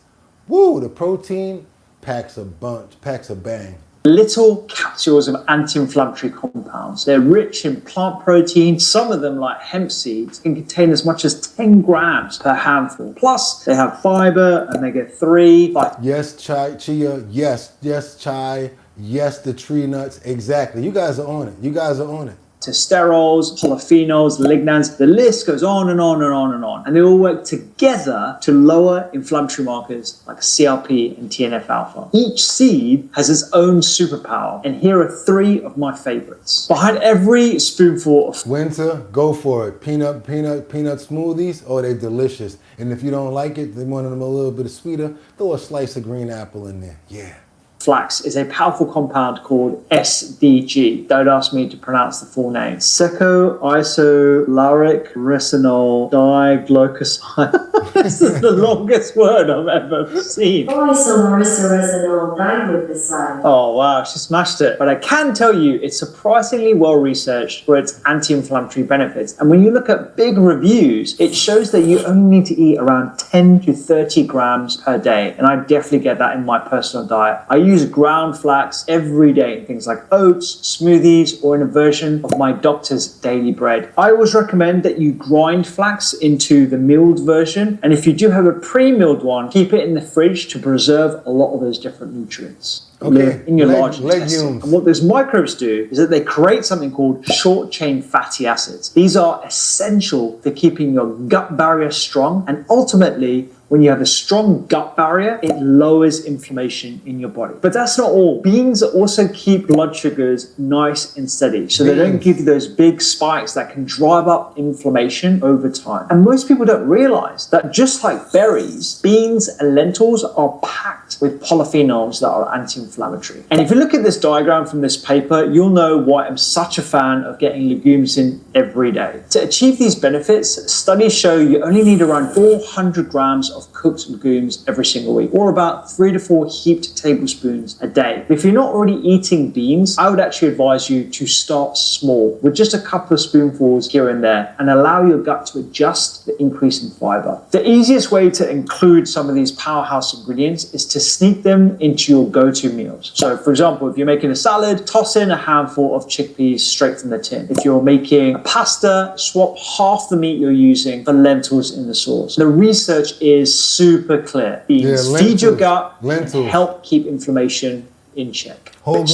woo, the protein packs a bang. Little capsules of anti-inflammatory compounds. They're rich in plant protein. Some of them, like hemp seeds, can contain as much as 10 grams per handful. Plus, they have fiber, omega-3. Yes, chia. Yes, chai. Yes, the tree nuts. Exactly. You guys are on it. Sterols, polyphenols, lignans, the list goes on and on and on and on. And they all work together to lower inflammatory markers like CRP and TNF-alpha. Each seed has its own superpower, and here are 3 of my favorites. Behind every spoonful of winter, go for it. Peanut smoothies, oh, they're delicious. And if you don't like it, they want them a little bit sweeter, throw a slice of green apple in there. Yeah. Flax is a powerful compound called SDG. Don't ask me to pronounce the full name. Seco-isolaric resinol diglycoside. This is the longest word I've ever seen. Isolaric diglycoside. Oh wow, she smashed it. But I can tell you it's surprisingly well researched for its anti-inflammatory benefits. And when you look at big reviews, it shows that you only need to eat around 10 to 30 grams per day. And I definitely get that in my personal diet. I use ground flax every day in things like oats, smoothies, or in a version of my doctor's daily bread. I always recommend that you grind flax into the milled version, and if you do have a pre-milled one, keep it in the fridge to preserve a lot of those different nutrients. Okay. In your large intestine. Legumes. And what those microbes do is that they create something called short-chain fatty acids. These are essential for keeping your gut barrier strong, and ultimately, when you have a strong gut barrier, it lowers inflammation in your body. But that's not all. Beans also keep blood sugars nice and steady, so they don't give you those big spikes that can drive up inflammation over time. And most people don't realize that just like berries, beans and lentils are packed with polyphenols that are anti-inflammatory. And if you look at this diagram from this paper, you'll know why I'm such a fan of getting legumes in every day. To achieve these benefits, studies show you only need around 400 grams of cooked legumes every single week, or about 3 to 4 heaped tablespoons a day. If you're not already eating beans, I would actually advise you to start small with just a couple of spoonfuls here and there and allow your gut to adjust the increase in fiber. The easiest way to include some of these powerhouse ingredients is to sneak them into your go-to meals. So for example, if you're making a salad, toss in a handful of chickpeas straight from the tin. If you're making a pasta, swap half the meat you're using for lentils in the sauce. The research is super clear. Beans feed your gut and help keep inflammation in check. Whole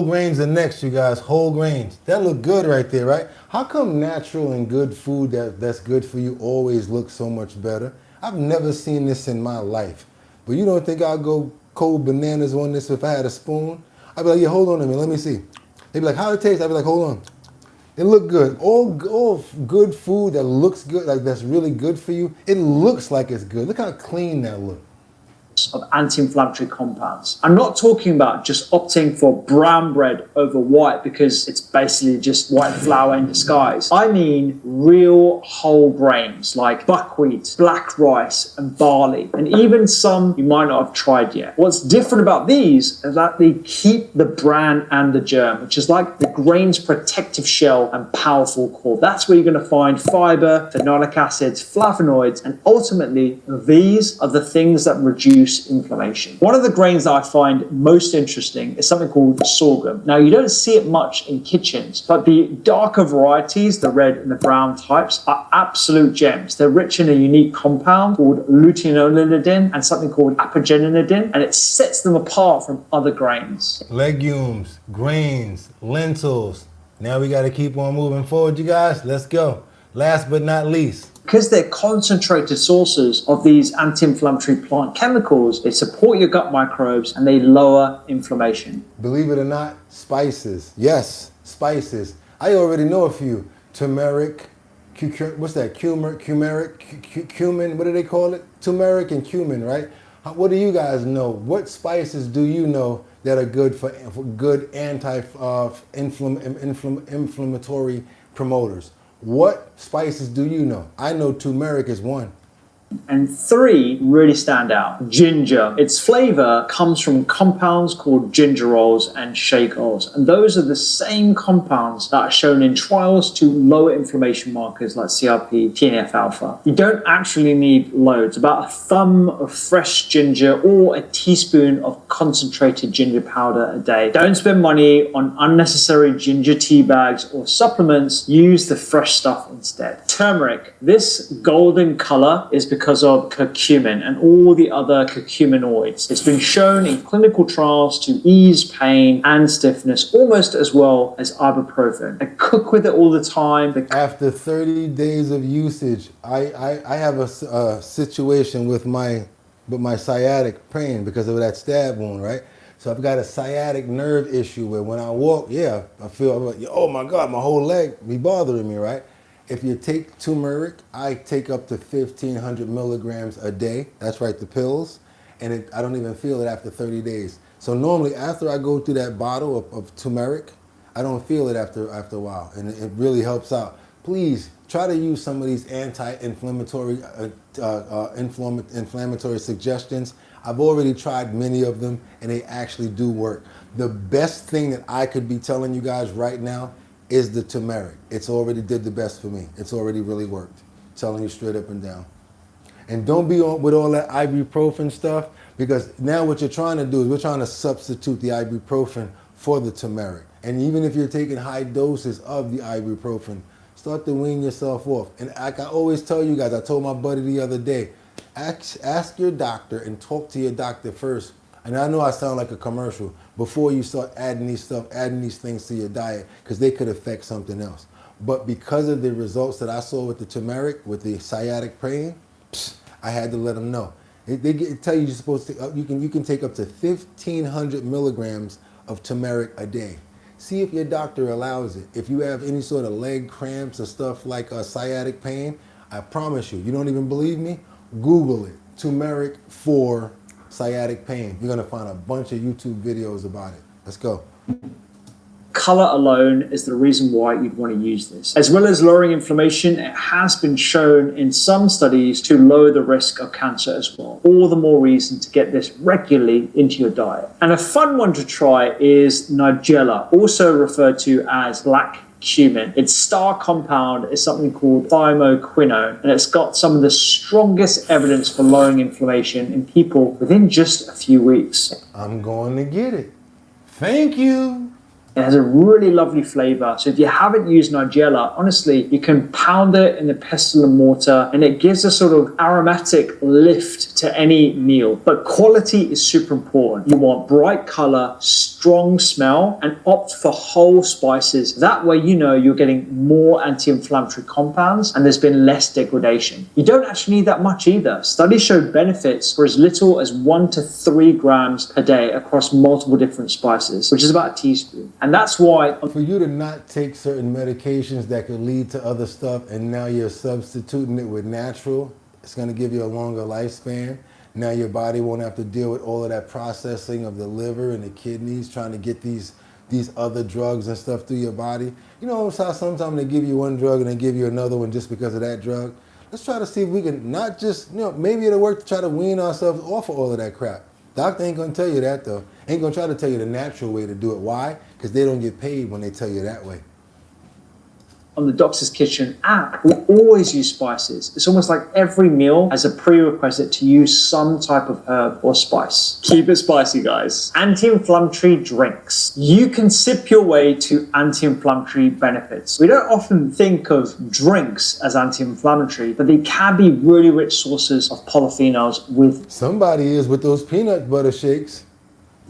grains are next, you guys. Whole grains. That look good right there, right? How come natural and good food that's good for you always looks so much better? I've never seen this in my life. But you don't think I'll go cold bananas on this if I had a spoon? I'd be like, yeah, hold on a minute, let me see. They'd be like, how it taste? I'd be like, hold on. It look good. All good food that looks good, like that's really good for you, it looks like it's good. Look how clean that looks. Of anti-inflammatory compounds. I'm not talking about just opting for brown bread over white because it's basically just white flour in disguise. I mean real whole grains like buckwheat, black rice, and barley, and even some you might not have tried yet. What's different about these is that they keep the bran and the germ, which is like the grain's protective shell and powerful core. That's where you're going to find fiber, phenolic acids, flavonoids, and ultimately these are the things that reduce inflammation. One of the grains that I find most interesting is something called sorghum. Now, you don't see it much in kitchens, but the darker varieties, the red and the brown types, are absolute gems. They're rich in a unique compound called luteinolidin and something called apigeninidin, and it sets them apart from other grains. Legumes, grains, lentils. Now we got to keep on moving forward, you guys. Let's go. Last but not least, Because they're concentrated sources of these anti-inflammatory plant chemicals, they support your gut microbes and they lower inflammation. Believe it or not, spices. Yes, spices. I already know a few. Turmeric, what's that? Cumin, what do they call it? Turmeric and cumin, right? What do you guys know? What spices do you know that are good for good anti-inflammatory promoters? What spices do you know? I know turmeric is one. And 3 really stand out. Ginger. Its flavor comes from compounds called gingerols and shake oils. And those are the same compounds that are shown in trials to lower inflammation markers like CRP, TNF-alpha. You don't actually need loads. About a thumb of fresh ginger or a teaspoon of concentrated ginger powder a day. Don't spend money on unnecessary ginger tea bags or supplements. Use the fresh stuff instead. Turmeric. This golden color is because of curcumin and all the other curcuminoids. It's been shown in clinical trials to ease pain and stiffness almost as well as ibuprofen. I cook with it all the time. After 30 days of usage, I have a situation with my sciatic pain because of that stab wound, right? So I've got a sciatic nerve issue where when I walk, I feel, oh my God, my whole leg be bothering me, right? If you take turmeric, I take up to 1,500 milligrams a day. That's right, the pills. And I don't even feel it after 30 days. So normally after I go through that bottle of turmeric, I don't feel it after a while. And it really helps out. Please try to use some of these anti-inflammatory inflammatory suggestions. I've already tried many of them and they actually do work. The best thing that I could be telling you guys right now is the turmeric. It's already did the best for me. It's already really worked. I'm telling you straight up and down. And don't be on with all that ibuprofen stuff, because now what you're trying to do is we're trying to substitute the ibuprofen for the turmeric. And even if you're taking high doses of the ibuprofen, start to wean yourself off. And like I always tell you guys, I told my buddy the other day, ask your doctor and talk to your doctor first. And I know I sound like a commercial, before you start adding these things to your diet, because they could affect something else. But because of the results that I saw with the turmeric, with the sciatic pain, I had to let them know. They tell you you're supposed to, you can take up to 1,500 milligrams of turmeric a day. See if your doctor allows it. If you have any sort of leg cramps or stuff like sciatic pain, I promise you don't even believe me, Google it, turmeric for sciatic pain. You're gonna find a bunch of YouTube videos about it. Let's go. Color alone is the reason why you'd want to use this. As well as lowering inflammation, it has been shown in some studies to lower the risk of cancer as well. All the more reason to get this regularly into your diet. And a fun one to try is Nigella, also referred to as black cumin. Its star compound is something called thymoquinone, and it's got some of the strongest evidence for lowering inflammation in people within just a few weeks. I'm going to get it. Thank you. It has a really lovely flavor. So if you haven't used Nigella, honestly, you can pound it in the pestle and mortar and it gives a sort of aromatic lift to any meal. But quality is super important. You want bright color, strong smell, and opt for whole spices. That way you know you're getting more anti-inflammatory compounds and there's been less degradation. You don't actually need that much either. Studies show benefits for as little as 1 to 3 grams per day across multiple different spices, which is about a teaspoon. And that's why for you to not take certain medications that could lead to other stuff and now you're substituting it with natural, it's going to give you a longer lifespan. Now your body won't have to deal with all of that processing of the liver and the kidneys trying to get these other drugs and stuff through your body. You know how sometimes they give you one drug and they give you another one just because of that drug? Let's try to see if we can not just, maybe it'll work to try to wean ourselves off of all of that crap. Doctor ain't gonna tell you that though. Ain't gonna try to tell you the natural way to do it. Why? Because they don't get paid when they tell you that way. On the Doctor's Kitchen app, we always use spices. It's almost like every meal has a prerequisite to use some type of herb or spice. Keep it spicy, guys. Anti-inflammatory drinks. You can sip your way to anti-inflammatory benefits. We don't often think of drinks as anti-inflammatory, but they can be really rich sources of polyphenols with... Somebody is with those peanut butter shakes.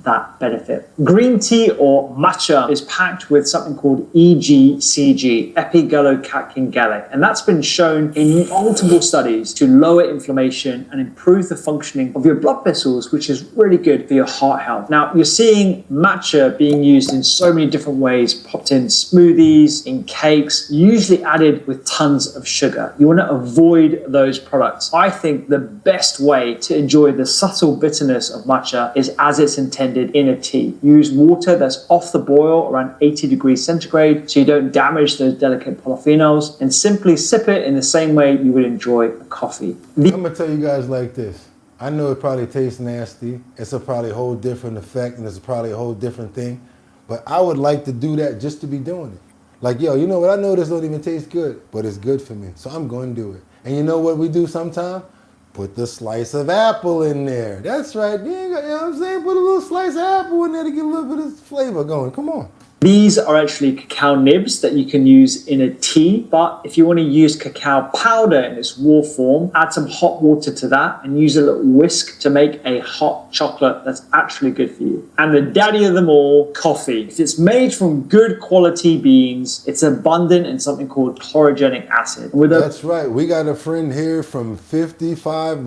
that benefit. Green tea or matcha is packed with something called EGCG, epigallocatkin-gallate, and that's been shown in multiple studies to lower inflammation and improve the functioning of your blood vessels, which is really good for your heart health. Now, you're seeing matcha being used in so many different ways, popped in smoothies, in cakes, usually added with tons of sugar. You want to avoid those products. I think the best way to enjoy the subtle bitterness of matcha is as it's intended in a tea. Use water that's off the boil around 80 degrees centigrade so you don't damage those delicate polyphenols, and simply sip it in the same way you would enjoy a coffee. I'm gonna tell you guys like this. I know it probably tastes nasty. It's probably a whole different effect and it's probably a whole different thing, but I would like to do that just to be doing it. Like, yo, you know what? I know this don't even taste good, but it's good for me, so I'm going to do it. And you know what we do sometime? Put the slice of apple in there. That's right. You know what I'm saying? Put a little slice of apple in there to get a little bit of flavor going. Come on. These are actually cacao nibs that you can use in a tea, but if you want to use cacao powder in its raw form, add some hot water to that and use a little whisk to make a hot chocolate that's actually good for you. And the daddy of them all, coffee. If it's made from good quality beans, it's abundant in something called chlorogenic acid. That's right. We got a friend here from 55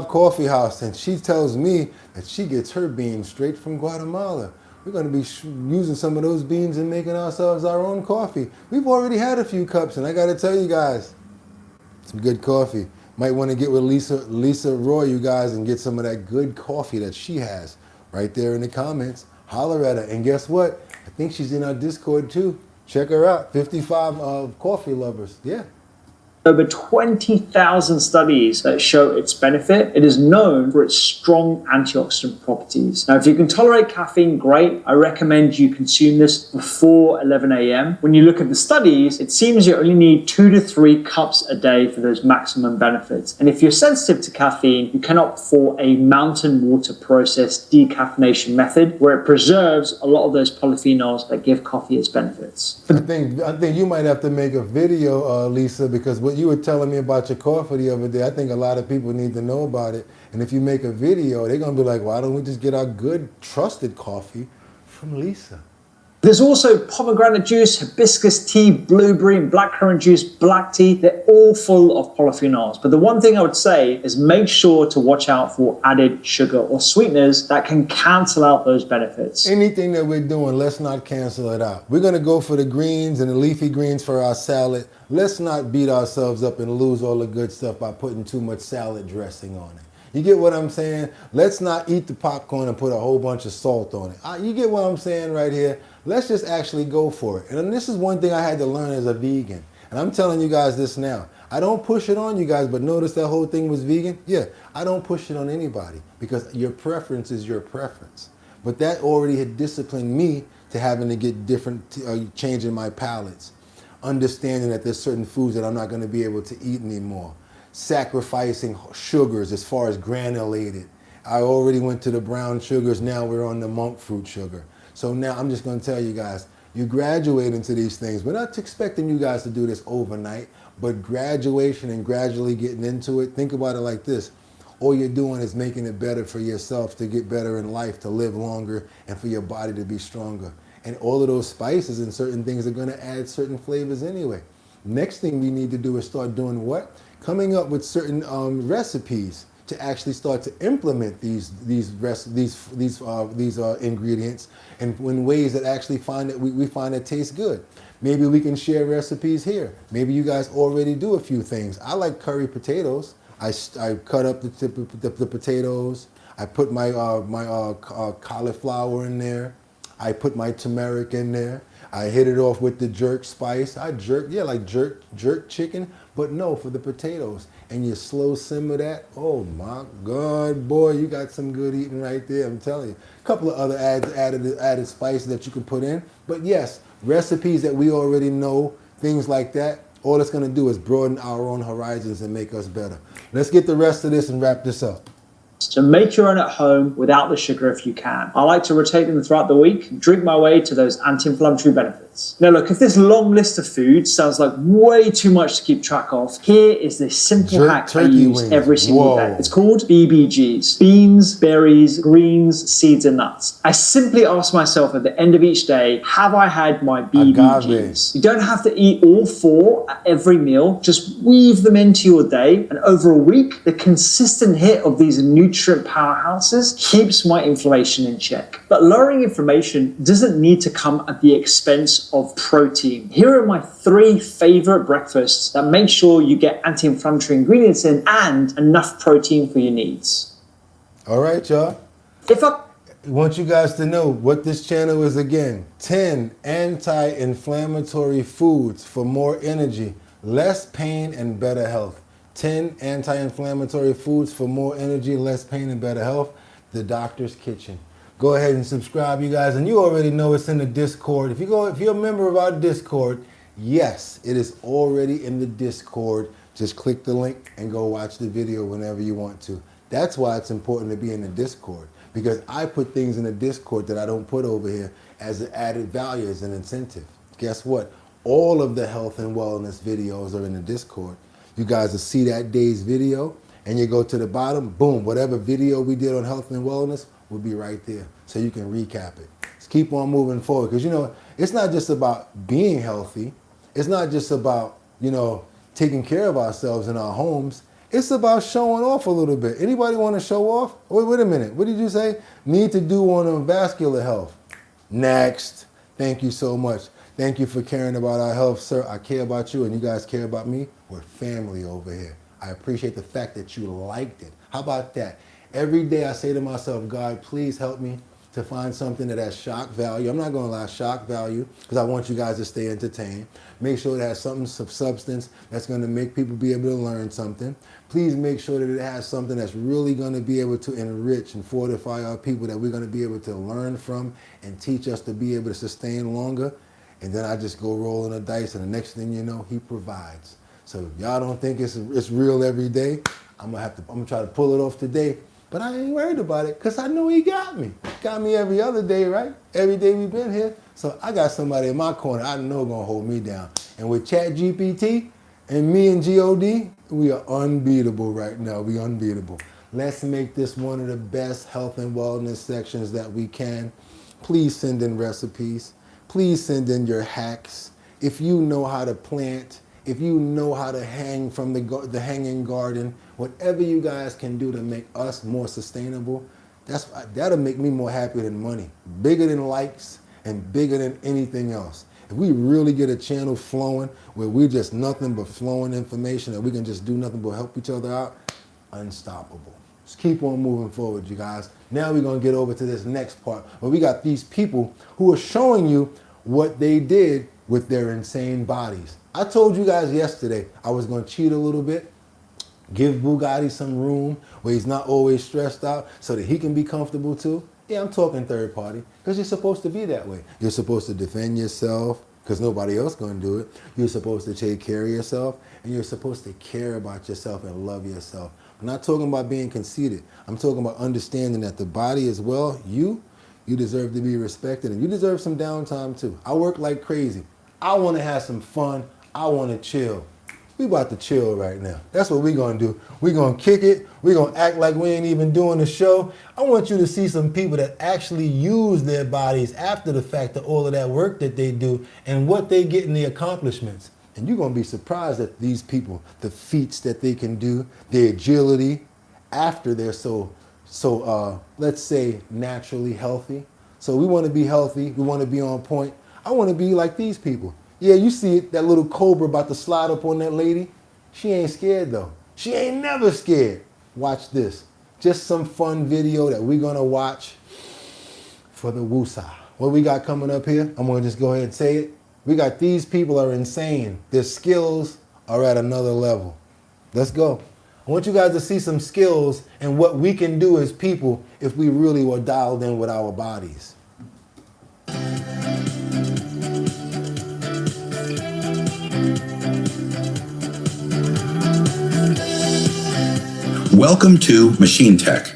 Coffee House, and she tells me that she gets her beans straight from Guatemala. We're going to be using some of those beans and making ourselves our own coffee. We've already had a few cups, and I got to tell you guys, some good coffee. Might want to get with Lisa Roy, you guys, and get some of that good coffee that she has right there in the comments. Holler at her. And guess what? I think she's in our Discord too. Check her out. 55 coffee lovers. Yeah. Over 20,000 studies that show its benefit. It is known for its strong antioxidant properties. Now, if you can tolerate caffeine, great. I recommend you consume this before 11 a.m. When you look at the studies, it seems you only need 2 to 3 cups a day for those maximum benefits. And if you're sensitive to caffeine, you can opt for a mountain water process decaffeination method where it preserves a lot of those polyphenols that give coffee its benefits. I think you might have to make a video, Lisa, because what you were telling me about your coffee the other day, I think a lot of people need to know about it. And if you make a video, they're going to be like, why don't we just get our good, trusted coffee from Lisa? There's also pomegranate juice, hibiscus tea, blueberry and blackcurrant juice, black tea. They're all full of polyphenols. But the one thing I would say is make sure to watch out for added sugar or sweeteners that can cancel out those benefits. Anything that we're doing, let's not cancel it out. We're going to go for the greens and the leafy greens for our salad. Let's not beat ourselves up and lose all the good stuff by putting too much salad dressing on it. You get what I'm saying? Let's not eat the popcorn and put a whole bunch of salt on it. You get what I'm saying right here? Let's just actually go for it. And this is one thing I had to learn as a vegan. And I'm telling you guys this now. I don't push it on you guys, but notice that whole thing was vegan? Yeah, I don't push it on anybody because your preference is your preference. But that already had disciplined me to having to get different, changing my palates. Understanding that there's certain foods that I'm not going to be able to eat anymore. Sacrificing sugars as far as granulated. I already went to the brown sugars. Now we're on the monk fruit sugar. So now I'm just going to tell you guys, you graduate into these things. We're not expecting you guys to do this overnight, but graduation and gradually getting into it, think about it like this. All you're doing is making it better for yourself to get better in life, to live longer, and for your body to be stronger. And all of those spices and certain things are going to add certain flavors anyway. Next thing we need to do is start doing what? Coming up with certain recipes to actually start to implement these ingredients and in ways that actually we find that taste good. Maybe we can share recipes here. Maybe you guys already do a few things. I like curry potatoes. I cut up the potatoes. I put my cauliflower in there. I put my turmeric in there. I hit it off with the jerk spice. I jerk, yeah, like jerk chicken, but no, for the potatoes. And you slow simmer that. Oh my God, boy, you got some good eating right there, I'm telling you. A couple of other added spices that you can put in. But yes, recipes that we already know, things like that, all it's gonna do is broaden our own horizons and make us better. Let's get the rest of this and wrap this up. So make your own at home without the sugar if you can. I like to rotate them throughout the week and drink my way to those anti-inflammatory benefits. Now look, if this long list of foods sounds like way too much to keep track of, here is this simple hack I use every single day. It's called BBGs. Beans, berries, greens, seeds, and nuts. I simply ask myself at the end of each day, have I had my BBGs? You don't have to eat all 4 at every meal. Just weave them into your day, and over a week, the consistent hit of these nutrient powerhouses keeps my inflammation in check. But lowering inflammation doesn't need to come at the expense of protein. Here are my 3 favorite breakfasts that make sure you get anti-inflammatory ingredients in and enough protein for your needs. All right, y'all. I want you guys to know what this channel is again. 10 anti-inflammatory foods for more energy, less pain, and better health. 10 anti-inflammatory foods for more energy, less pain, and better health. The Doctor's Kitchen. Go ahead and subscribe, you guys. And you already know it's in the Discord. If you're a member of our Discord, yes, it is already in the Discord. Just click the link and go watch the video whenever you want to. That's why it's important to be in the Discord, because I put things in the Discord that I don't put over here as an added value, as an incentive. Guess what? All of the health and wellness videos are in the Discord. You guys will see that day's video, and you go to the bottom, boom, whatever video we did on health and wellness will be right there, so you can recap it. Let's keep on moving forward, because, you know, it's not just about being healthy. It's not just about, you know, taking care of ourselves in our homes. It's about showing off a little bit. Anybody want to show off? Wait a minute. What did you say? Need to do on vascular health. Next. Thank you so much. Thank you for caring about our health, sir. I care about you, and you guys care about me. We're family over here. I appreciate the fact that you liked it. How about that? Every day I say to myself, God, please help me to find something that has shock value. I'm not going to lie, shock value, because I want you guys to stay entertained. Make sure it has something of substance that's going to make people be able to learn something. Please make sure that it has something that's really going to be able to enrich and fortify our people, that we're going to be able to learn from and teach us to be able to sustain longer. And then I just go rolling the dice, and the next thing you know, he provides. So if y'all don't think it's real every day, I'm gonna try to pull it off today. But I ain't worried about it, because I know he got me. Got me every other day, right? Every day we've been here. So I got somebody in my corner I know gonna hold me down. And with ChatGPT and me and God, we are unbeatable right now. We unbeatable. Let's make this one of the best health and wellness sections that we can. Please send in recipes. Please send in your hacks. If you know how to plant, if you know how to hang from the hanging garden, whatever you guys can do to make us more sustainable, that'll make me more happy than money. Bigger than likes and bigger than anything else. If we really get a channel flowing where we're just nothing but flowing information, and we can just do nothing but help each other out, unstoppable. Just keep on moving forward, you guys. Now we're gonna get over to this next part where we got these people who are showing you what they did with their insane bodies. I told you guys yesterday I was gonna cheat a little bit, give Boogotti some room where he's not always stressed out so that he can be comfortable too. Yeah, I'm talking third party, because you're supposed to be that way. You're supposed to defend yourself, because nobody else gonna do it. You're supposed to take care of yourself, and you're supposed to care about yourself and love yourself. I'm not talking about being conceited. I'm talking about understanding that the body as well, you deserve to be respected, and you deserve some downtime too. I work like crazy. I want to have some fun. I want to chill. We about to chill right now. That's what we gonna do. We gonna kick it. We gonna act like we ain't even doing the show. I want you to see some people that actually use their bodies after the fact of all of that work that they do and what they get in the accomplishments. And you're gonna be surprised at these people, the feats that they can do, their agility after they're so let's say naturally healthy. So we want to be healthy. We want to be on point. I want to be like these people. Yeah, you see it, that little cobra about to slide up on that lady. She ain't scared though. She ain't never scared. Watch this. Just some fun video that we're gonna watch for the woosah. What we got coming up here, I'm gonna just go ahead and say it. We got these people are insane. Their skills are at another level. Let's go. I want you guys to see some skills and what we can do as people if we really were dialed in with our bodies. Welcome to Machine Tech,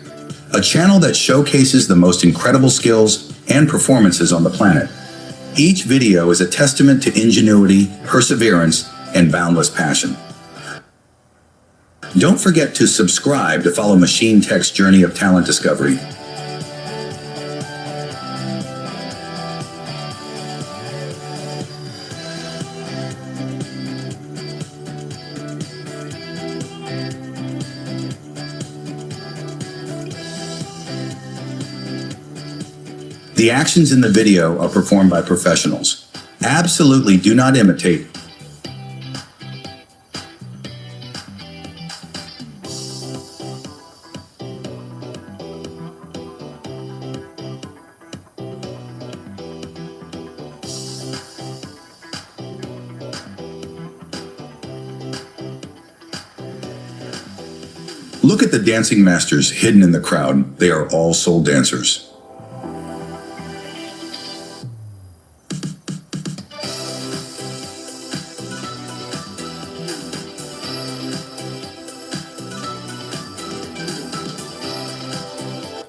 a channel that showcases the most incredible skills and performances on the planet. Each video is a testament to ingenuity, perseverance, and boundless passion. Don't forget to subscribe to follow Machine Tech's journey of talent discovery. The actions in the video are performed by professionals. Absolutely do not imitate. Look at the dancing masters hidden in the crowd. They are all soul dancers.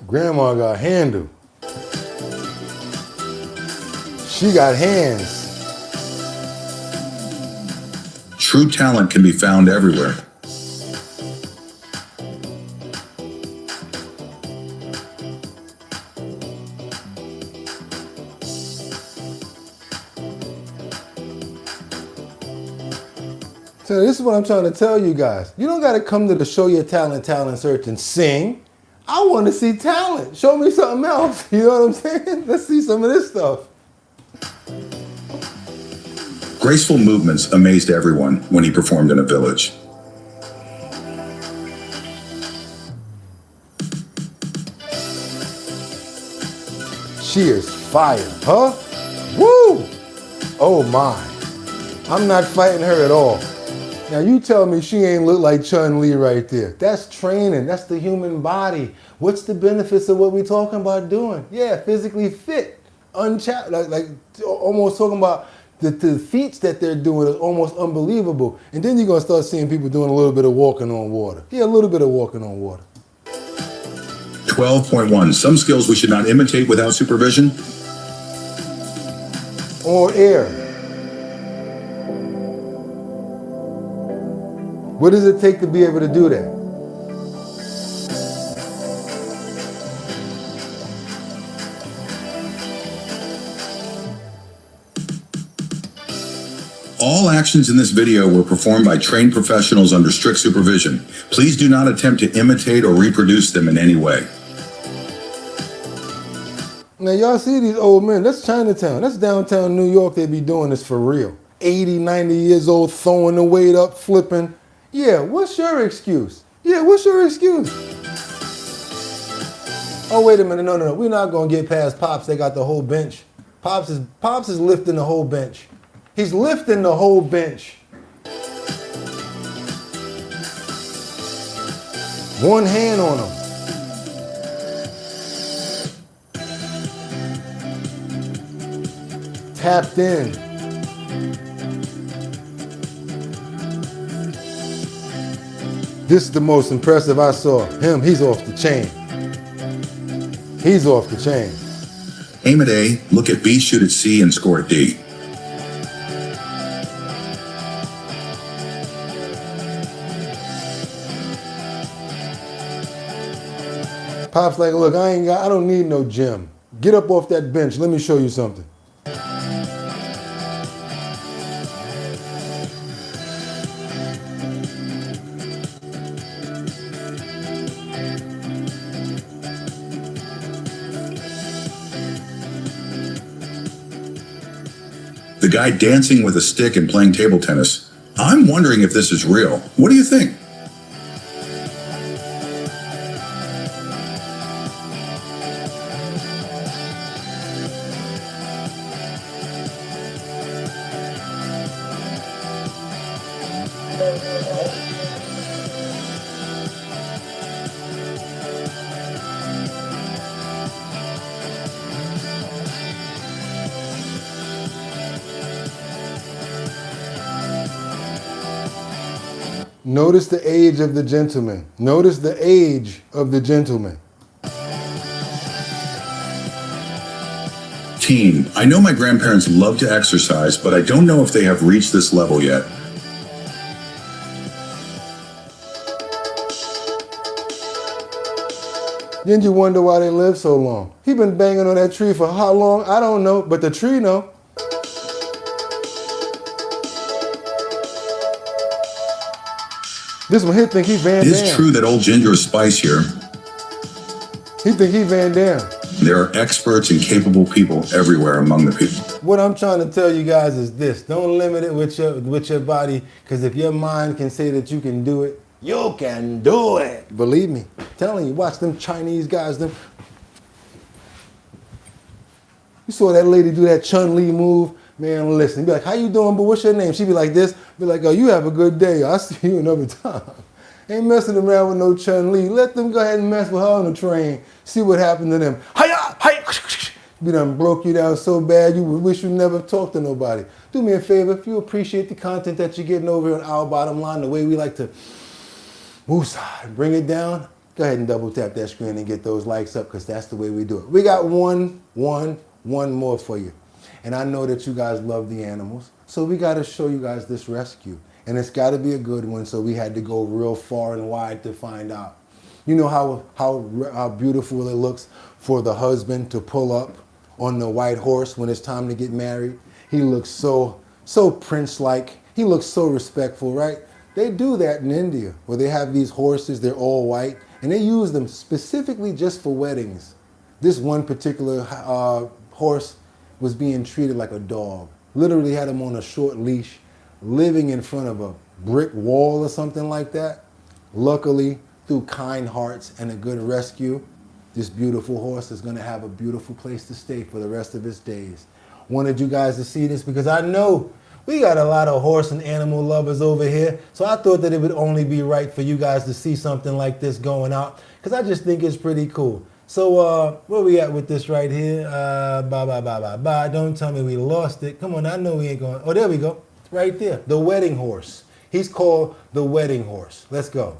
Grandma got handled. She got hands. True talent can be found everywhere. So this is what I'm trying to tell you guys. You don't got to come to the Show Your Talent search and sing. I want to see talent. Show me something else. You know what I'm saying? Let's see some of this stuff. Graceful movements amazed everyone when he performed in a village. She is fire, huh? Woo! Oh my. I'm not fighting her at all. Now you tell me she ain't look like Chun-Li right there. That's training, that's the human body. What's the benefits of what we talking about doing? Yeah, physically fit, unchapped, like almost talking about the feats that they're doing is almost unbelievable. And then you're gonna start seeing people doing a little bit of walking on water. Yeah, a little bit of walking on water. 12.1, some skills we should not imitate without supervision. On air. What does it take to be able to do that? All actions in this video were performed by trained professionals under strict supervision. Please do not attempt to imitate or reproduce them in any way. Now y'all see these old men, that's Chinatown, that's downtown New York, they be doing this for real. 80, 90 years old, throwing the weight up, flipping. Yeah, what's your excuse? Yeah, what's your excuse? Oh, wait a minute, no, we're not gonna get past Pops, they got the whole bench. Pops is lifting the whole bench. He's lifting the whole bench. One hand on him. Tapped in. This is the most impressive I saw. Him, he's off the chain. He's off the chain. Aim at A, look at B, shoot at C, and score at D. Pop's like, look, I don't need no gym. Get up off that bench. Let me show you something. The guy dancing with a stick and playing table tennis. I'm wondering if this is real. What do you think? Notice the age of the gentleman. Notice the age of the gentleman. Team, I know my grandparents love to exercise, but I don't know if they have reached this level yet. Didn't you wonder why they live so long? He been banging on that tree for how long? I don't know, but the tree know. This one here think he Van Damme. It is true that old Ginger is spicier. He think he Van Damme. There are experts and capable people everywhere among the people. What I'm trying to tell you guys is this. Don't limit it with your body, because if your mind can say that you can do it, you can do it. Believe me. I'm telling you, watch them Chinese guys. You saw that lady do that Chun-Li move? Man, listen. You be like, how you doing, but what's your name? She be like this. Be like, oh, you have a good day. I'll see you another time. Ain't messing around with no Chun-Li. Let them go ahead and mess with her on the train. See what happened to them. Hiya! Hiya! Be done broke you down so bad you would wish you never talked to nobody. Do me a favor, if you appreciate the content that you're getting over here on Our Bottom Line, the way we like to bring it down, go ahead and double tap that screen and get those likes up, because that's the way we do it. We got one more for you. And I know that you guys love the animals, so we got to show you guys this rescue. And it's got to be a good one, so we had to go real far and wide to find out. You know how beautiful it looks for the husband to pull up on the white horse when it's time to get married? He looks so prince-like. He looks so respectful, right? They do that in India, where they have these horses, they're all white, and they use them specifically just for weddings. This one particular horse was being treated like a dog. Literally had him on a short leash, living in front of a brick wall or something like that. Luckily, through kind hearts and a good rescue, this beautiful horse is gonna have a beautiful place to stay for the rest of his days. Wanted you guys to see this because I know we got a lot of horse and animal lovers over here, so I thought that it would only be right for you guys to see something like this going out, because I just think it's pretty cool. So where we at with this right here? Bye. Don't tell me we lost it. Come on, I know we ain't going. Oh, there we go. Right there. The wedding horse. He's called the wedding horse. Let's go.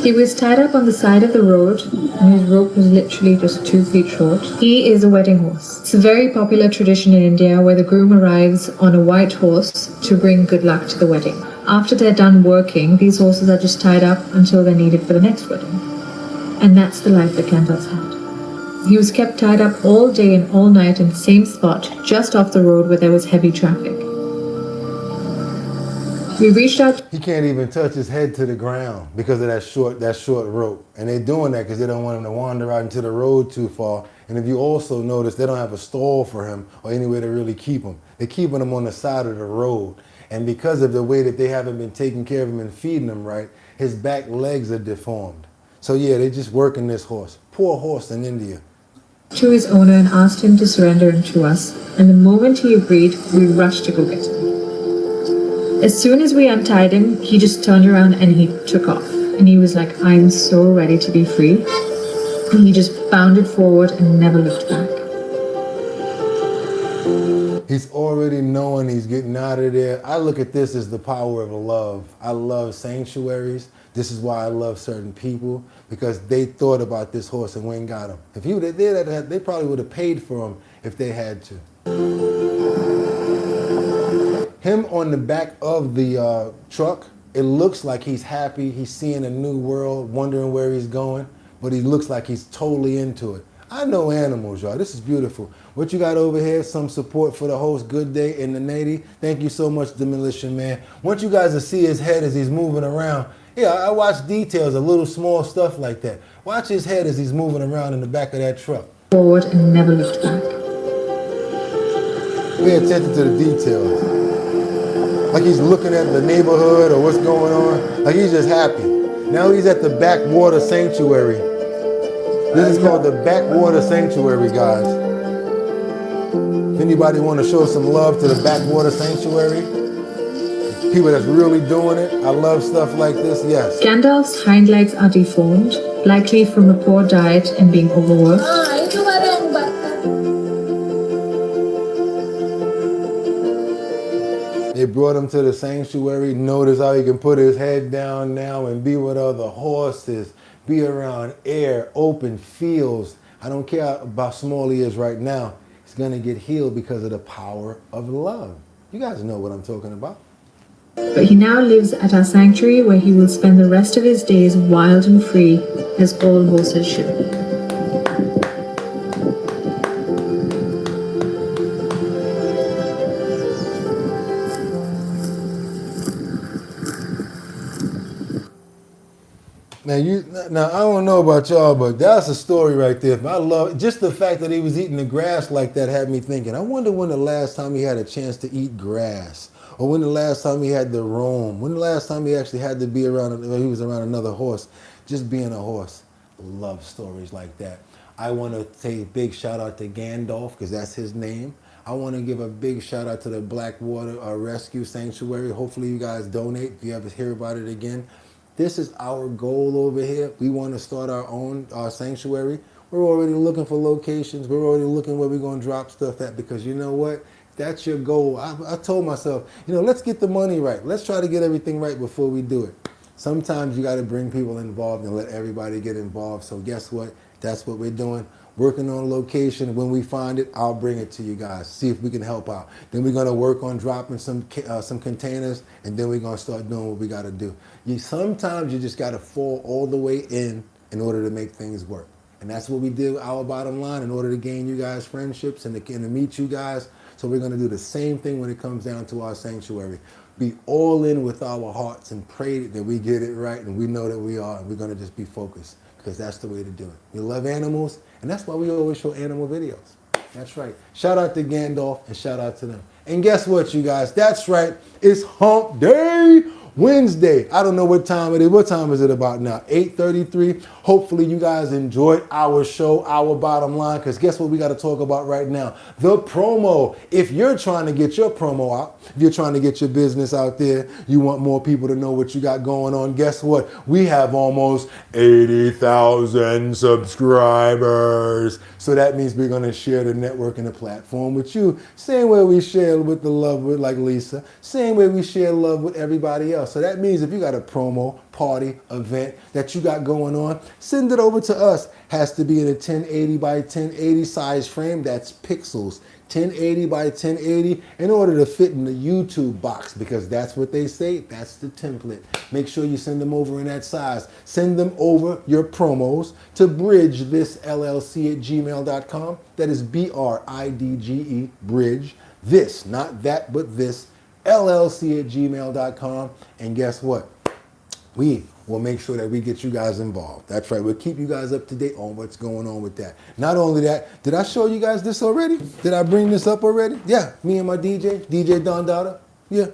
He was tied up on the side of the road, and his rope was literally just 2 feet short. He is a wedding horse. It's a very popular tradition in India where the groom arrives on a white horse to bring good luck to the wedding. After they're done working, these horses are just tied up until they're needed for the next wedding. And that's the life that Gandalf had. He was kept tied up all day and all night in the same spot, just off the road where there was heavy traffic. We reached out. He can't even touch his head to the ground because of that short rope. And they're doing that because they don't want him to wander out into the road too far. And if you also notice, they don't have a stall for him or anywhere to really keep him. They're keeping him on the side of the road. And because of the way that they haven't been taking care of him and feeding him right, his back legs are deformed. So yeah, they're just working this horse. Poor horse in India. To his owner and asked him to surrender him to us. And the moment he agreed, we rushed to go get him. As soon as we untied him, he just turned around and he took off. And he was like, I'm so ready to be free. And he just bounded forward and never looked back. He's already knowing he's getting out of there. I look at this as the power of love. I love sanctuaries. This is why I love certain people, because they thought about this horse and went and got him. If he would did that, they probably would have paid for him if they had to. Him on the back of the truck, it looks like he's happy. He's seeing a new world, wondering where he's going, but he looks like he's totally into it. I know animals, y'all. This is beautiful. What you got over here, some support for the host, Good Day in the Navy. Thank you so much, Demolition Man. Want you guys to see his head as he's moving around. Yeah, I watch details, a little small stuff like that. Watch his head as he's moving around in the back of that truck. Forward and never looked back. Pay attention to the details. Like he's looking at the neighborhood or what's going on. Like he's just happy. Now he's at the Backwater Sanctuary. This is called the Backwater Sanctuary, guys. If anybody want to show some love to the Backwater Sanctuary, people that's really doing it, I love stuff like this, yes. Gandalf's hind legs are deformed, likely from a poor diet and being overworked. They brought him to the sanctuary. Notice how he can put his head down now and be with other horses, be around air, open fields. I don't care how small he is right now. He's going to get healed because of the power of love. You guys know what I'm talking about. But he now lives at our sanctuary where he will spend the rest of his days wild and free, as all horses should. Now I don't know about y'all, but that's a story right there. I love just the fact that he was eating the grass like that had me thinking. I wonder when the last time he had a chance to eat grass, or when the last time he had to roam, when the last time he actually had to be around. He was around another horse, just being a horse. Love stories like that. I want to say a big shout out to Gandalf because that's his name. I want to give a big shout out to the Blackwater Rescue Sanctuary. Hopefully you guys donate if you ever hear about it again. This is our goal over here. We want to start our own sanctuary. We're already looking for locations. We're already looking where we're going to drop stuff at because you know what? That's your goal. I told myself, let's get the money right. Let's try to get everything right before we do it. Sometimes you got to bring people involved and let everybody get involved. So guess what? That's what we're doing. Working on location. When we find it, I'll bring it to you guys. See if we can help out. Then we're going to work on dropping some containers, and then we're going to start doing what we got to do. Sometimes you just got to fall all the way in order to make things work. And that's what we did with Our Bottom Line in order to gain you guys friendships and to meet you guys. So we're going to do the same thing when it comes down to our sanctuary. Be all in with our hearts and pray that we get it right, and we know that we are, and we're going to just be focused because that's the way to do it. We love animals, and that's why we always show animal videos. That's right. Shout out to Gandalf and shout out to them. And guess what, you guys? That's right. It's Hump Day Wednesday. I don't know what time it is. What time is it about now? 8:33. Hopefully you guys enjoyed our show, Our Bottom Line, because guess what we got to talk about right now? The promo. If you're trying to get your promo out, if you're trying to get your business out there, you want more people to know what you got going on, guess what? We have almost 80,000 subscribers. So that means we're going to share the network and the platform with you. Same way we share with the love with like Lisa. Same way we share love with everybody else. So that means if you got a promo, party, event that you got going on, send it over to us. Has to be in a 1080 by 1080 size frame. That's pixels. 1080 by 1080 in order to fit in the YouTube box because that's what they say. That's the template. Make sure you send them over in that size. Send them over your promos to bridgethisllc@gmail.com. That is BRIDGE, bridge, this, not that, but this, LLC@gmail.com. And guess what? We will make sure that we get you guys involved. That's right. We'll keep you guys up to date on what's going on with that. Not only that, did I show you guys this already? Did I bring this up already? Yeah, me and my DJ Don Dada. Yeah.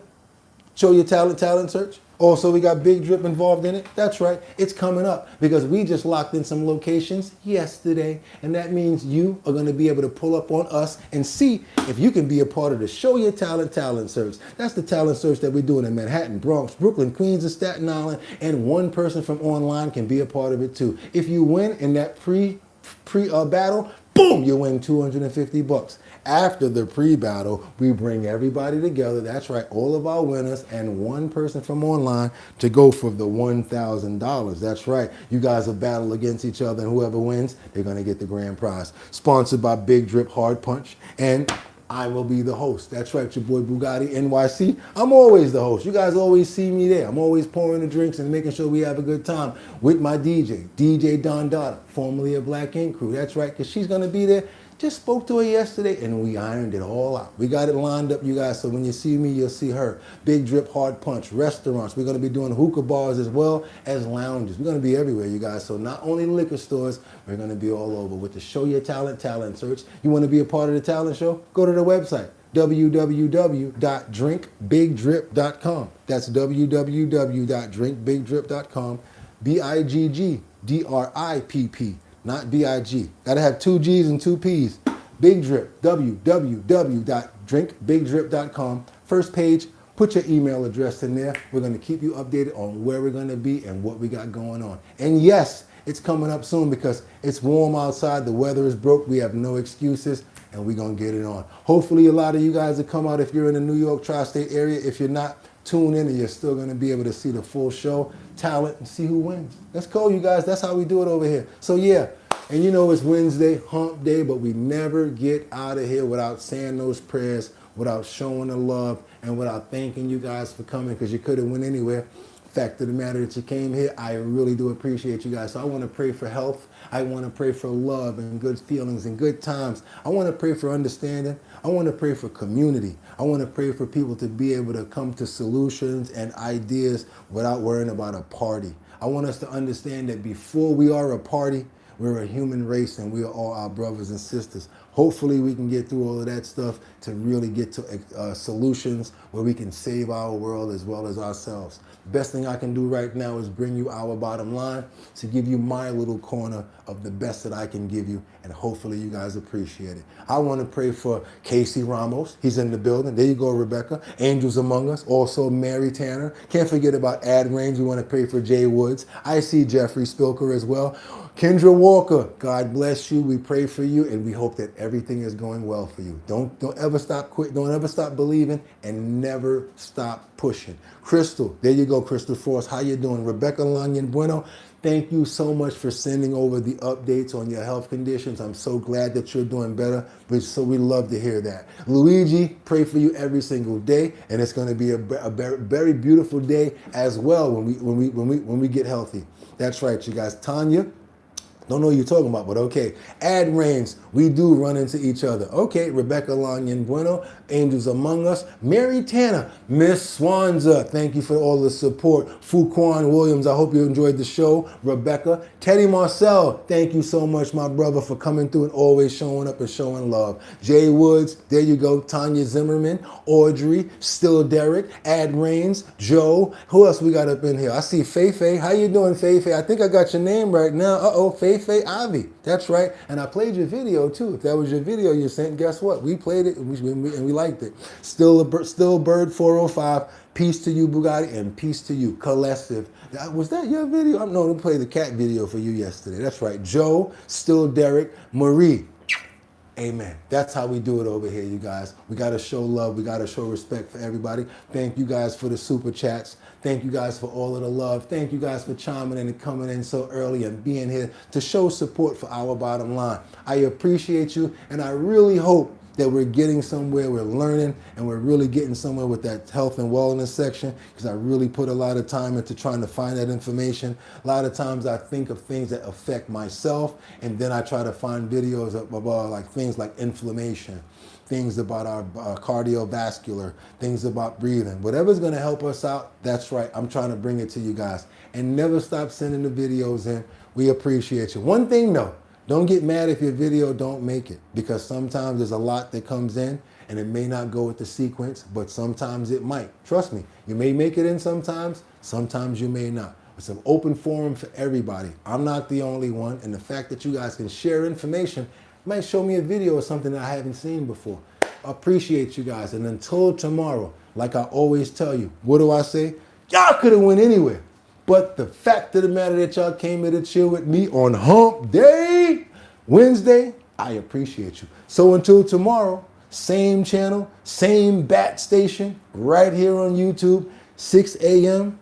Show Your Talent search. Also, we got Big Drip involved in it. That's right. It's coming up because we just locked in some locations yesterday. And that means you are going to be able to pull up on us and see if you can be a part of the Show Your Talent search. That's the talent search that we're doing in Manhattan, Bronx, Brooklyn, Queens, and Staten Island. And one person from online can be a part of it too. If you win in that pre-battle, boom, you win $250. After the pre-battle, we bring everybody together. That's right, all of our winners and one person from online to go for the $1,000. That's right. You guys will battle against each other, and whoever wins, they're going to get the grand prize. Sponsored by Big Drip Hard Punch, and I will be the host. That's right, your boy Boogotti NYC. I'm always the host. You guys always see me there. I'm always pouring the drinks and making sure we have a good time with my DJ Don Dada, formerly of Black Ink Crew. That's right, because she's going to be there. Just spoke to her yesterday and we ironed it all out. We got it lined up, you guys, so when you see me, you'll see her. Big Drip Hard Punch, restaurants. We're going to be doing hookah bars as well as lounges. We're going to be everywhere, you guys. So not only liquor stores, we're going to be all over with the Show Your Talent search. You want to be a part of the talent show? Go to the website, www.drinkbigdrip.com. That's www.drinkbigdrip.com. BIGGDRIPP. Not B-I-G. Gotta have 2 G's and 2 P's. Big Drip, www.drinkbigdrip.com. First page, put your email address in there. We're gonna keep you updated on where we're gonna be and what we got going on. And yes, it's coming up soon because it's warm outside, the weather is broke, we have no excuses, and we're gonna get it on. Hopefully a lot of you guys will come out if you're in the New York tri-state area. If you're not, tune in and you're still gonna be able to see the full show, talent, and see who wins. Let's go, you guys. That's how we do it over here. So yeah, And you know it's Wednesday, hump day, but we never get out of here without saying those prayers, without showing the love, and without thanking you guys for coming, because you could have went anywhere. Fact of the matter that you came here, I really do appreciate you guys. So I want to pray for health. I want to pray for love and good feelings and good times. I want to pray for understanding. I want to pray for community. I want to pray for people to be able to come to solutions and ideas without worrying about a party. I want us to understand that before we are a party, we're a human race and we are all our brothers and sisters. Hopefully we can get through all of that stuff to really get to solutions where we can save our world as well as ourselves. Best thing I can do right now is bring you our bottom line to give you my little corner of the best that I can give you, and hopefully you guys appreciate it. I want to pray for Casey Ramos. He's in the building. There you go, Rebecca. Angels Among Us. Also Mary Tanner. Can't forget about Ad Range. We want to pray for Jay Woods. I see Jeffrey Spilker as well. Kendra Walker, God bless you. We pray for you, and we hope that everything is going well for you. Don't ever stop quit. Don't ever stop believing, and never stop pushing. Crystal, there you go, Crystal Force. How you doing? Rebecca Lanyon Bueno, thank you so much for sending over the updates on your health conditions. I'm so glad that you're doing better. So we love to hear that. Luigi, pray for you every single day, and it's going to be a very beautiful day as well when we get healthy. That's right, you guys. Tanya, don't know what you're talking about, but okay. Ad Range, we do run into each other. Okay, Rebecca Lanyon Bueno, Angels Among Us. Mary Tanner, Miss Swanza, thank you for all the support. Fuquan Williams, I hope you enjoyed the show. Rebecca. Teddy Marcel, thank you so much, my brother, for coming through and always showing up and showing love. Jay Woods, there you go. Tanya Zimmerman, Audrey, Still Derek, Ad Rains, Joe. Who else we got up in here? I see Faye. How you doing, Faye? I think I got your name right now. Uh-oh, Faye Ivy. That's right. And I played your video too. If that was your video you sent, guess what? We played it and we liked it. Still Bird 405. Peace to you, Boogotti, and peace to you, Collective. Was that your video? No, we played the cat video for you yesterday. That's right. Joe, Still Derek, Marie. Amen. That's how we do it over here, you guys. We got to show love. We got to show respect for everybody. Thank you guys for the super chats. Thank you guys for all of the love. Thank you guys for chiming in and coming in so early and being here to show support for our bottom line. I appreciate you, and I really hope that we're getting somewhere, we're learning, and we're really getting somewhere with that health and wellness section, because I really put a lot of time into trying to find that information. A lot of times I think of things that affect myself, and then I try to find videos about like things like inflammation, things about our cardiovascular, things about breathing. Whatever's gonna help us out, that's right, I'm trying to bring it to you guys. And never stop sending the videos in. We appreciate you. One thing though, don't get mad if your video don't make it, because sometimes there's a lot that comes in and it may not go with the sequence, but sometimes it might. Trust me, you may make it in sometimes you may not. It's an open forum for everybody. I'm not the only one, and the fact that you guys can share information might show me a video or something that I haven't seen before. Appreciate you guys, and until tomorrow, like I always tell you, what do I say? Y'all could have went anywhere. But the fact of the matter that y'all came here to chill with me on Hump Day, Wednesday, I appreciate you. So until tomorrow, same channel, same bat station, right here on YouTube, 6 a.m.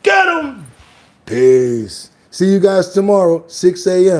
Get 'em! Peace. See you guys tomorrow, 6 a.m.